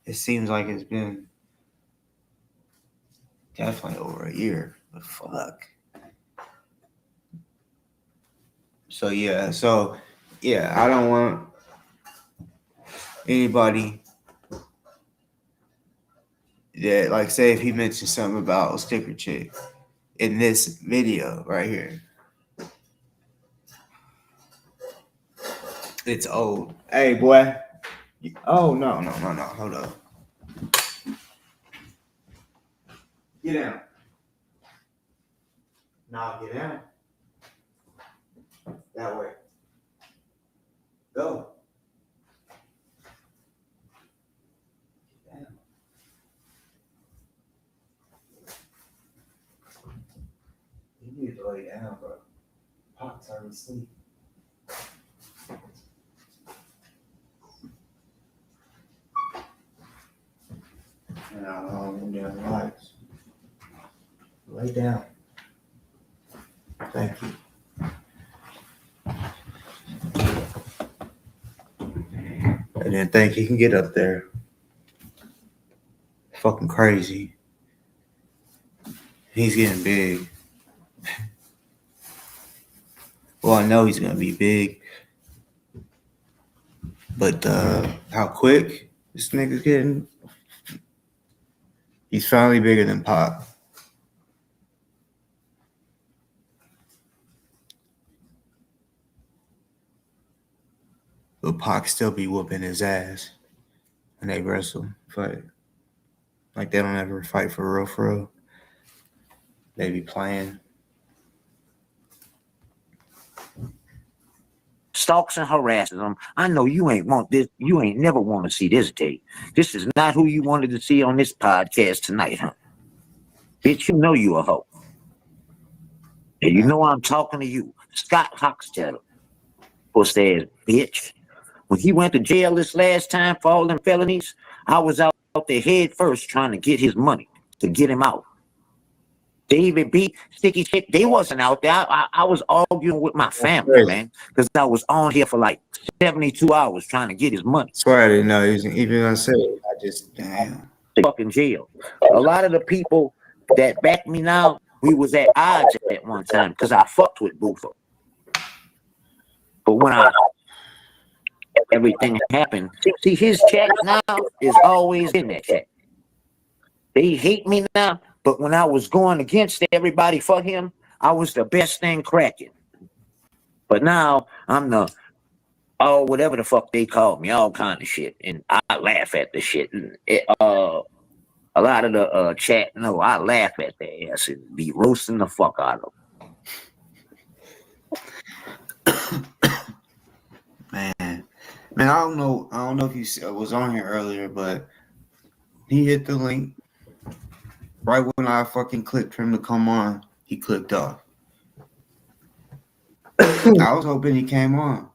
It seems like it's been definitely over a year. But fuck. So yeah, I don't want anybody that, like, say if he mentioned something about a sticker chick in this video right here. It's old. Hey boy. Oh no. Hold up. Get down. Now get down. That way. Go. Get down. You need to lay down, bro. Pop's already asleep. No, relax. Lay down. Thank you. And then think he can get up there. Fucking crazy. He's getting big. Well, I know he's gonna be big. But how quick this nigga's getting. He's finally bigger than Pop. But Pac still be whooping his ass when they wrestle, fight. Like, they don't ever fight for real. They be playing. Stalks and harasses them. I know you ain't want this. You ain't never want to see this day. This is not who you wanted to see on this podcast tonight, huh? Bitch, you know you a hoe. And you know I'm talking to you, Scott Hochstetter. Pussy ass bitch. When he went to jail this last time for all them felonies, I was out there head first trying to get his money to get him out. David B, Sticky Chick, they wasn't out there. I was arguing with my family, Crazy. man, because I was on here for like 72 hours trying to get his money. Swear I didn't know he was even gonna say it. I just damn. Fucking jail. A lot of the people that back me now, we was at odds at one time because I fucked with Buford. But when everything happened, see his chat now is always in that chat. They hate me now, but when I was going against everybody for him, I was the best thing cracking. But now I'm the whatever the fuck they call me, all kind of shit, and I laugh at the shit. A lot of the chat, no, I laugh at their ass and be roasting the fuck out of them. Man, I don't know if you was on here earlier, but he hit the link right when I fucking clicked for him to come on. He clicked off. I was hoping he came on.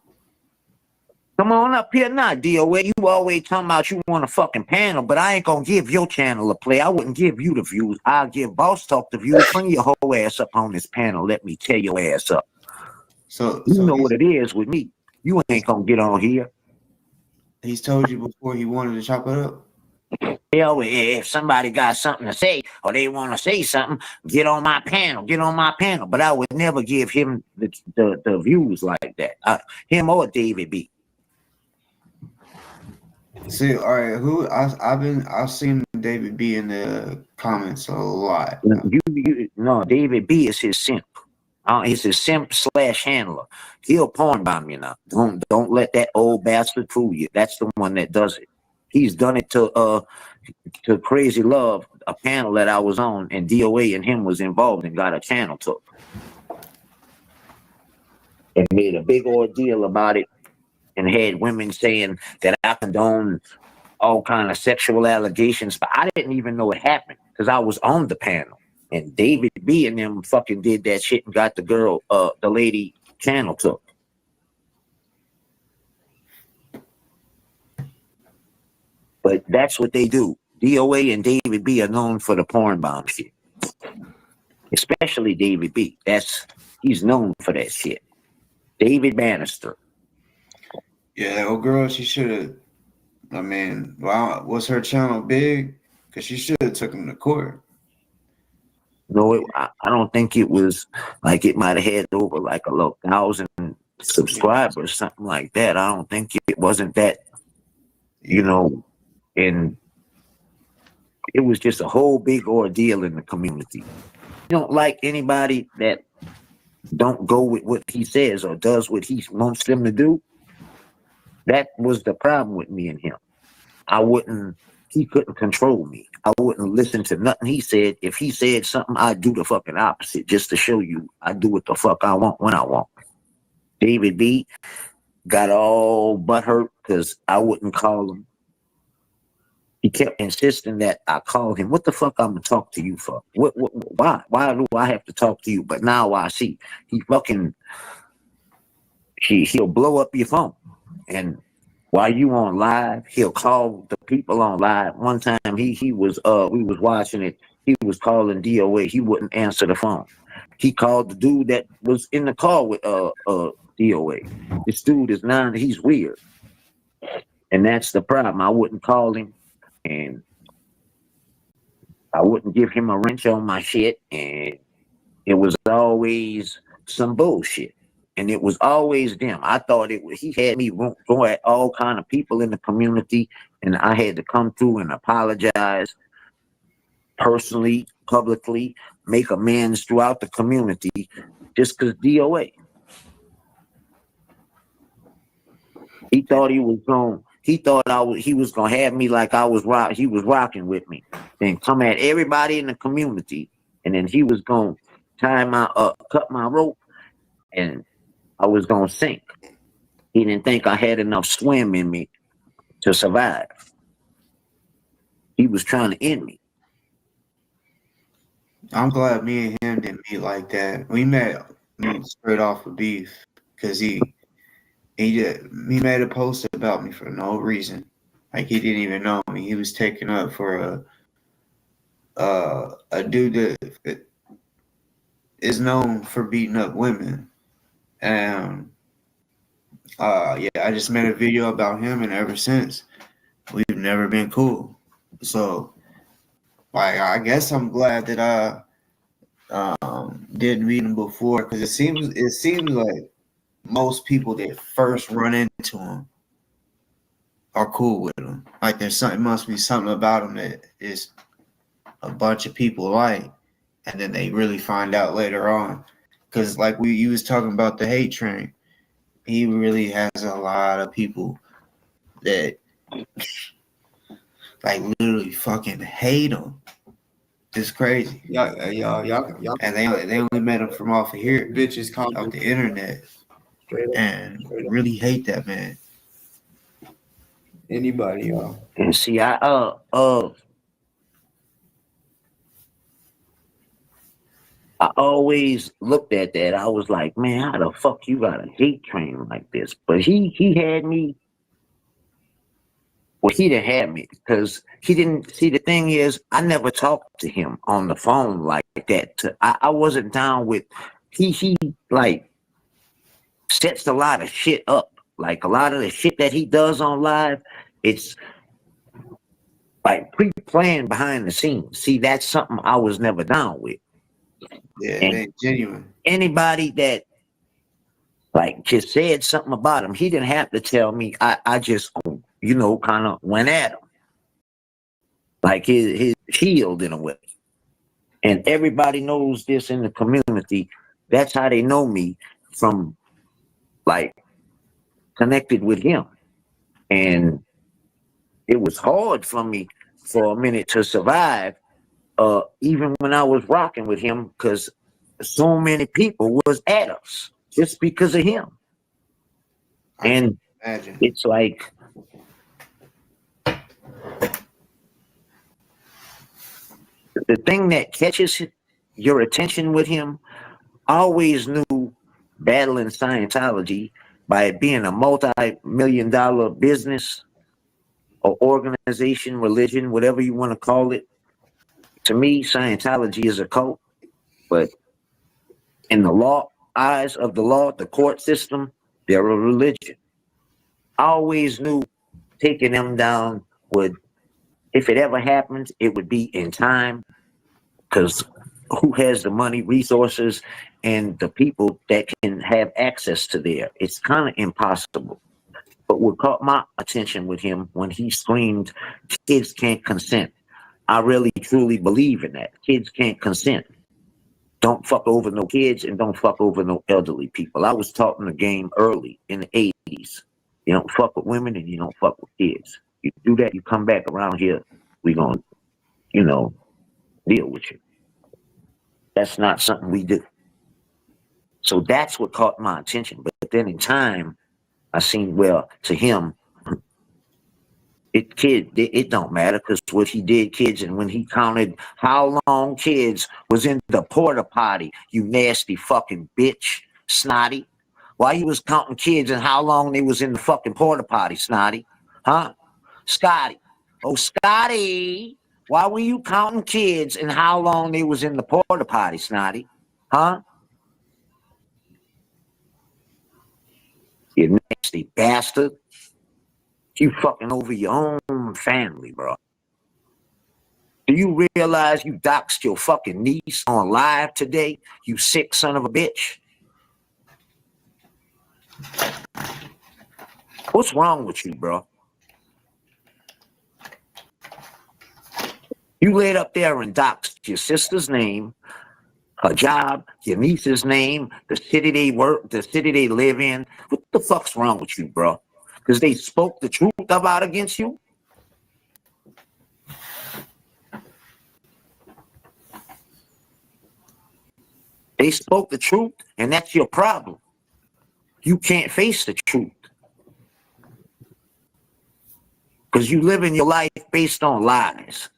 Come on up here now, DOA. You always talking about you want a fucking panel, but I ain't gonna give your channel a play. I wouldn't give you the views. I'll give Boss Talk the views. Bring your whole ass up on this panel. Let me tear your ass up. So you know what it is with me. You ain't gonna get on here. He's told you before he wanted to chop it up. Hell, if somebody got something to say or they want to say something, get on my panel. Get on my panel. But I would never give him the views like that. Him or David B. See, all right, I've seen David B in the comments a lot. No, David B is his simp. He's a simp / handler. He'll porn bomb you now. Don't let that old bastard fool you. That's the one that does it. He's done it to Crazy Love, a panel that I was on, and DOA and him was involved and got a channel took. And made a big ordeal about it. And had women saying that I condone all kind of sexual allegations, but I didn't even know it happened because I was on the panel. And David B and them fucking did that shit and got the girl, the lady channel took. But that's what they do. DOA and David B are known for the porn bomb shit. Especially David B. He's known for that shit. David Bannister. Yeah, old girl, she should have. I mean, wow, was her channel big? Because she should have took him to court. No, I don't think it was like it might have had over like 1,000 subscribers, something like that. I don't think it wasn't that, you know, and it was just a whole big ordeal in the community. You don't like anybody that don't go with what he says or does what he wants them to do. That was the problem with me and him. He couldn't control me. I wouldn't listen to nothing he said. If he said something, I'd do the fucking opposite just to show you I do what the fuck I want when I want. David B got all butthurt because I wouldn't call him. He kept insisting that I call him. What the fuck I'm gonna talk to you for? Why? Why do I have to talk to you? But now I see he'll blow up your phone. And while you on live, he'll call the people on live. One time we was watching it, he was calling DOA. He wouldn't answer the phone. He called the dude that was in the car with DOA. This dude he's weird. And that's the problem. I wouldn't call him and I wouldn't give him a wrench on my shit, and it was always some bullshit. And it was always them. I thought he had me go at all kind of people in the community, and I had to come through and apologize personally, publicly, make amends throughout the community just because DOA. He thought he was gonna have me like he was rocking with me and come at everybody in the community, and then he was gonna cut my rope and I was gonna sink. He didn't think I had enough swim in me to survive. He was trying to end me. I'm glad me and him didn't meet like that. We met straight off of beef because he made a post about me for no reason. Like he didn't even know me. He was taking up for a dude that is known for beating up women. And yeah, I just made a video about him, and ever since we've never been cool. So like, I guess I'm glad that I didn't meet him before, because it seems like most people that first run into him are cool with him. Like there's something, must be something about him that is a bunch of people like, and then they really find out later on. Because like you was talking about the hate train, he really has a lot of people that like literally fucking hate him. It's crazy. Y'all, And they only met him from off of here, bitches off comment the internet, straight up. and really hate that man. Anybody, y'all. And see, I always looked at that. I was like, man, how the fuck you got a hate train like this? But he had me. Well, he didn't have me because he didn't see. The thing is, I never talked to him on the phone like that. I wasn't down with. He like sets a lot of shit up. Like a lot of the shit that he does on live, it's like pre-planned behind the scenes. See, that's something I was never down with. Yeah, And it ain't genuine. anybody that like just said something about him, he didn't have to tell me. I just, kind of went at him. Like his shield in a way. And everybody knows this in the community. That's how they know me, from like connected with him. And it was hard for me for a minute to survive, even when I was rocking with him, because so many people was at us just because of him. And Imagine. it's like, the thing that catches your attention with him, I always knew battling Scientology, by it being a multi-million-dollar business or organization, religion, whatever you want to call it. To me, Scientology is a cult, but in the eyes of the law, the court system, they're a religion. I always knew taking them down would, if it ever happened, it would be in time, because who has the money, resources, and the people that can have access to there? It's kind of impossible. But what caught my attention with him when he screamed, kids can't consent. I really truly believe in that. Kids can't consent. Don't fuck over no kids, and don't fuck over no elderly people. I was taught in the game early in the 80s. You don't fuck with women and you don't fuck with kids. You do that, you come back around here, we gonna, deal with you. That's not something we do. So that's what caught my attention. But then in time, I seen, well, to him, it don't matter, because what he did, kids, and when he counted how long kids was in the porta potty, you nasty fucking bitch, snotty. Why you was counting kids and how long they was in the fucking porta potty, snotty? Huh? Scotty. Oh, Scotty. Why were you counting kids and how long they was in the porta potty, snotty? Huh? You nasty bastard. You fucking over your own family, bro. Do you realize you doxed your fucking niece on live today? You sick son of a bitch. What's wrong with you, bro? You laid up there and doxed your sister's name, her job, your niece's name, the city they work, the city they live in. What the fuck's wrong with you, bro? Because they spoke the truth about against you? They spoke the truth, and that's your problem. You can't face the truth, because you live in your life based on lies.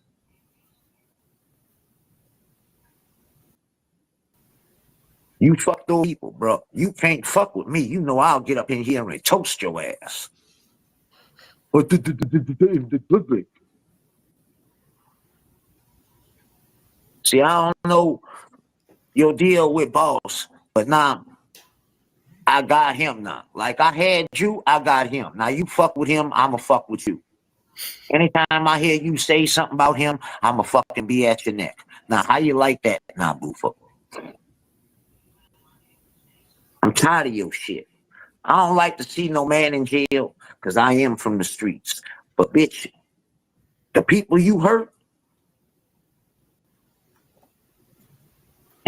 You fuck those people, bro. You can't fuck with me. You know I'll get up in here and toast your ass. But the public. See, I don't know your deal with boss, but now I got him now. Like I had you, I got him. Now you fuck with him, I'ma fuck with you. Anytime I hear you say something about him, I'ma fucking be at your neck. Now how you like that now, Bufo? I'm tired of your shit. I don't like to see no man in jail because I am from the streets. But bitch, the people you hurt,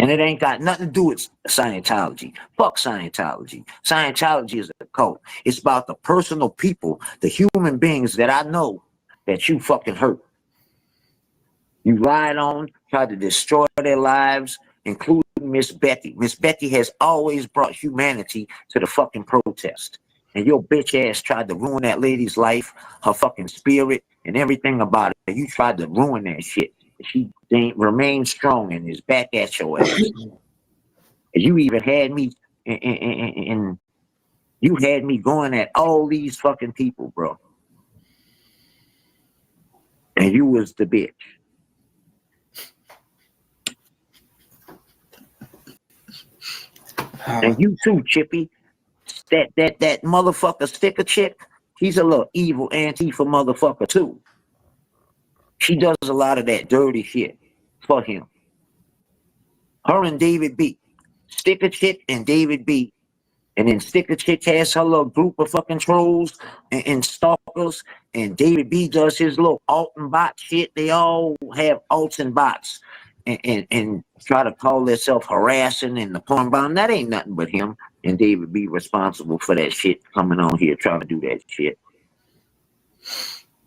and it ain't got nothing to do with Scientology. Fuck Scientology. Scientology is a cult. It's about the personal people, the human beings that I know that you fucking hurt. You lied on, tried to destroy their lives, including Miss Betty. Miss Betty has always brought humanity to the fucking protest. And your bitch ass tried to ruin that lady's life, her fucking spirit, and everything about it. You tried to ruin that shit. She remained strong and is back at your ass. You even had me, and you had me going at all these fucking people, bro. And you was the bitch. And you too, Chippy. That motherfucker sticker chick, she's a little evil Antifa motherfucker too. She does a lot of that dirty shit for him. Her and David B. Sticker chick and David B. And then Sticker Chick has her little group of fucking trolls and stalkers. And David B does his little alt and bot shit. They all have alts and bots and try to call themselves harassing and the porn bomb. That ain't nothing but him and David B responsible for that shit coming on here trying to do that shit.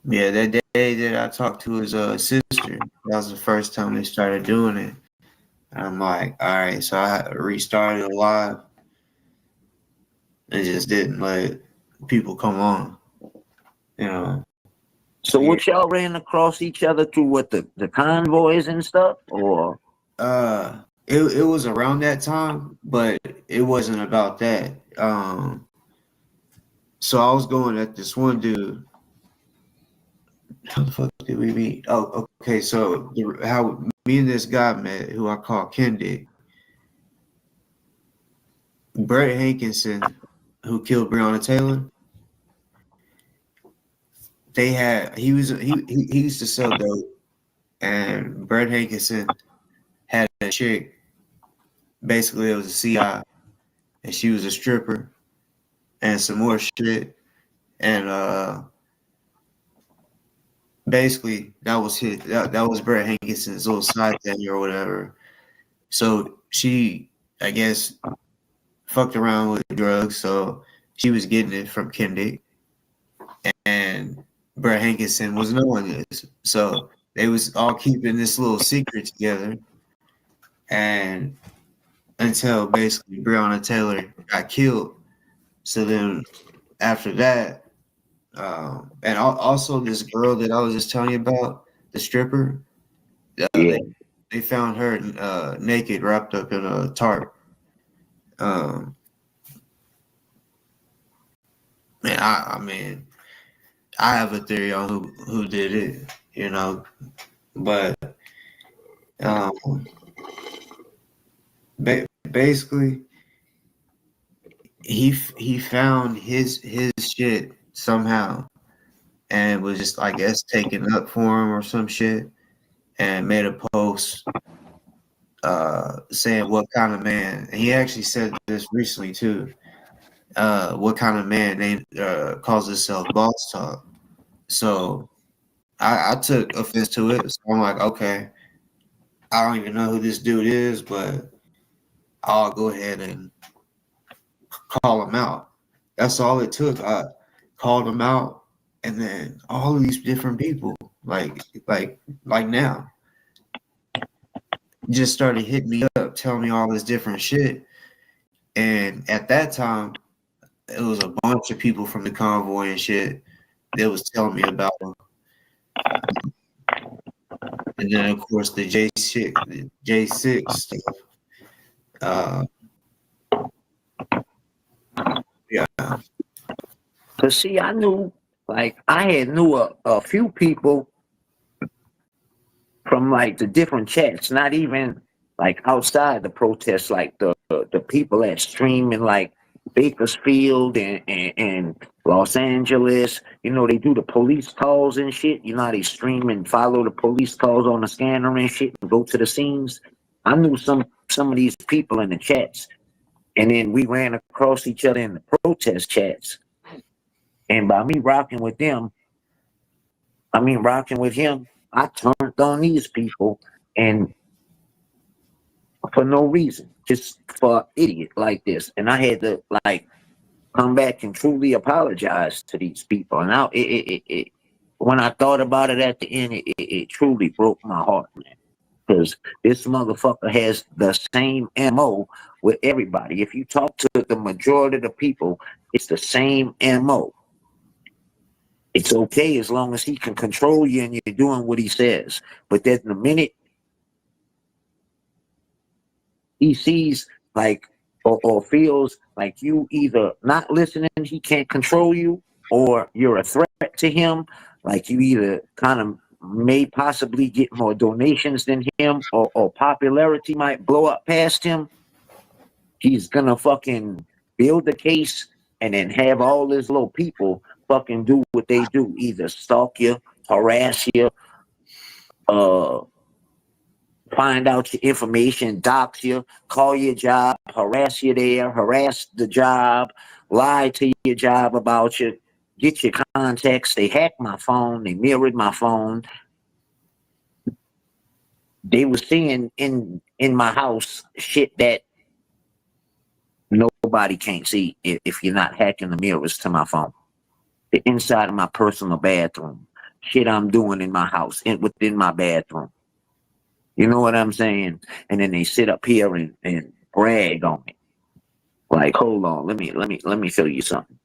Yeah, that day that I talked to his sister, that was the first time they started doing it. And I'm like, all right, so I restarted it live. It just didn't let people come on, you know. So what y'all ran across each other through what the convoys and stuff, or? It was around that time, but it wasn't about that. So I was going at this one dude. How the fuck did we meet? Oh, okay. So how me and this guy met, who I call Kendi. Brett Hankinson, who killed Breonna Taylor, he used to sell dope, and Brett Hankinson had a chick. Basically, it was a CI, and she was a stripper, and some more shit, and basically that was Brett Hankinson's little side thing or whatever. So she, I guess, fucked around with drugs, so she was getting it from Kendi, and Brett Hankinson was knowing this. So they was all keeping this little secret together, and until basically Breonna Taylor got killed. So then after that, and also this girl that I was just telling you about, the stripper, they found her naked, wrapped up in a tarp. Man, I mean, I have a theory on who did it, you know, but basically he found his shit somehow and was just, I guess, taken up for him or some shit, and made a post saying what kind of man, and he actually said this recently too, what kind of man they calls himself boss talk. So I took offense to it. So I'm like, okay, I don't even know who this dude is, but I'll go ahead and call him out. That's all it took. I called him out, and then all of these different people, like now, just started hitting me up, telling me all this different shit. And at that time, it was a bunch of people from the convoy and shit that was telling me about him. And then, of course, the J6 stuff. Yeah. Cause see, I knew, like, I had knew a few people from like the different chats, not even like outside the protests, like the people that stream in like Bakersfield and Los Angeles, you know, they do the police calls and shit. You know how they stream and follow the police calls on the scanner and shit and go to the scenes. I knew some of these people in the chats, and then we ran across each other in the protest chats. And by me rocking with them, rocking with him, I turned on these people, and for no reason, just for an idiot like this. And I had to like come back and truly apologize to these people. And now when I thought about it at the end, it truly broke my heart, man. Because this motherfucker has the same MO with everybody. If you talk to the majority of the people, it's the same MO. It's okay as long as he can control you and you're doing what he says. But then the minute he sees like or feels like you either not listening, he can't control you, or you're a threat to him, like you either kind of may possibly get more donations than him, or popularity might blow up past him, he's gonna fucking build the case and then have all his little people fucking do what they do, either stalk you, harass you, find out your information, dox you, call your job, harass you there, harass the job, lie to your job about you, get your contacts. They hacked my phone, they mirrored my phone. They were seeing in my house shit that nobody can't see if you're not hacking the mirrors to my phone. The inside of my personal bathroom, shit I'm doing in my house, within my bathroom. You know what I'm saying? And then they sit up here and brag on it. Like, hold on, let me show you something.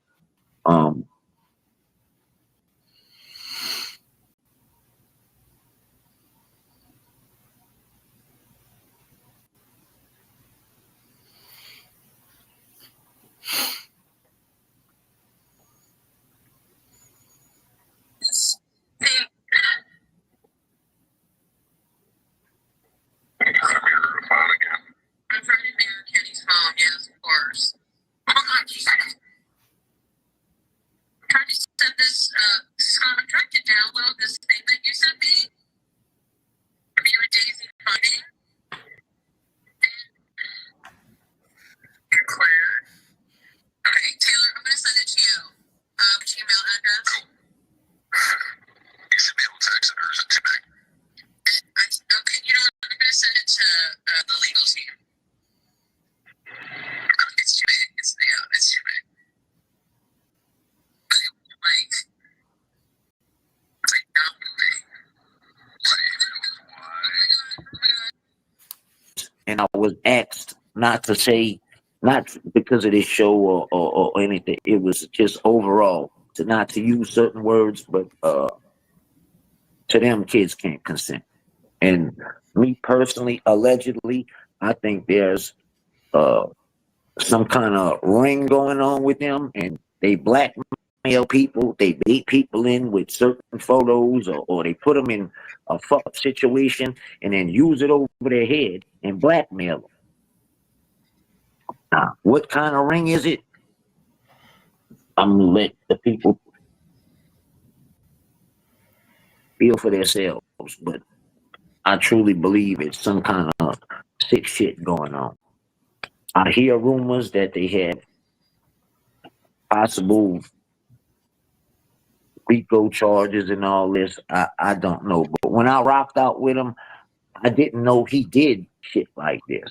Yes, of course. Oh my god, Jesus. I'm trying to send this, I'm trying to download this thing that you sent me. Are you and Daisy fighting? You're clear. Okay, Taylor, I'm gonna send it to you. Which email address? You should be able to text it, or is it too big? Okay, you know what? I'm gonna send it to the legal team. It's too big. It's too big. Like not moving. And I was asked not to say, not because of this show or anything. It was just overall not to use certain words, but to them, kids can't consent. And me personally, allegedly, I think there's some kind of ring going on with them, and they blackmail people, they bait people in with certain photos, or they put them in a fucked up situation and then use it over their head and blackmail them. Now, what kind of ring is it? I'm gonna let the people feel for themselves, but I truly believe it's some kind of sick shit going on. I hear rumors that they have possible RICO charges and all this. I don't know. But when I rocked out with him, I didn't know he did shit like this.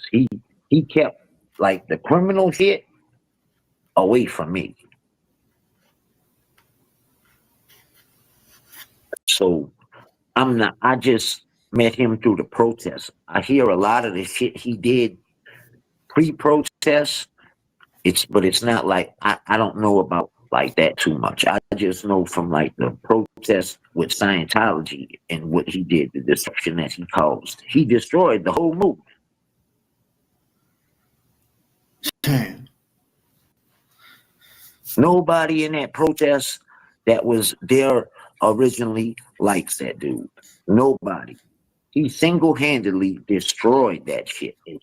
He kept like the criminal shit away from me. So I just met him through the protests. I hear a lot of the shit he did pre-protest. But it's not like I don't know about like that too much. I just know from like the protest with Scientology and what he did, the destruction that he caused. He destroyed the whole movement. Nobody in that protest that was there originally likes that dude. Nobody. He single-handedly destroyed that shit. He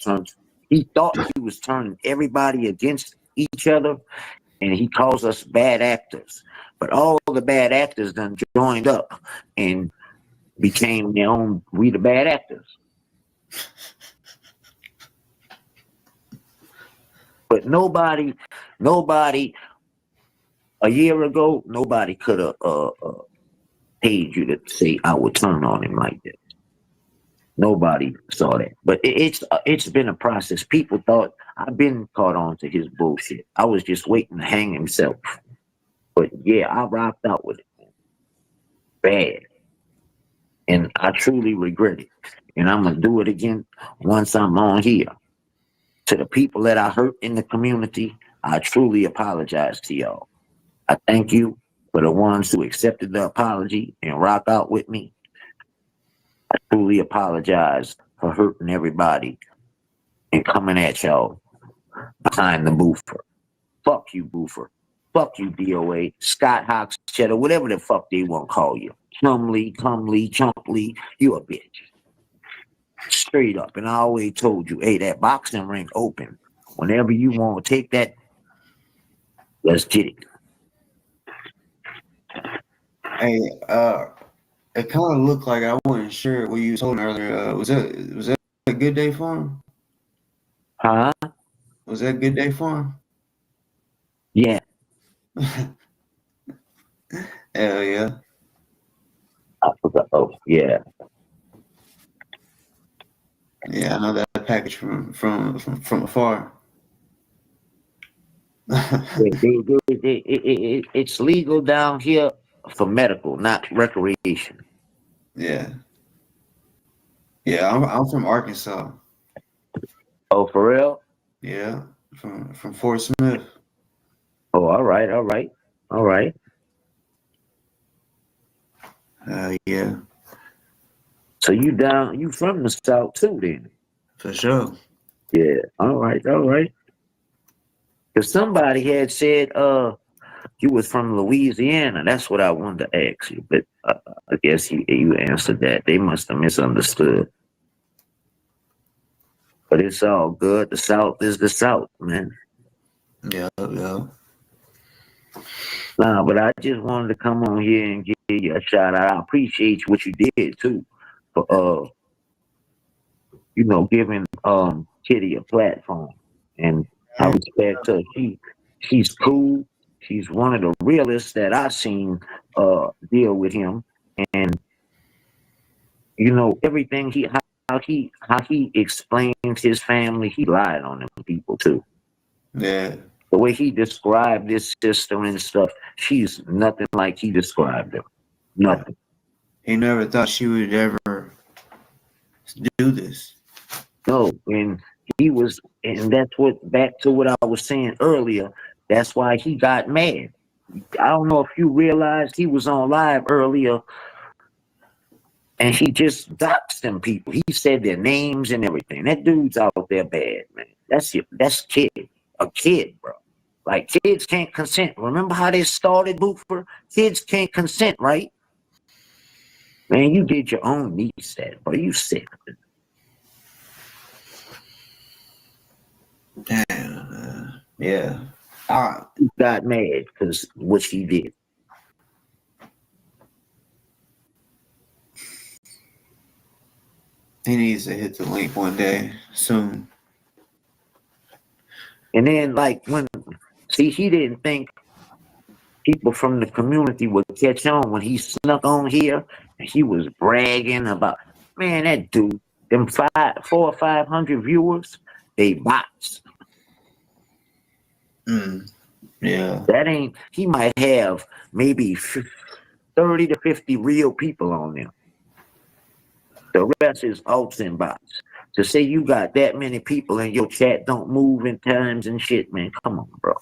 thought he was turning everybody against each other, and he calls us bad actors. But all the bad actors done joined up and became their own, we the bad actors. But nobody, a year ago, nobody could have paid you to say I would turn on him like that. Nobody saw that. But it's been a process. People thought I've been caught on to his bullshit. I was just waiting to hang himself. But yeah, I rocked out with it. Bad. And I truly regret it. And I'm going to do it again once I'm on here. To the people that I hurt in the community, I truly apologize to y'all. I thank you for the ones who accepted the apology and rock out with me. I truly apologize for hurting everybody and coming at y'all behind the boofer. Fuck you, boofer. Fuck you, DOA. Scott Hawks, Cheddar, whatever the fuck they want to call you. Chumley, Chumply, you a bitch. Straight up. And I always told you, hey, that boxing ring open. Whenever you want to take that, let's get it. Hey, it kind of looked like I wasn't sure what you told me earlier. Was that a good day for him? Huh? Was that a good day for him? Yeah. Hell yeah. I forgot. Oh, yeah. Yeah, I know that package from afar. It's legal down here for medical, not recreation. Yeah. Yeah, I'm from Arkansas. Oh, for real? Yeah, from Fort Smith. Oh, all right. Yeah. So you from the South too then? For sure. Yeah, all right. Because somebody had said you was from Louisiana. That's what I wanted to ask you, but I guess you answered that. They must have misunderstood. But it's all good. The South is the South, man. Yeah. Nah, but I just wanted to come on here and give you a shout out. I appreciate what you did too, for giving Kitty a platform. And I respect her. She's cool. She's one of the realest that I've seen deal with him. And everything how he explains his family, he lied on them people too. Yeah. The way he described this system and stuff, she's nothing like he described her. Nothing. He never thought she would ever do this. No, and that's back to what I was saying earlier. That's why he got mad. I don't know if you realized he was on live earlier and he just doxed them people. He said their names and everything. That dude's out there bad, man. That's a kid, bro. Like, kids can't consent. Remember how they started, Boofer? Kids can't consent, right? Man, you did your own niece that, bro. You sick. Damn. Yeah. He got mad because what she did. He needs to hit the link one day soon. And then, he didn't think people from the community would catch on when he snuck on here and he was bragging about, man, that dude, them 400 or 500 viewers, they bots. Yeah. He might have maybe 30 to 50 real people on there. The rest is alts and bots. To say you got that many people and your chat don't move in times and shit, man, come on, bro.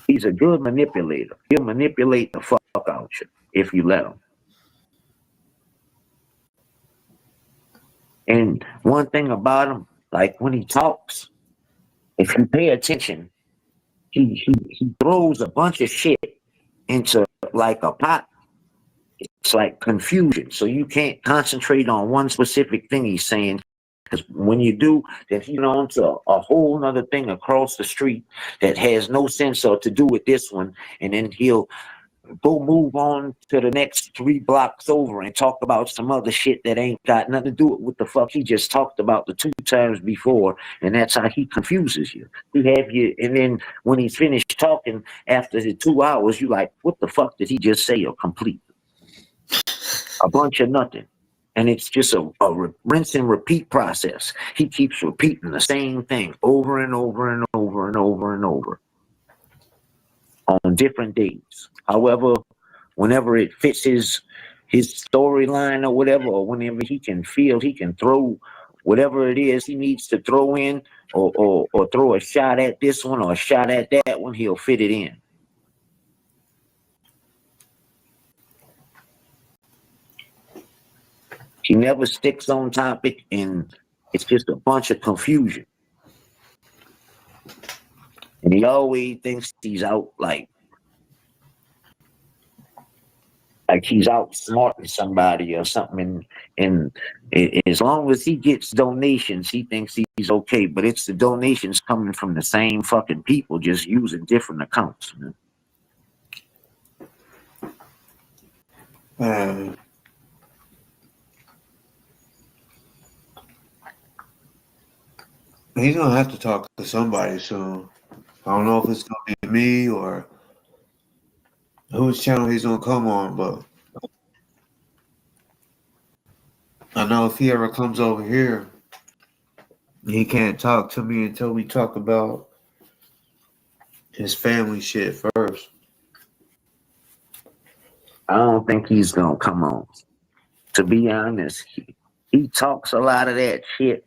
He's a good manipulator. He'll manipulate the fuck out you if you let him. And one thing about him, like when he talks, if you pay attention, he throws a bunch of shit into like a pot. it's like confusion. So you can't concentrate on one specific thing he's saying. Because when you do, then he's on to a whole nother thing across the street that has no sense or to do with this one. And then he'll go move on to the next 3 blocks over and talk about some other shit that ain't got nothing to do with what the fuck he just talked about the 2 times before. And that's how he confuses you. He have you, and then when he's finished talking after the 2 hours, you like, what the fuck did he just say? Or complete a bunch of nothing. And it's just a rinse and repeat process. He keeps repeating the same thing over and over and over and over and over on different days. However, whenever it fits his storyline or whatever, or whenever he can feel, he can throw whatever it is he needs to throw in, or throw a shot at this one or a shot at that one, he'll fit it in. He never sticks on topic, and it's just a bunch of confusion. And he always thinks he's out like he's outsmarting somebody or something. And as long as he gets donations, he thinks he's okay. But it's the donations coming from the same fucking people, just using different accounts. He's gonna have to talk to somebody soon. I don't know if it's gonna be me or whose channel he's gonna come on, but I know if he ever comes over here, he can't talk to me until we talk about his family shit first. I don't think he's gonna come on. To be honest, he talks a lot of that shit,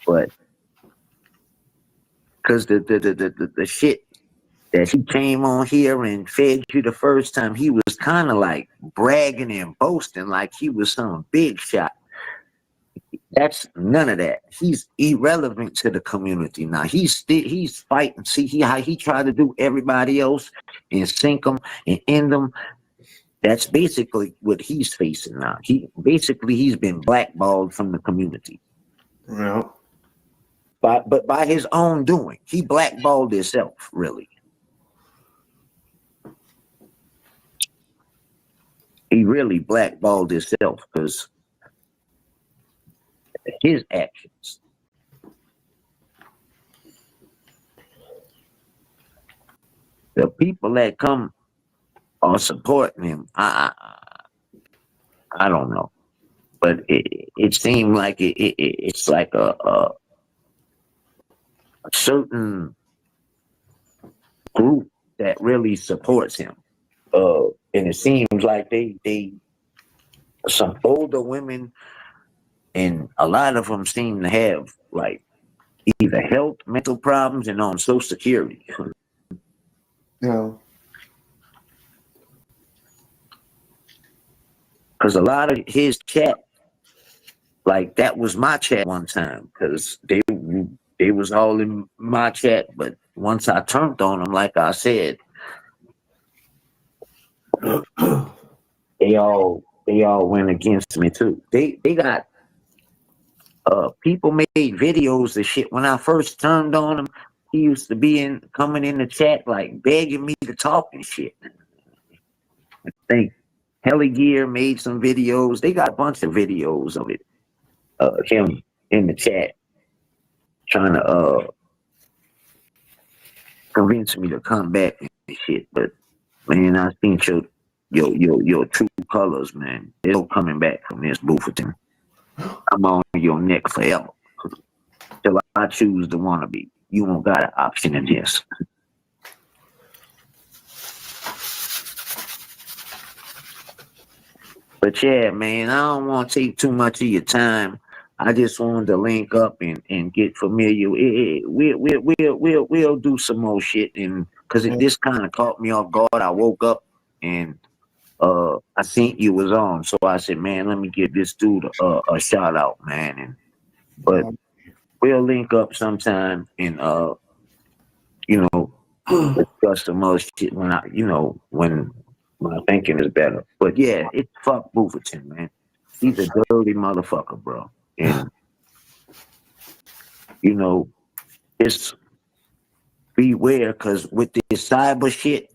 but because the shit that he came on here and fed you the first time, he was kind of like bragging and boasting like he was some big shot. That's none of that. He's irrelevant to the community now. He's fighting. See how he tried to do everybody else and sink them and end them. That's basically what he's facing now. He's been blackballed from the community. Yeah. But by his own doing, he blackballed himself, really. He really blackballed himself because his actions. The people that come are supporting him. I don't know, but it seemed like it's like a certain group that really supports him, and it seems like they some older women, and a lot of them seem to have like either health, mental problems, and on Social Security. Yeah. Because a lot of his chat, like that was my chat one time, because they was all in my chat, but once I turned on them, like I said, they all went against me too. They got people made videos of shit. When I first turned on him, he used to be coming in the chat like begging me to talk and shit. I think Heli Gear made some videos. They got a bunch of videos of it. Him in the chat trying to convince me to come back and shit. But man, I seen your true colors, man. There's no coming back from this Bufferton. I'm on your neck forever. Till I choose to wanna be. You don't got an option in this. But yeah, man, I don't want to take too much of your time. I just wanted to link up and get familiar. We'll do some more shit, and because this kind of caught me off guard. I woke up and I seen you was on, so I said, man, let me give this dude a shout out, man. But we'll link up sometime and discuss some more shit when My thinking is better. But yeah, it's fuck Booferton, man. He's a dirty motherfucker, bro. And you know, it's beware because with this cyber shit,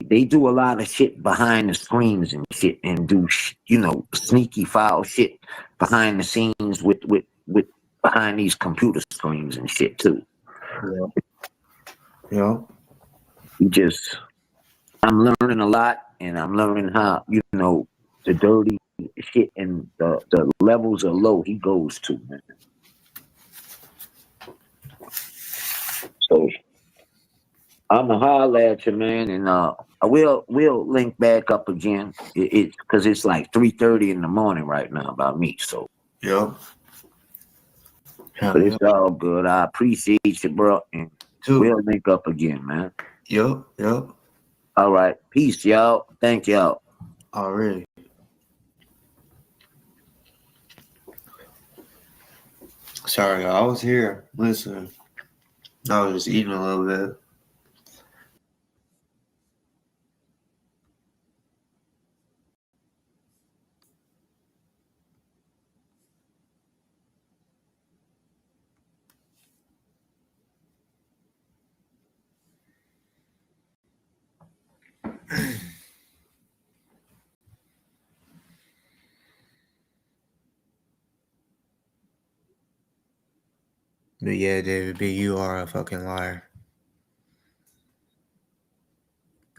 they do a lot of shit behind the screens and shit, and do sneaky foul shit behind the scenes with behind these computer screens and shit too. Yeah. Yeah. You just I'm learning a lot, and I'm learning how the dirty shit and the levels of low he goes to, man. So I'ma holler at you, man, and we'll link back up again. It's because it's like 3:30 in the morning right now about me. So, Yep. but Hell it's yeah. all good. I appreciate you, bro, and Too. we'll link up again, man. Yep. Yep. All right, peace, y'all. Thank y'all. Already. Sorry, I was here. Listen, I was just eating a little bit. But yeah, David B, you are a fucking liar.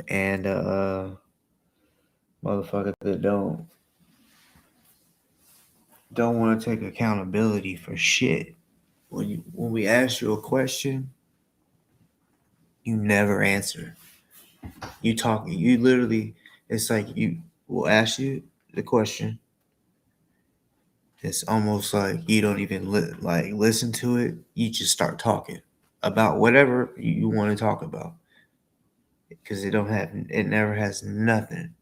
And motherfucker that don't want to take accountability for shit. When we ask you a question, you never answer. You literally, it's like you will ask you the question. It's almost like you don't even listen to it. You just start talking about whatever you want to talk about, because it never has nothing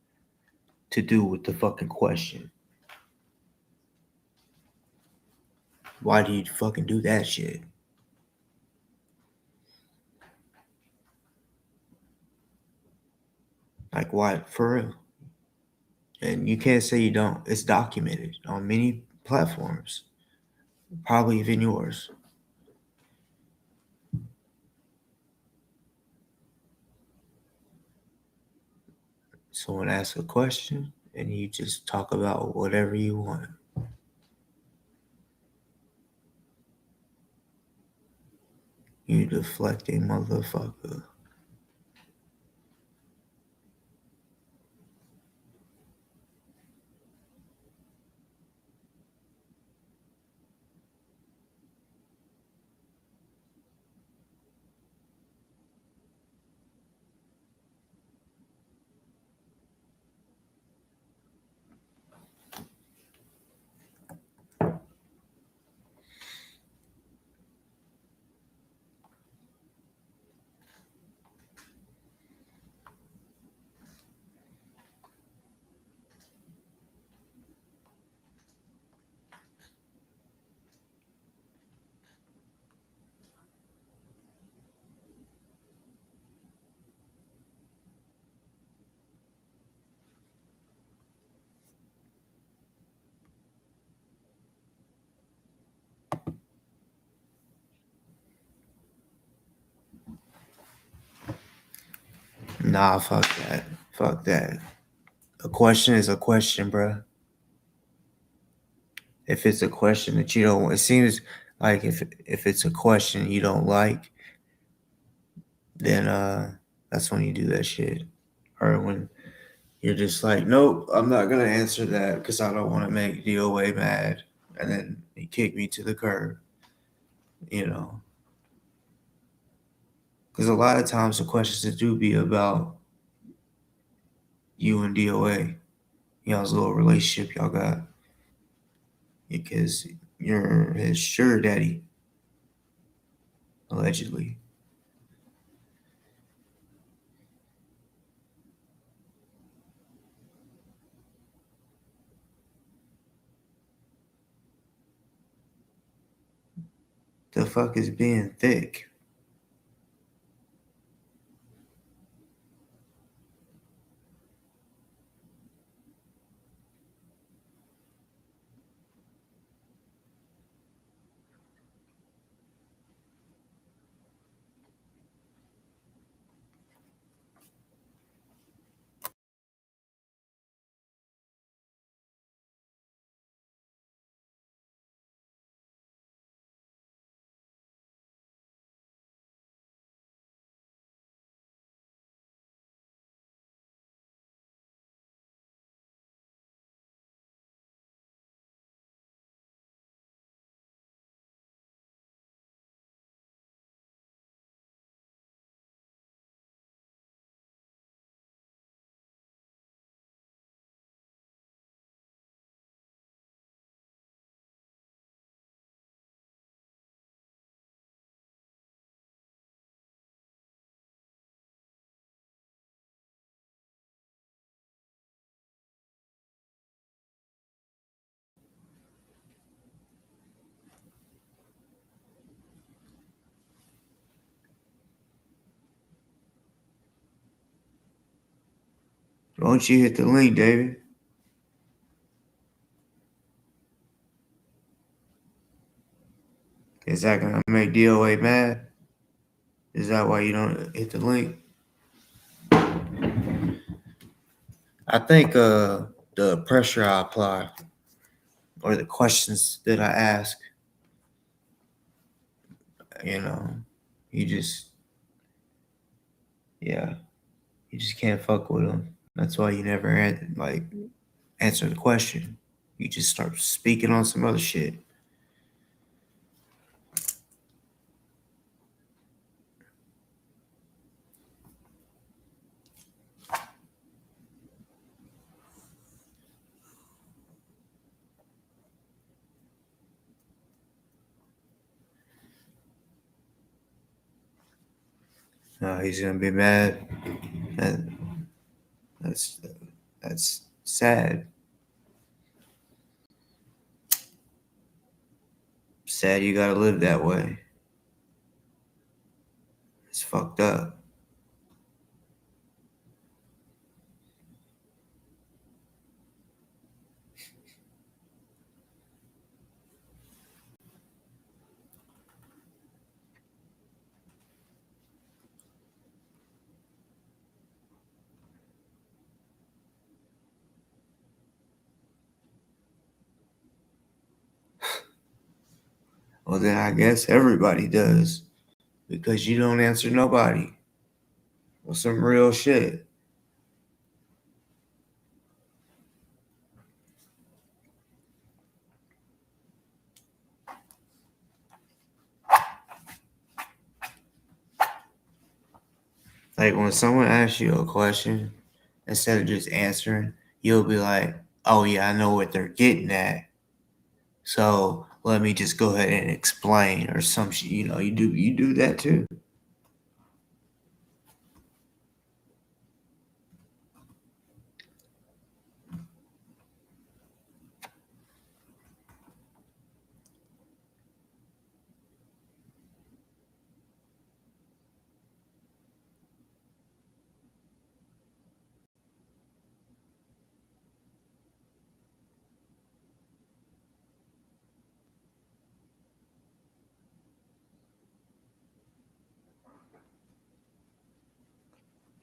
to do with the fucking question. Why do you fucking do that shit? Like, why? For real. And you can't say you don't. It's documented on many platforms, probably even yours. Someone asks a question and you just talk about whatever you want. You deflecting motherfucker. Nah, fuck that. Fuck that. A question is a question, bruh. If it's a question that you don't, it seems like if it's a question you don't like, then that's when you do that shit. Or when you're just like, nope, I'm not gonna answer that because I don't want to make DOA mad, and then he kicked me to the curb. You know, because a lot of times the questions that do be about you and DOA, y'all's little relationship y'all got, because you're his sugar daddy, allegedly. The fuck is being thick? Why don't you hit the link, David? Is that gonna make DOA mad? Is that why you don't hit the link? I think the pressure I apply or the questions that I ask, you just can't fuck with them. That's why you never answer the question. You just start speaking on some other shit. He's gonna be mad. That's sad. Sad you gotta live that way. It's fucked up. Well, then I guess everybody does because you don't answer nobody. Well, some real shit. Like when someone asks you a question, instead of just answering, you'll be like, "Oh yeah, I know what they're getting at. So let me just go ahead and explain," or some shit. You do that too.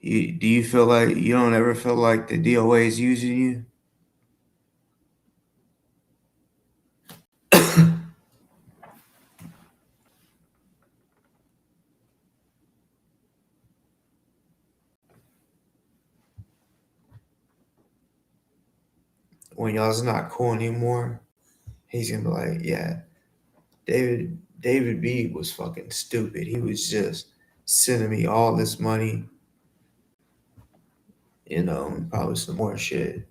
Do you feel like you don't ever feel like the DOA is using you? When y'all's not cool anymore, he's gonna be like, "Yeah, David B was fucking stupid. He was just sending me all this money, and probably some more shit."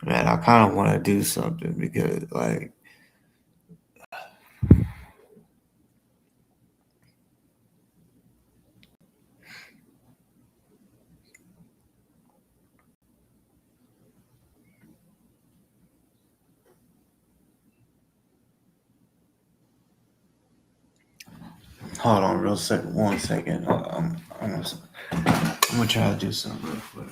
Man, I kind of want to do something because, hold on, 1 second. I'm gonna try to do something real quick.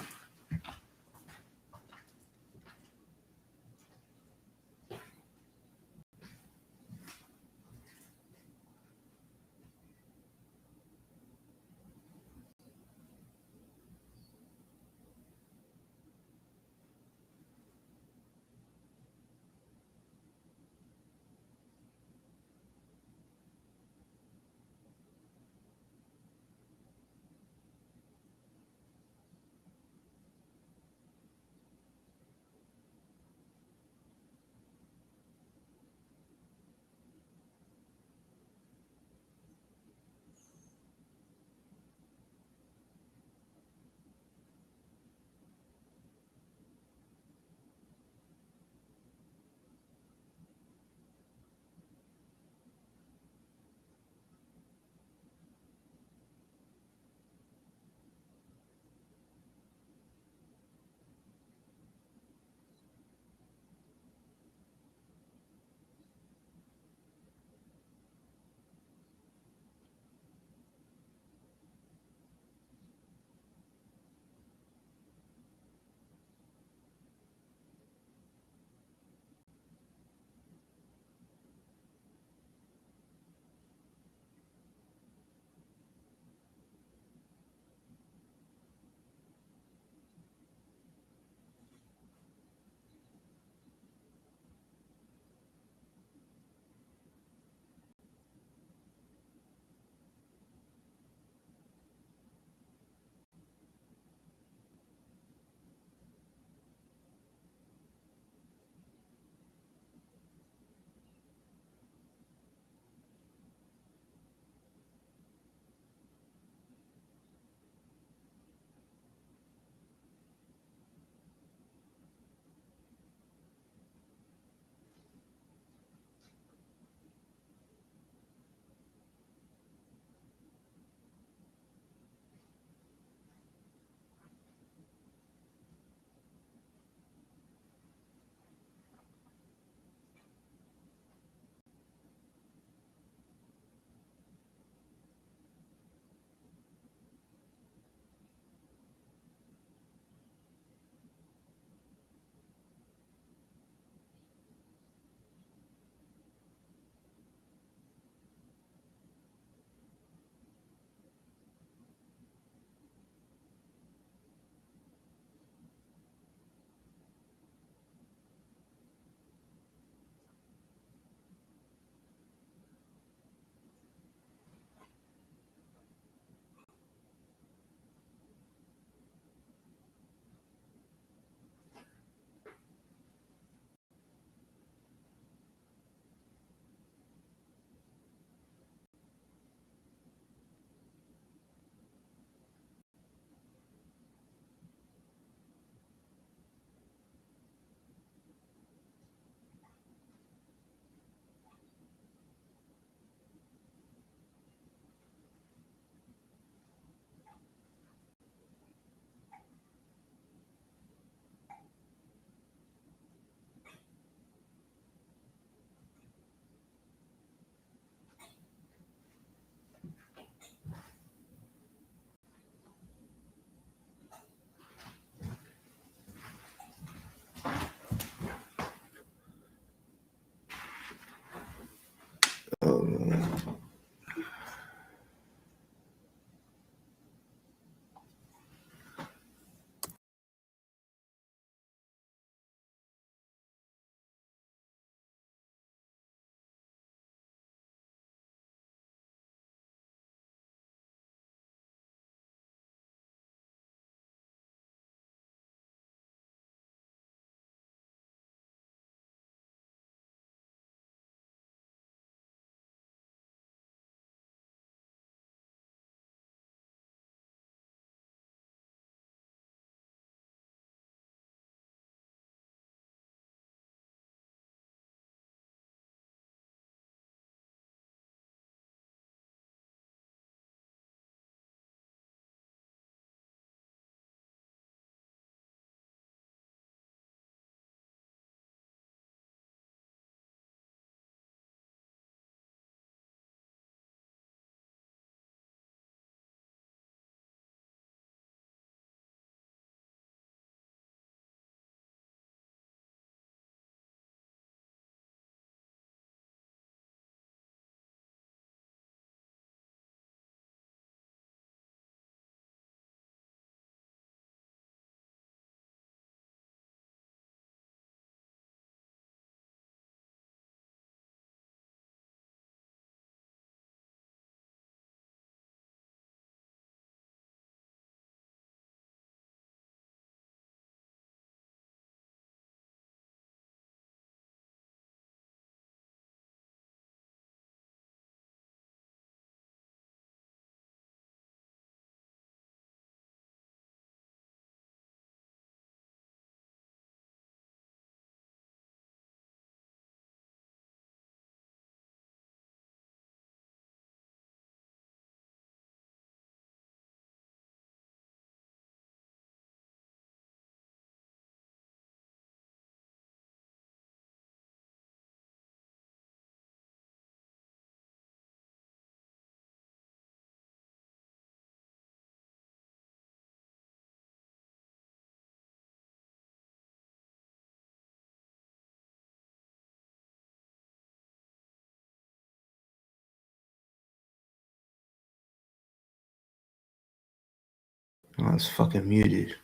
Oh, it's fucking muted.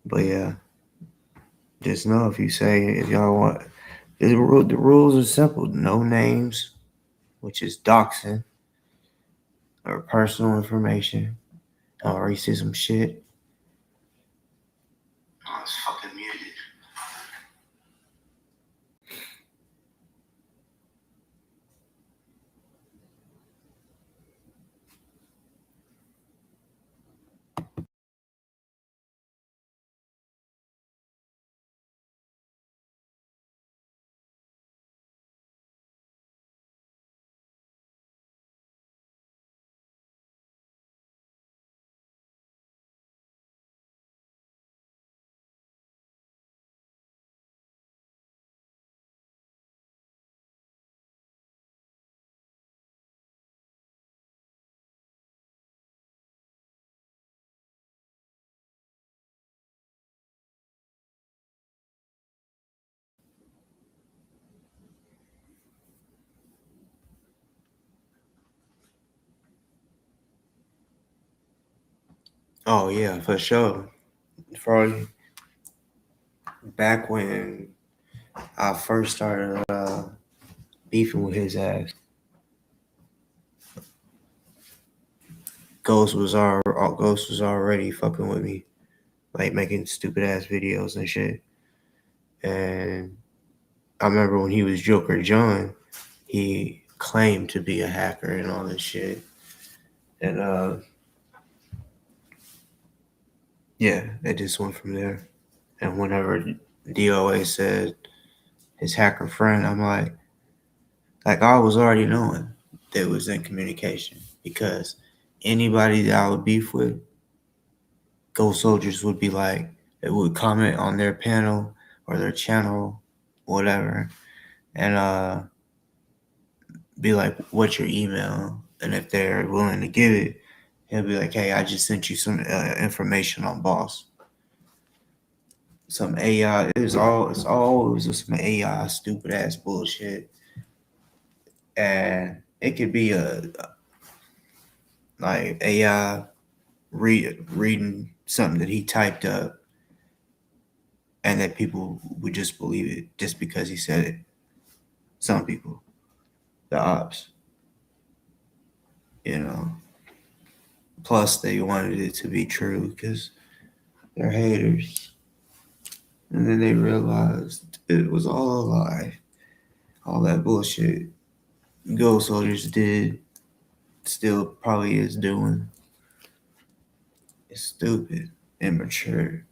But yeah, just know if y'all want, the rules are simple. No names, which is doxing, or personal information, or racism shit. Oh, it's fucking muted. Oh yeah, for sure. For back when I first started beefing with his ass, Ghost was already fucking with me, like making stupid ass videos and shit. And I remember when he was Joker John, he claimed to be a hacker and all this shit. And yeah, it just went from there. And whenever DOA said his hacker friend, I'm like I was already knowing they was in communication, because anybody that I would beef with, Ghost Soldiers would be like, it would comment on their panel or their channel, whatever, and be like, what's your email? And if they're willing to give it, he'll be like, hey, I just sent you some information on Boss. some AI. It's always just some AI stupid ass bullshit, and it could be a like AI reading something that he typed up, and that people would just believe it just because he said it. Some people, the ops, you know. Plus, they wanted it to be true because they're haters, and then they realized it was all a lie. All that bullshit Ghost Soldiers did, still probably is doing. It's stupid, immature.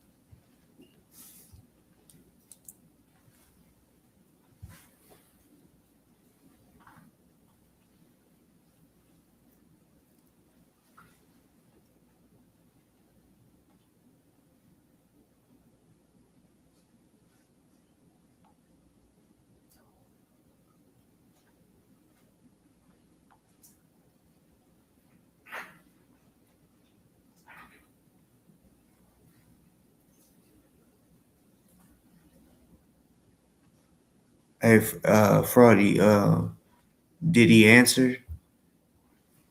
Hey, Fraudy, did he answer?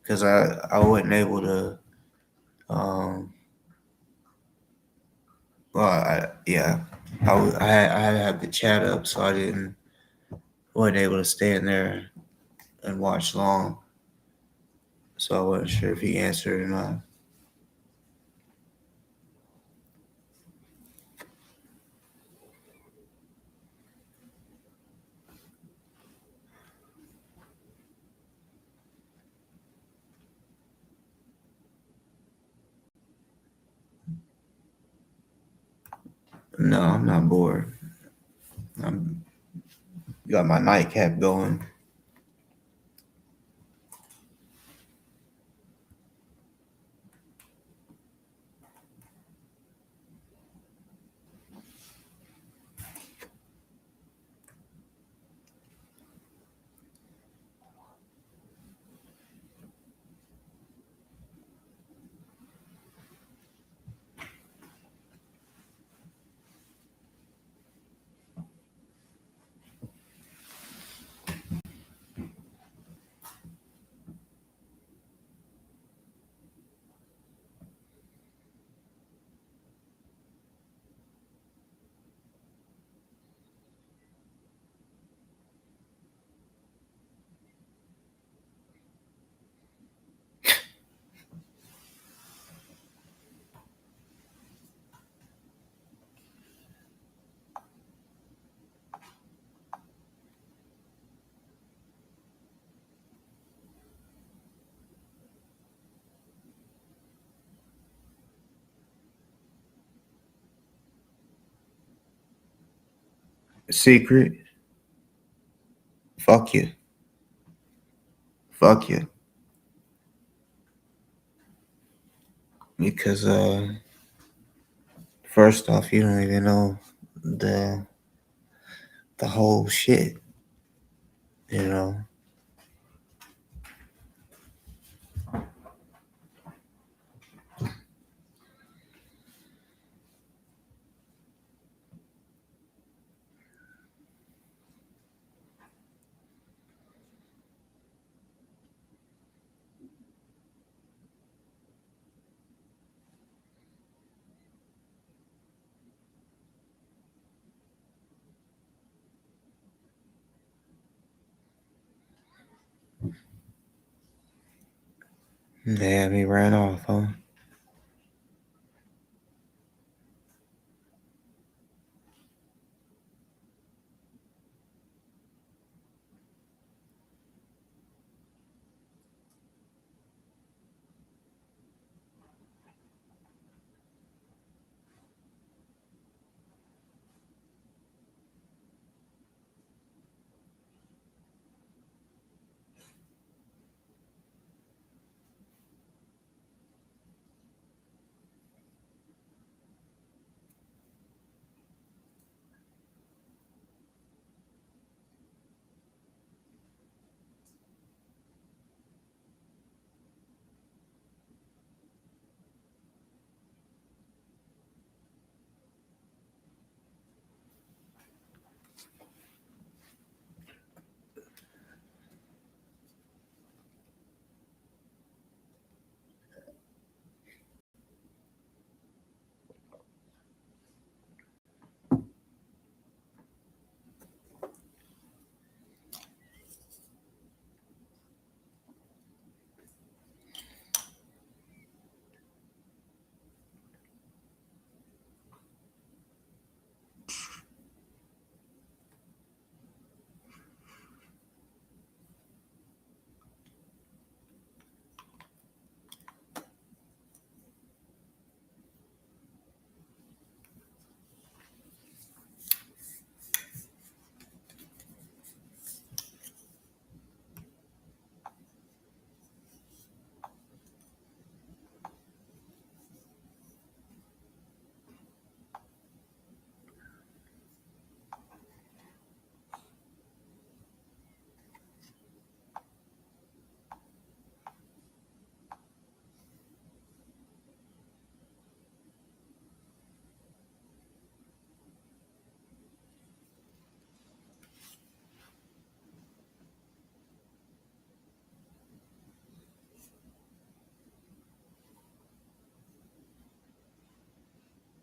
Because I wasn't able to. Um, well, yeah, I had to have the chat up, so I wasn't able to stand there and watch long. So I wasn't sure if he answered or not. No, I'm not bored. I'm got my nightcap going. Secret, fuck you, fuck you, because first off, you don't even know the the whole shit, you know. They had me ran off, huh?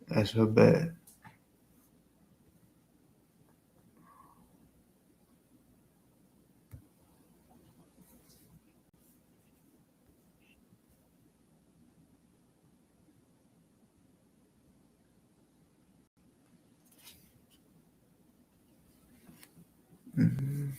That's her bet. Mhm.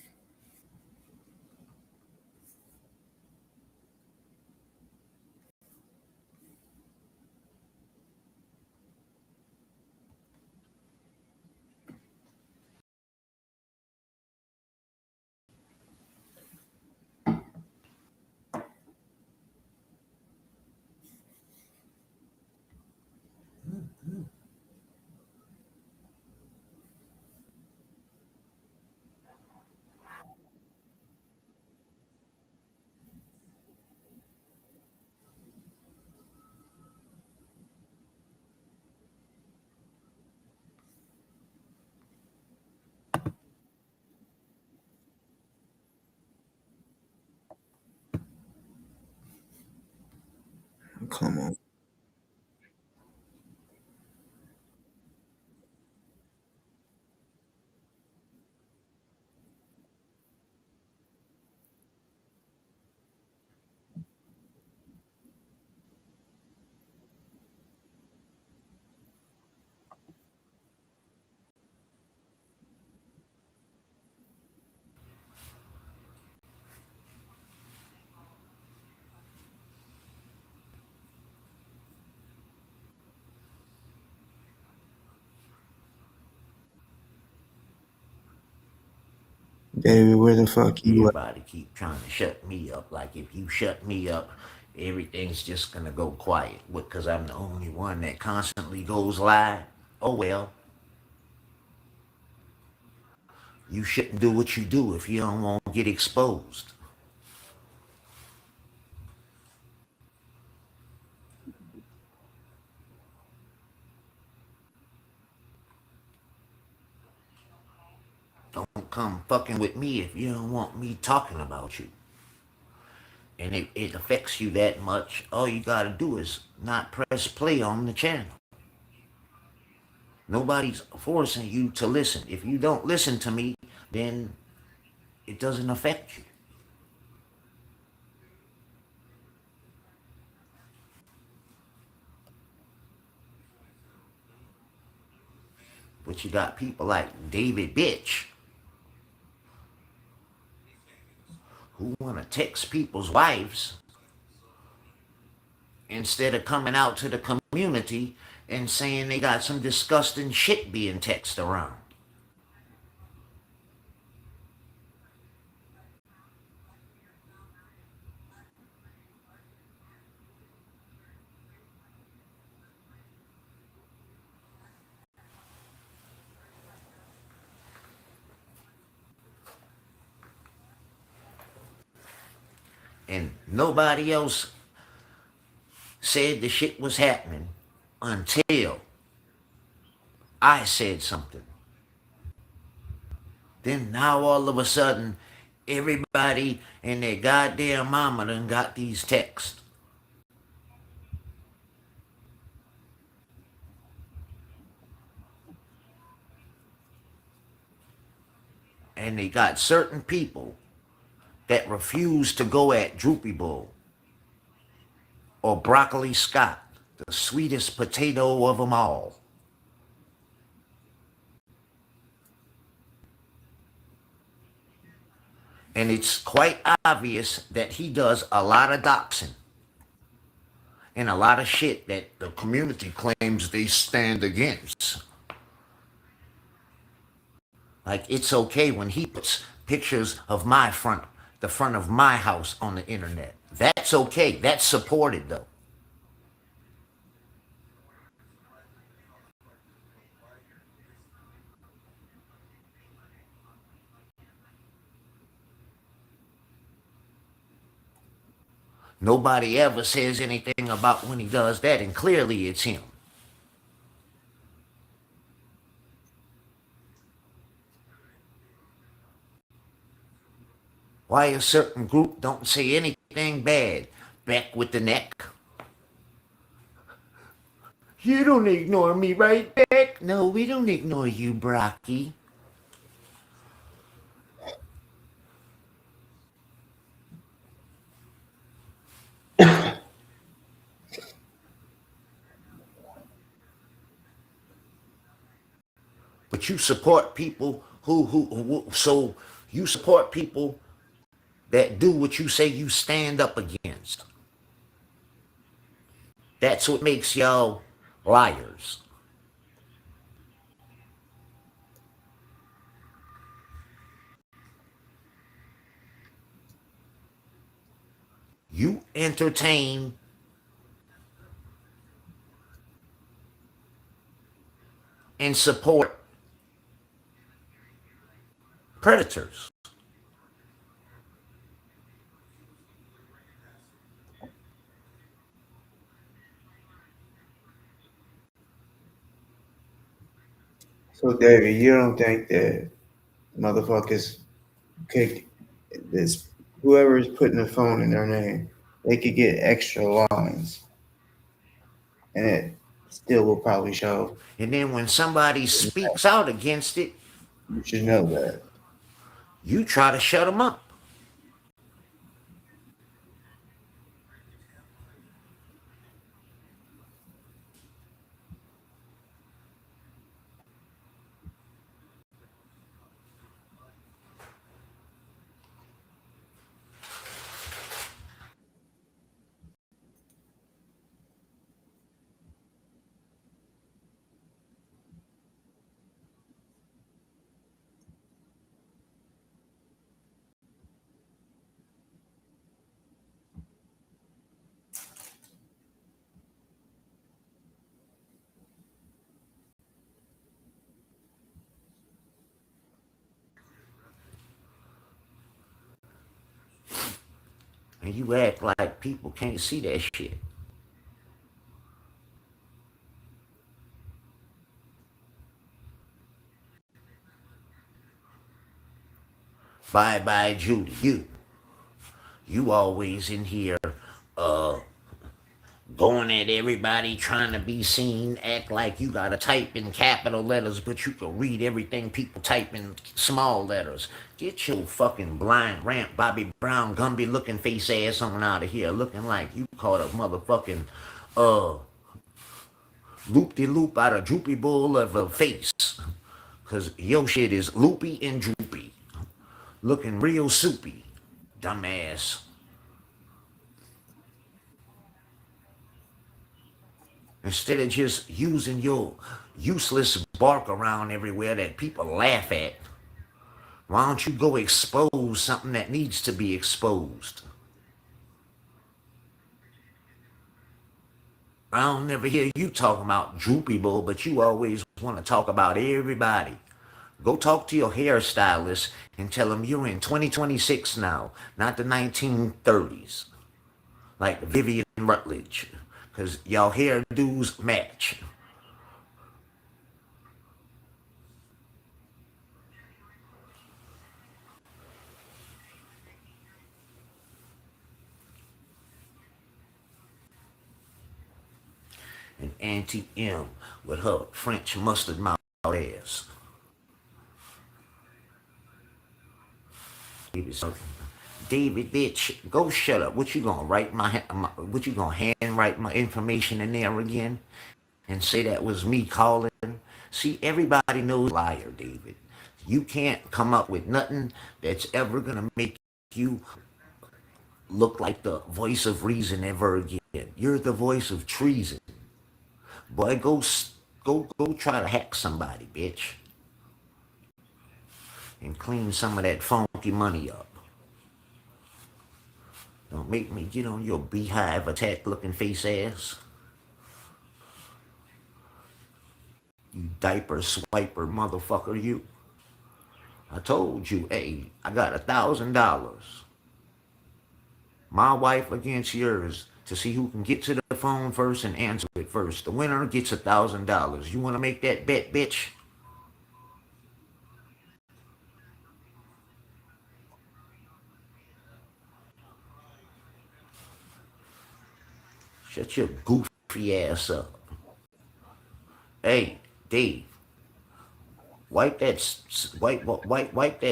Come on. David, where the fuck you at? Everybody keep trying to shut me up. Like if you shut me up, everything's just gonna go quiet. Because I'm the only one that constantly goes live. Oh well, you shouldn't do what you do if you don't want to get exposed. Don't come fucking with me if you don't want me talking about you. And it affects you that much, all you gotta do is not press play on the channel. Nobody's forcing you to listen. If you don't listen to me, then it doesn't affect you. But you got people like David Bitch who want to text people's wives instead of coming out to the community and saying they got some disgusting shit being texted around. And nobody else said the shit was happening until I said something. Then now all of a sudden, everybody and their goddamn mama done got these texts. And they got certain people that refuse to go at Droopy Bull or Broccoli Scott, the sweetest potato of them all. And it's quite obvious that he does a lot of doxing and a lot of shit that the community claims they stand against. Like it's okay when he puts pictures of the front of my house on the internet. That's okay. That's supported though. Nobody ever says anything about when he does that, and clearly it's him. Why a certain group don't say anything bad. Back with the neck. You don't ignore me, right, Beck? No, we don't ignore you, Brocky. But you support people so you support people that do what you say you stand up against. That's what makes y'all liars. You entertain and support predators. So, David, you don't think that motherfuckers could, this, whoever is putting the phone in their name, they could get extra lines and it still will probably show. And then when somebody speaks out against it, You should know that. you try to shut them up. And you act like people can't see that shit. Bye bye, Judy. You always in here uh going at everybody, trying to be seen, act like you gotta type in capital letters, but you can read everything people type in small letters. Get your fucking blind ramp Bobby Brown Gumby looking face ass on out of here, looking like you caught a motherfucking uh loop-de-loop out of droopy bull of a face. Cause your shit is loopy and droopy. Looking real soupy. Dumbass. Instead of just using your useless bark around everywhere that people laugh at, why don't you go expose something that needs to be exposed? I don't never hear you talking about droopy bull, but you always want to talk about everybody. Go talk to your hairstylist and tell him you're in 2026 now, not the 1930s, like Vivian Rutledge, because y'all hairdos match. And Auntie M with her French mustard mouth ass. David, bitch, go shut up. What you gonna write what you gonna handwrite my information in there again and say that was me calling? See, everybody knows liar, David. You can't come up with nothing that's ever gonna make you look like the voice of reason ever again. You're the voice of treason. Boy, go try to hack somebody, bitch, and clean some of that funky money up. Don't make me get on your beehive attack looking face ass. You diaper swiper motherfucker, you. I told you, hey, I got $1,000. My wife against yours to see who can get to the phone first and answer it first. The winner gets $1,000. You want to make that bet, bitch? Shut your goofy ass up. Hey, Dave, wipe that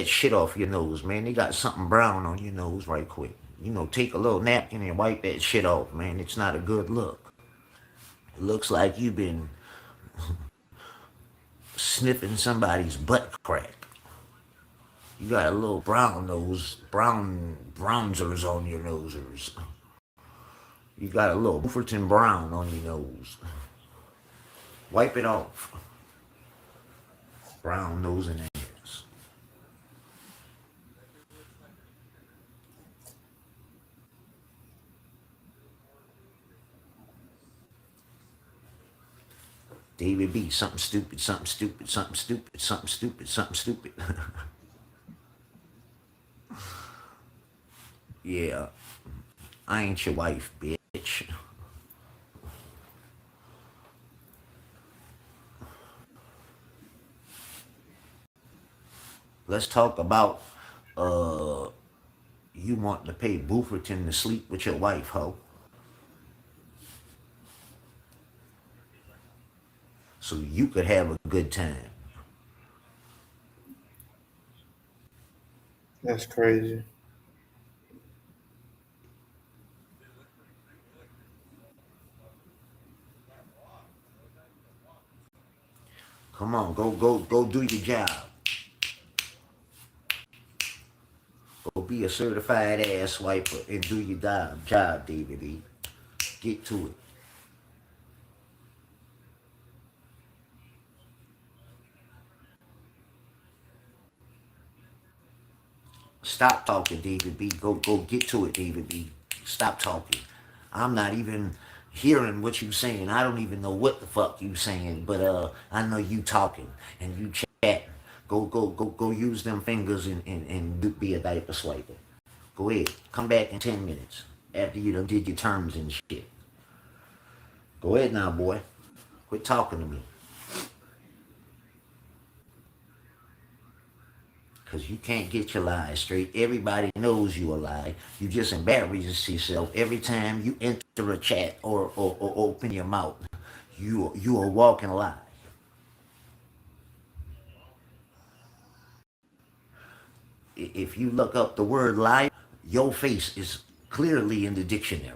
shit off your nose, man. They got something brown on your nose right quick. You know, take a little napkin and wipe that shit off, man. It's not a good look. It looks like you've been sniffing somebody's butt crack. You got a little brown nose, brownzers on your nosers. You got a little Bufferton brown on your nose. Wipe it off. Brown nose and ass. David B, something stupid, something stupid, something stupid, something stupid, something stupid. Yeah, I ain't your wife, bitch. Let's talk about you want to pay Bufferton to sleep with your wife, ho. So you could have a good time. That's crazy. Come on, go do your job. Go be a certified ass wiper and do your job, David B. Get to it. Stop talking, David B. Go get to it, David B. Stop talking. I'm not even hearing what you saying. I don't even know what the fuck you saying, but I know you talking and you chatting. Go use them fingers and be a diaper swiper. Go ahead. Come back in 10 minutes after you done did your terms and shit. Go ahead now, boy. Quit talking to me. Because you can't get your lies straight. Everybody knows you a lie. You just embarrass yourself every time you enter a chat or open your mouth. You a walking lie. If you look up the word lie, your face is clearly in the dictionary.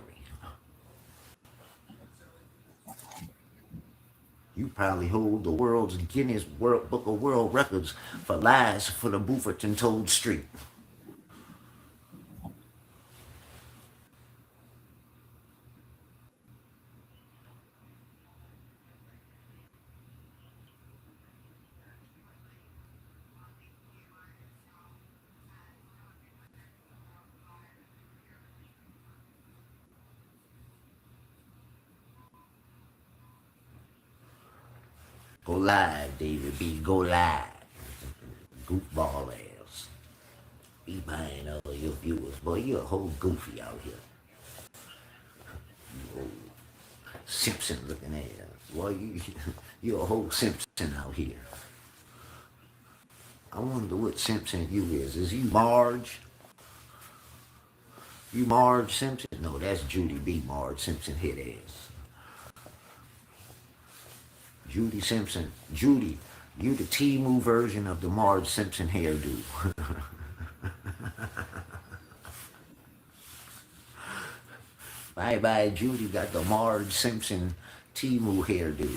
You probably hold the world's Guinness World Book of World Records for lies for the Bufferton Toad Street. Go live, David B. Go live. Goofball ass. Be buying all your viewers. Boy, you're a whole goofy out here. You old Simpson looking ass. Boy, you're a whole Simpson out here. I wonder what Simpson you is. Is you Marge? You Marge Simpson? No, that's Judy B. Marge Simpson hit ass. Judy Simpson. Judy, you the T-Moo version of the Marge Simpson hairdo. Bye-bye, Judy got the Marge Simpson T-Moo hairdo.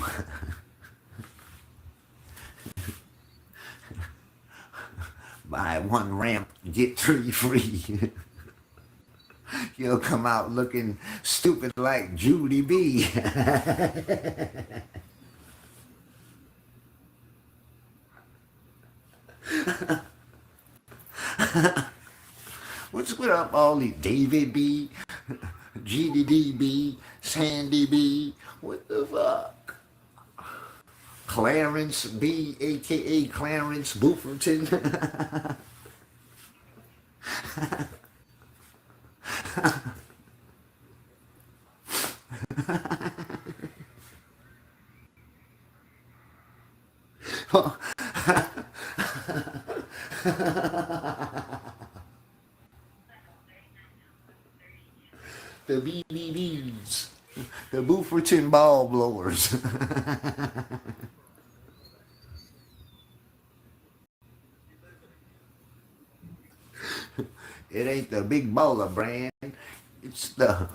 Buy one ramp, get 3 free. You'll come out looking stupid like Judy B. What's with up all these David B, GDD Sandy B? What the fuck? Clarence B, aka Clarence Bufferton. The BBBs. The Bufferton ball blowers. It ain't the big baller brand. It's the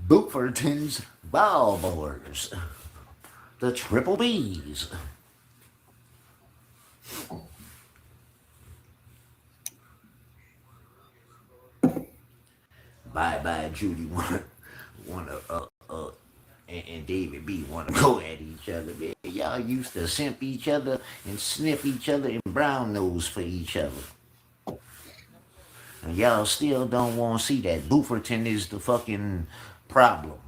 Bufferton's ball blowers. The triple B's. Bye, Judy. Wanna and David B wanna go at each other, man. Y'all used to simp each other and sniff each other and brown nose for each other. And y'all still don't want to see that Bufferton is the fucking problem.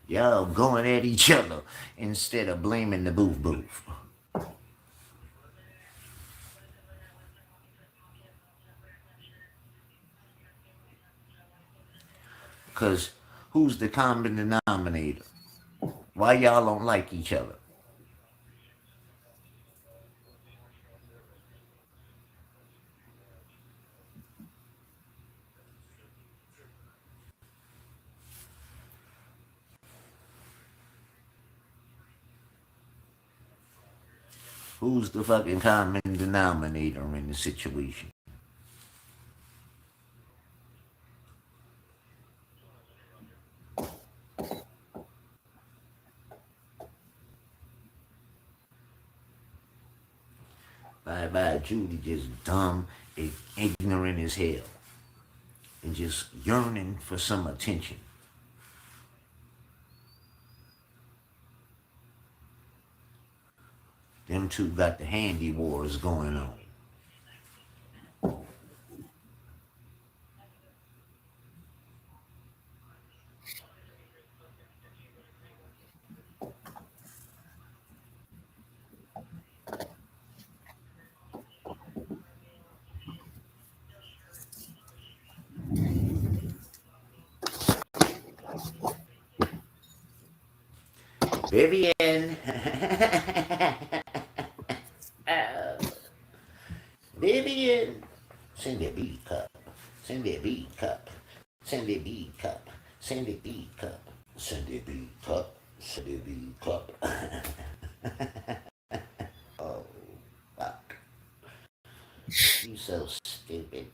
Y'all going at each other instead of blaming the boof. Because who's the common denominator? Why y'all don't like each other? Who's the fucking common denominator in the situation? Bye, Judy just dumb and ignorant as hell. And just yearning for some attention. Them two got the handy wars going on. Vivian. Vivian. Send a B cup. Send a B cup. Send a B cup. Send a B cup. Send a B cup. Send a B cup. Oh, fuck. You so stupid.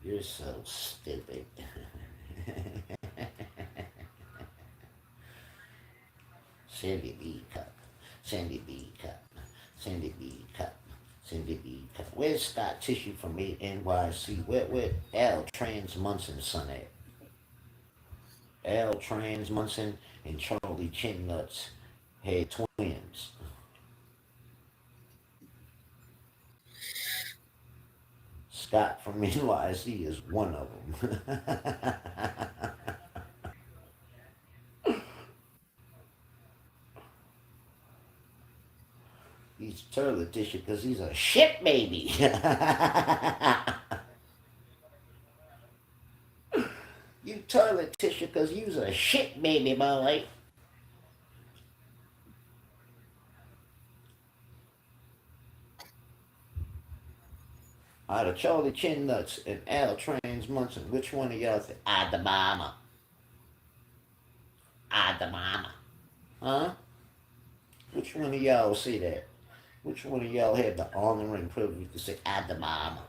You're so stupid. Sandy B cup. Sandy B cup. Sandy B cup. Sandy B cup. Where's Scott Tissue from NYC? Where Al Trans Munson's son at? Al Trans Munson and Charlie Chin Nuts had twins. Scott from NYC is one of them. He's toilet tissue because he's a shit baby. You toilet tissue because you's a shit baby, boy. Out of Charlie Chin Nuts and Al Trans Munson, which one of y'all say, I the mama? I the mama. Huh? Which one of y'all say that? Which one of y'all had the honor and privilege to say, I the mama?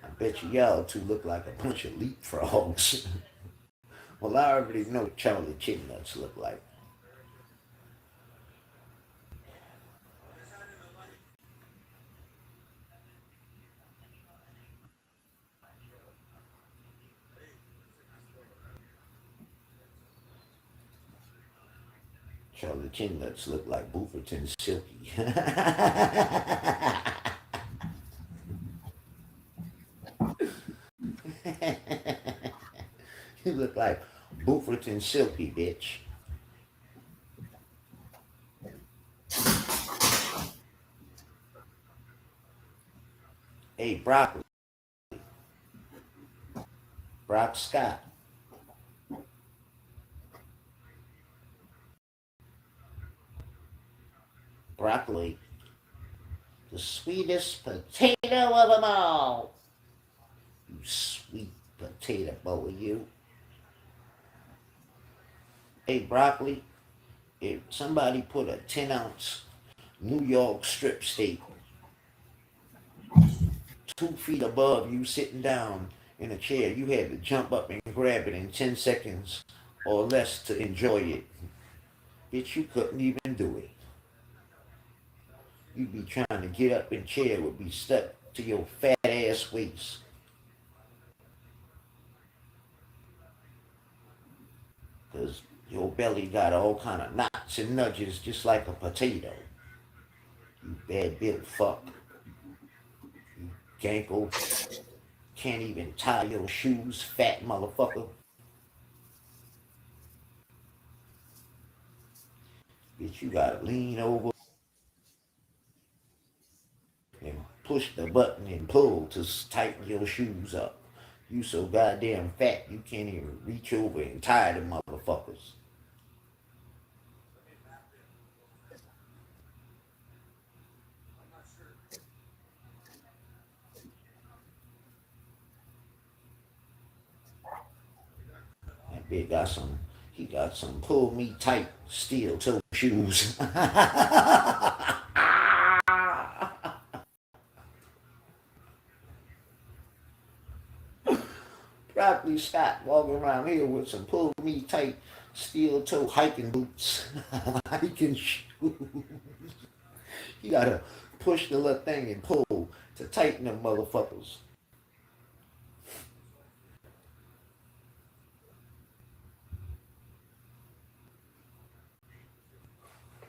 I bet you y'all two look like a bunch of leapfrogs. Well, I already know what Charlie Chin Nuts look like. Charlie Chin Nuts look like Bufferton Silky. You look like Bufferton Silky, bitch. Hey, Broccoli. Brock Scott. Broccoli, the sweetest potato of them all. You sweet potato boy, you. Hey, broccoli, if somebody put a 10-ounce New York strip steak 2 feet above you sitting down in a chair, you had to jump up and grab it in 10 seconds or less to enjoy it. Bitch, you couldn't even do it. You'd be trying to get up and chair would be stuck to your fat ass waist. Cause your belly got all kind of knots and nudges just like a potato. You bad built fuck. You gankle. Can't even tie your shoes, fat motherfucker. Bitch, you gotta lean over and push the button and pull to tighten your shoes up. You so goddamn fat you can't even reach over and tie them motherfuckers. That bitch got some, he got some pull me tight steel toe shoes. Broccoli Scott walking around here with some pull me tight steel toe hiking boots. Hiking shoes. You gotta push the little thing and pull to tighten them motherfuckers.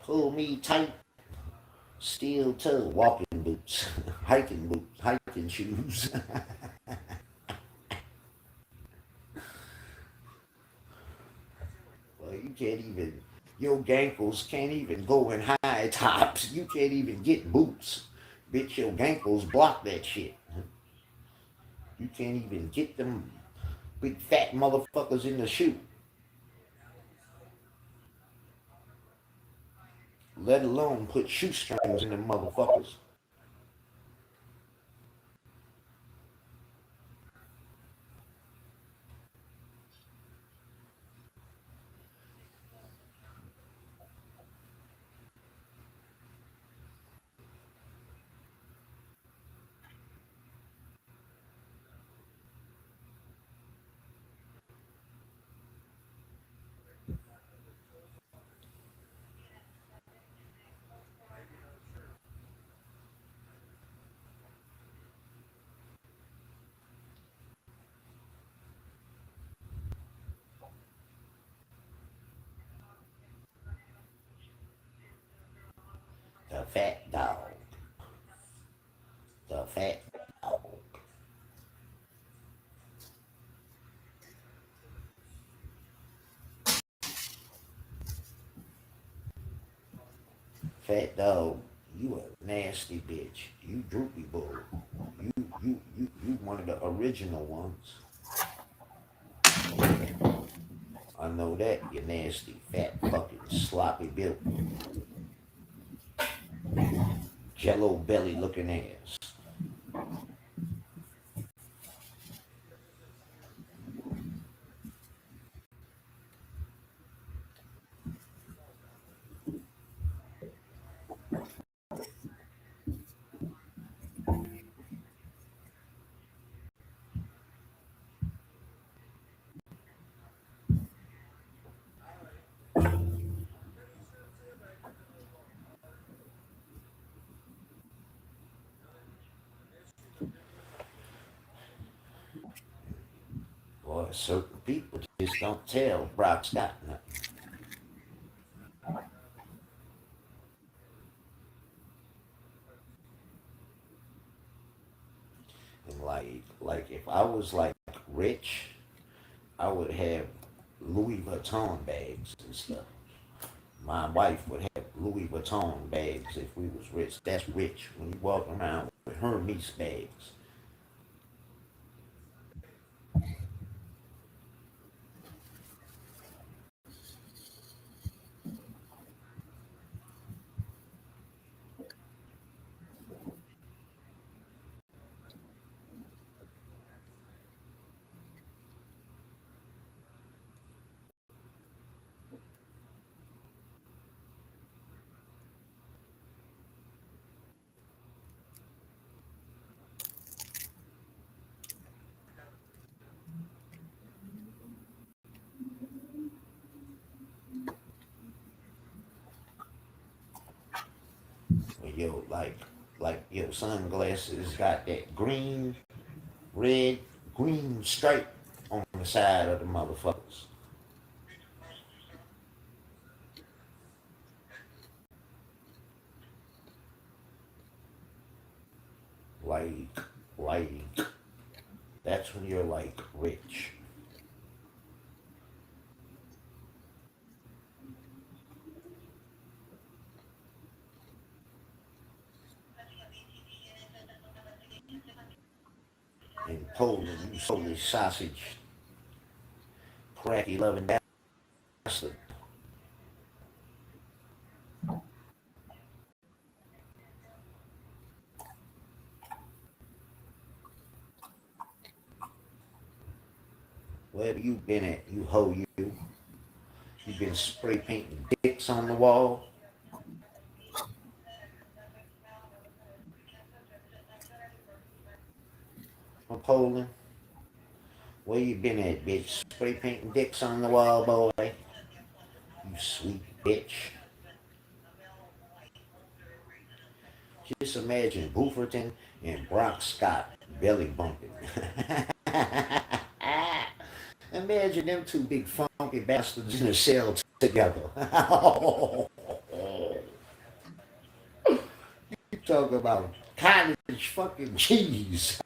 Pull me tight steel toe walking boots. Hiking shoes. Well, you can't even, your gankles can't even go in high tops. You can't even get boots. Bitch, your gankles block that shit. You can't even get them big fat motherfuckers in the shoe. Let alone put shoestrings in them motherfuckers. The fat dog. The fat dog. Fat dog, you a nasty bitch. You droopy bull. You one of the original ones. I know that, you nasty, fat, fucking, sloppy built, jello belly looking ass. Boy, certain people just don't tell Brock Scott nothing. And like if I was like rich, I would have Louis Vuitton bags and stuff. My wife would have Louis Vuitton bags if we was rich. That's rich when you walk around with Hermes bags. like your sunglasses got that green, red, green stripe on the side of the motherfuckers. Like, like, that's when you're like rich. In Poland, you Polish sausage, cracky loving bastard. Wherever you been at, you hoe you. You been spray painting dicks on the wall from Poland. Where you been at, bitch? Spray painting dicks on the wall, boy. You sweet bitch. Just imagine Bufferton and Brock Scott belly bumping. Imagine them two big funky bastards in a cell together. You talk about cottage fucking cheese.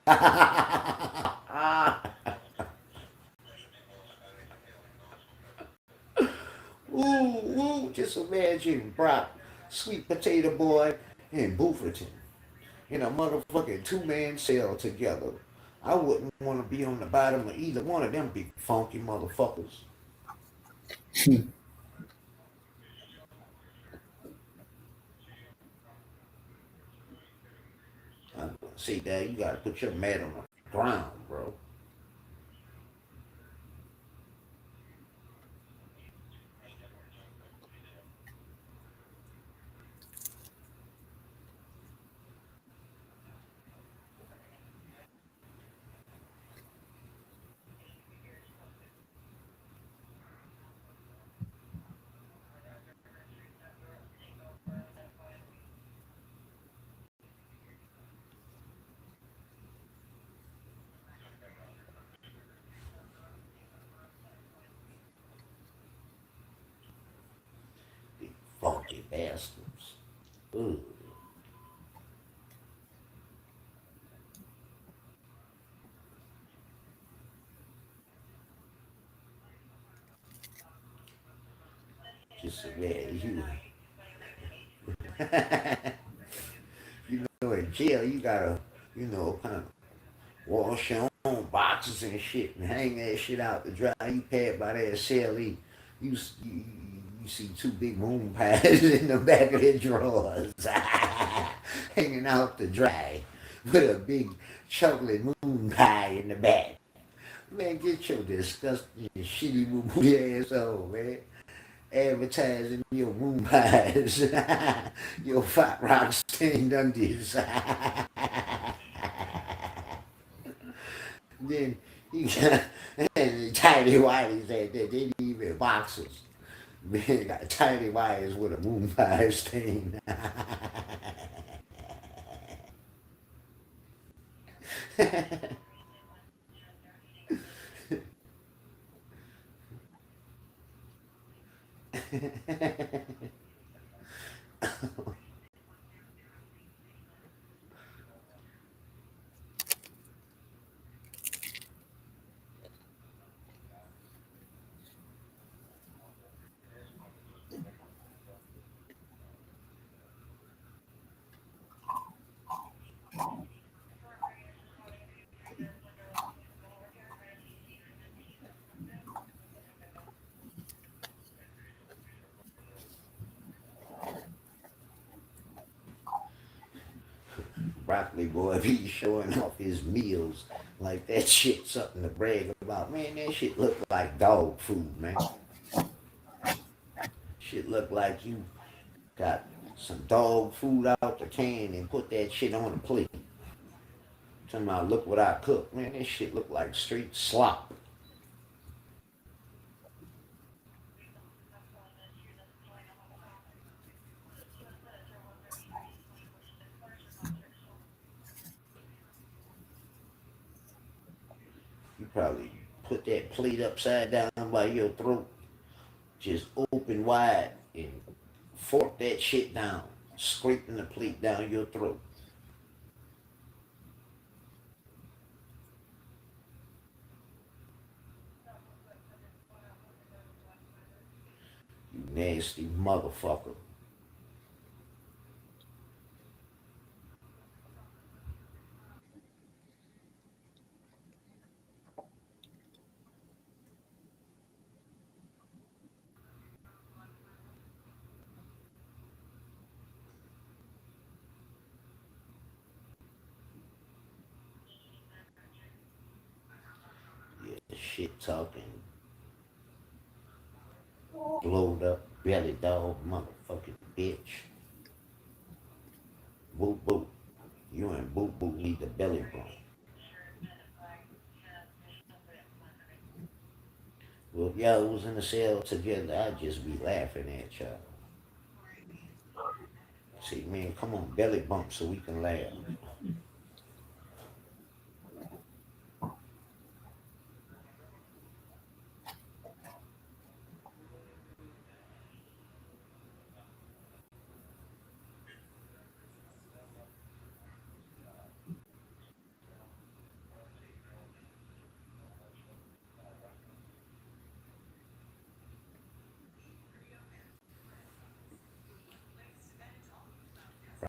Ooh, ooh, just imagine Brock, Sweet Potato Boy, and Bufferton in a motherfucking two-man cell together. I wouldn't want to be on the bottom of either one of them big funky motherfuckers. See, Dad, you gotta put your mat on the ground, bro. Big funky bastards. Ooh. Just imagine you know, in jail, you gotta, kind of wash your own boxes and shit and hang that shit out to dry. You pad by that celly. You see two big moon pies in the back of their drawers hanging out to dry with a big chocolate moon pie in the back. Man, get your disgusting shitty boo ass on, man. Advertising your moon pies, your fat rock stained undies. Then you got and tiny whities that they didn't even boxers. Man, got tiny whities with a moon pie stain. Broccoli boy be showing off his meals like that shit something to brag about. Man, that shit look like dog food, man. Shit look like you got some dog food out the can and put that shit on a plate. Talking about look what I cooked. Man, this shit look like straight slop. probably put that plate upside down by your throat, just open wide and fork that shit down, scraping the plate down your throat. You nasty motherfucker. Yeah, shit talking, blowed up belly dog motherfucking bitch. Boo boo. You and boo boo need the belly bump. Well, if y'all was in the cell together, I'd just be laughing at y'all. Say, man, come on, belly bump so we can laugh.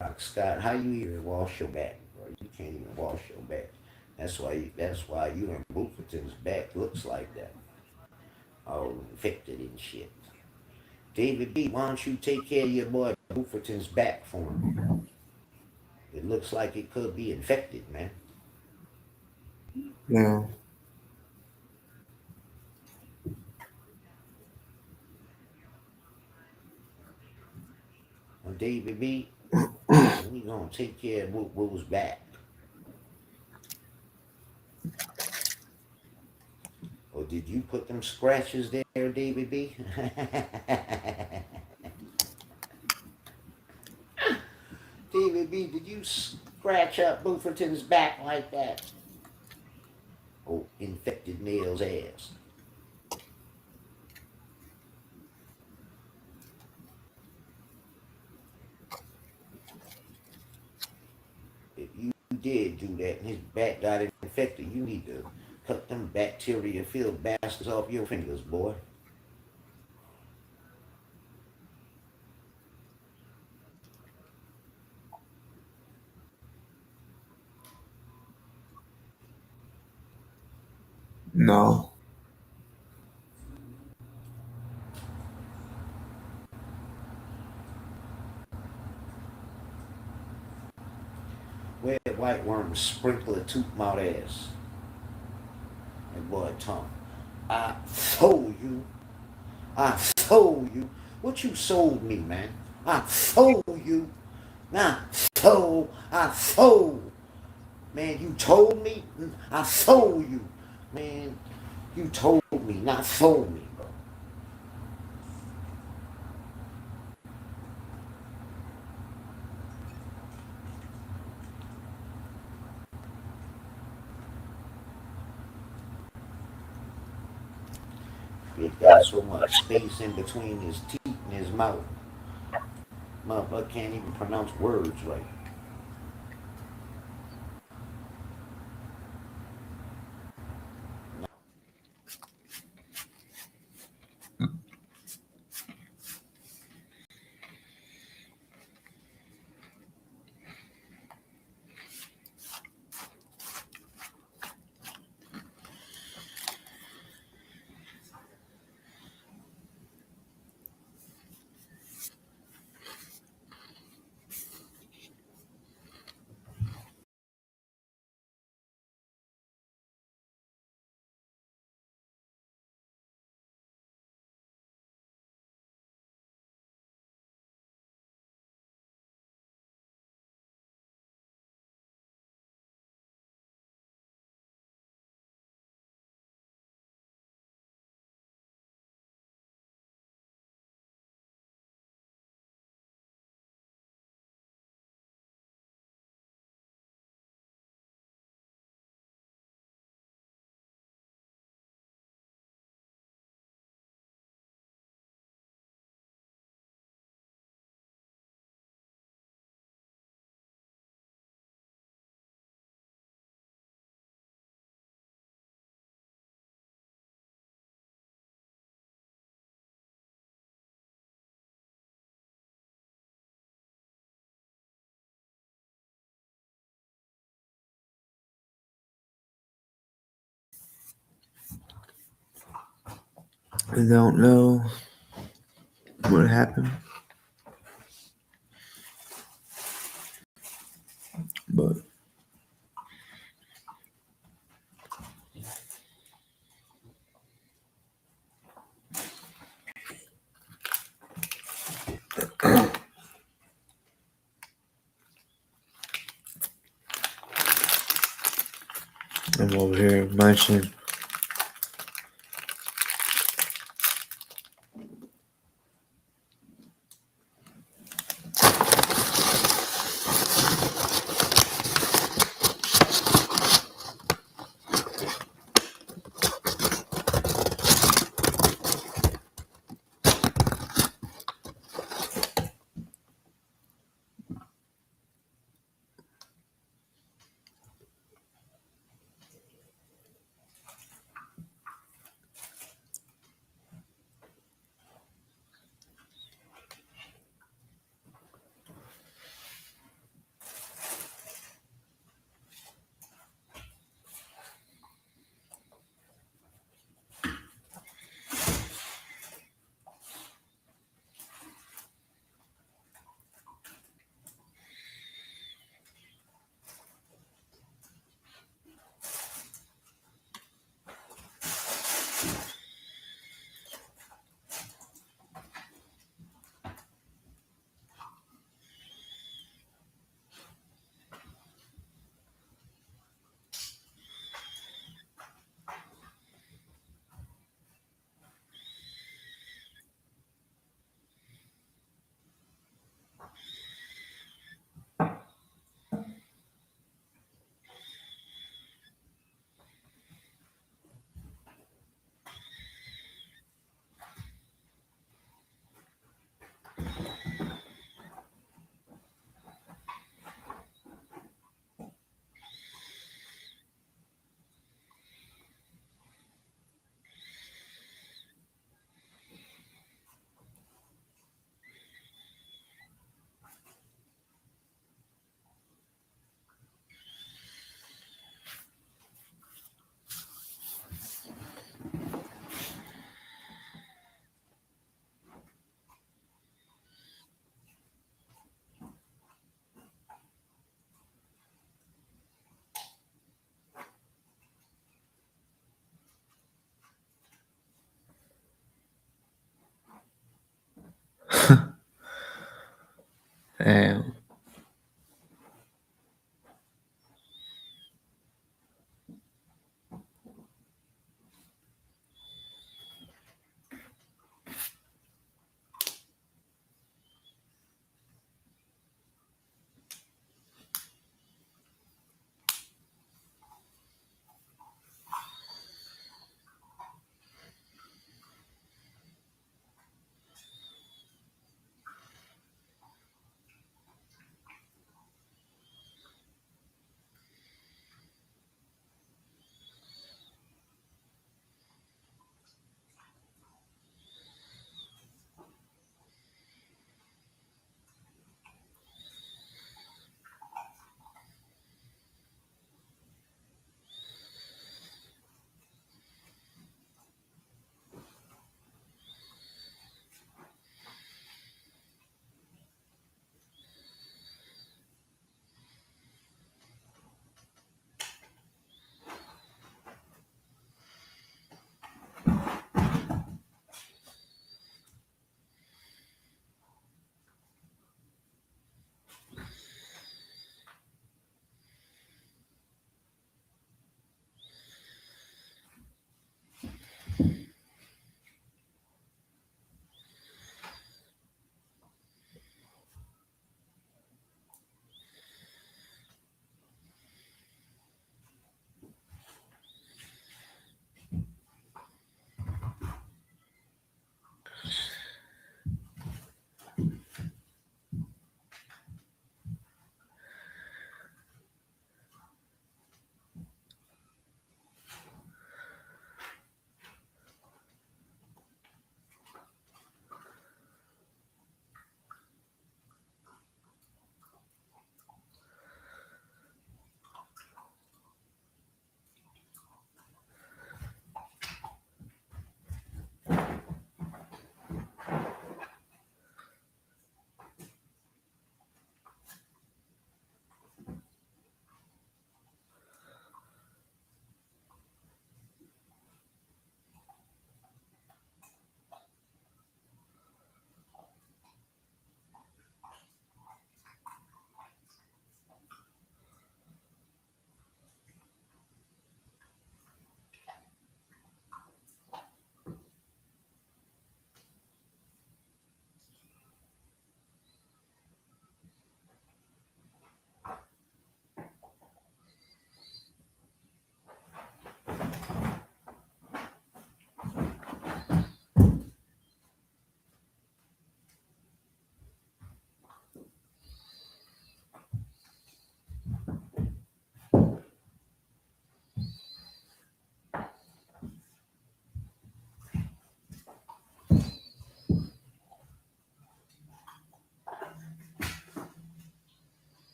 Rock Scott, how you even wash your back, bro? You can't even wash your back. That's why you and Booferton's back looks like that. All infected and shit. David B, why don't you take care of your boy Booferton's back for him? It looks like it could be infected, man. Yeah. And David B, we gonna take care of Boo's back. Or did you put them scratches there, David B? David B, did you scratch up Booferton's back like that? Oh, infected nail's ass. If you did do that and his back got infected, you need to cut them bacteria-filled bastards off your fingers, boy. No. Where white worms sprinkle a tooth mouth ass. That boy tongue. I told you. I told you. What you sold me, man? I told you. I told. Man, you told me. I told you. Man, you told me, not sold me, bro. He got so much space in between his teeth and his mouth. Motherfucker can't even pronounce words right. I don't know what happened, but I'm over here munching. Damn.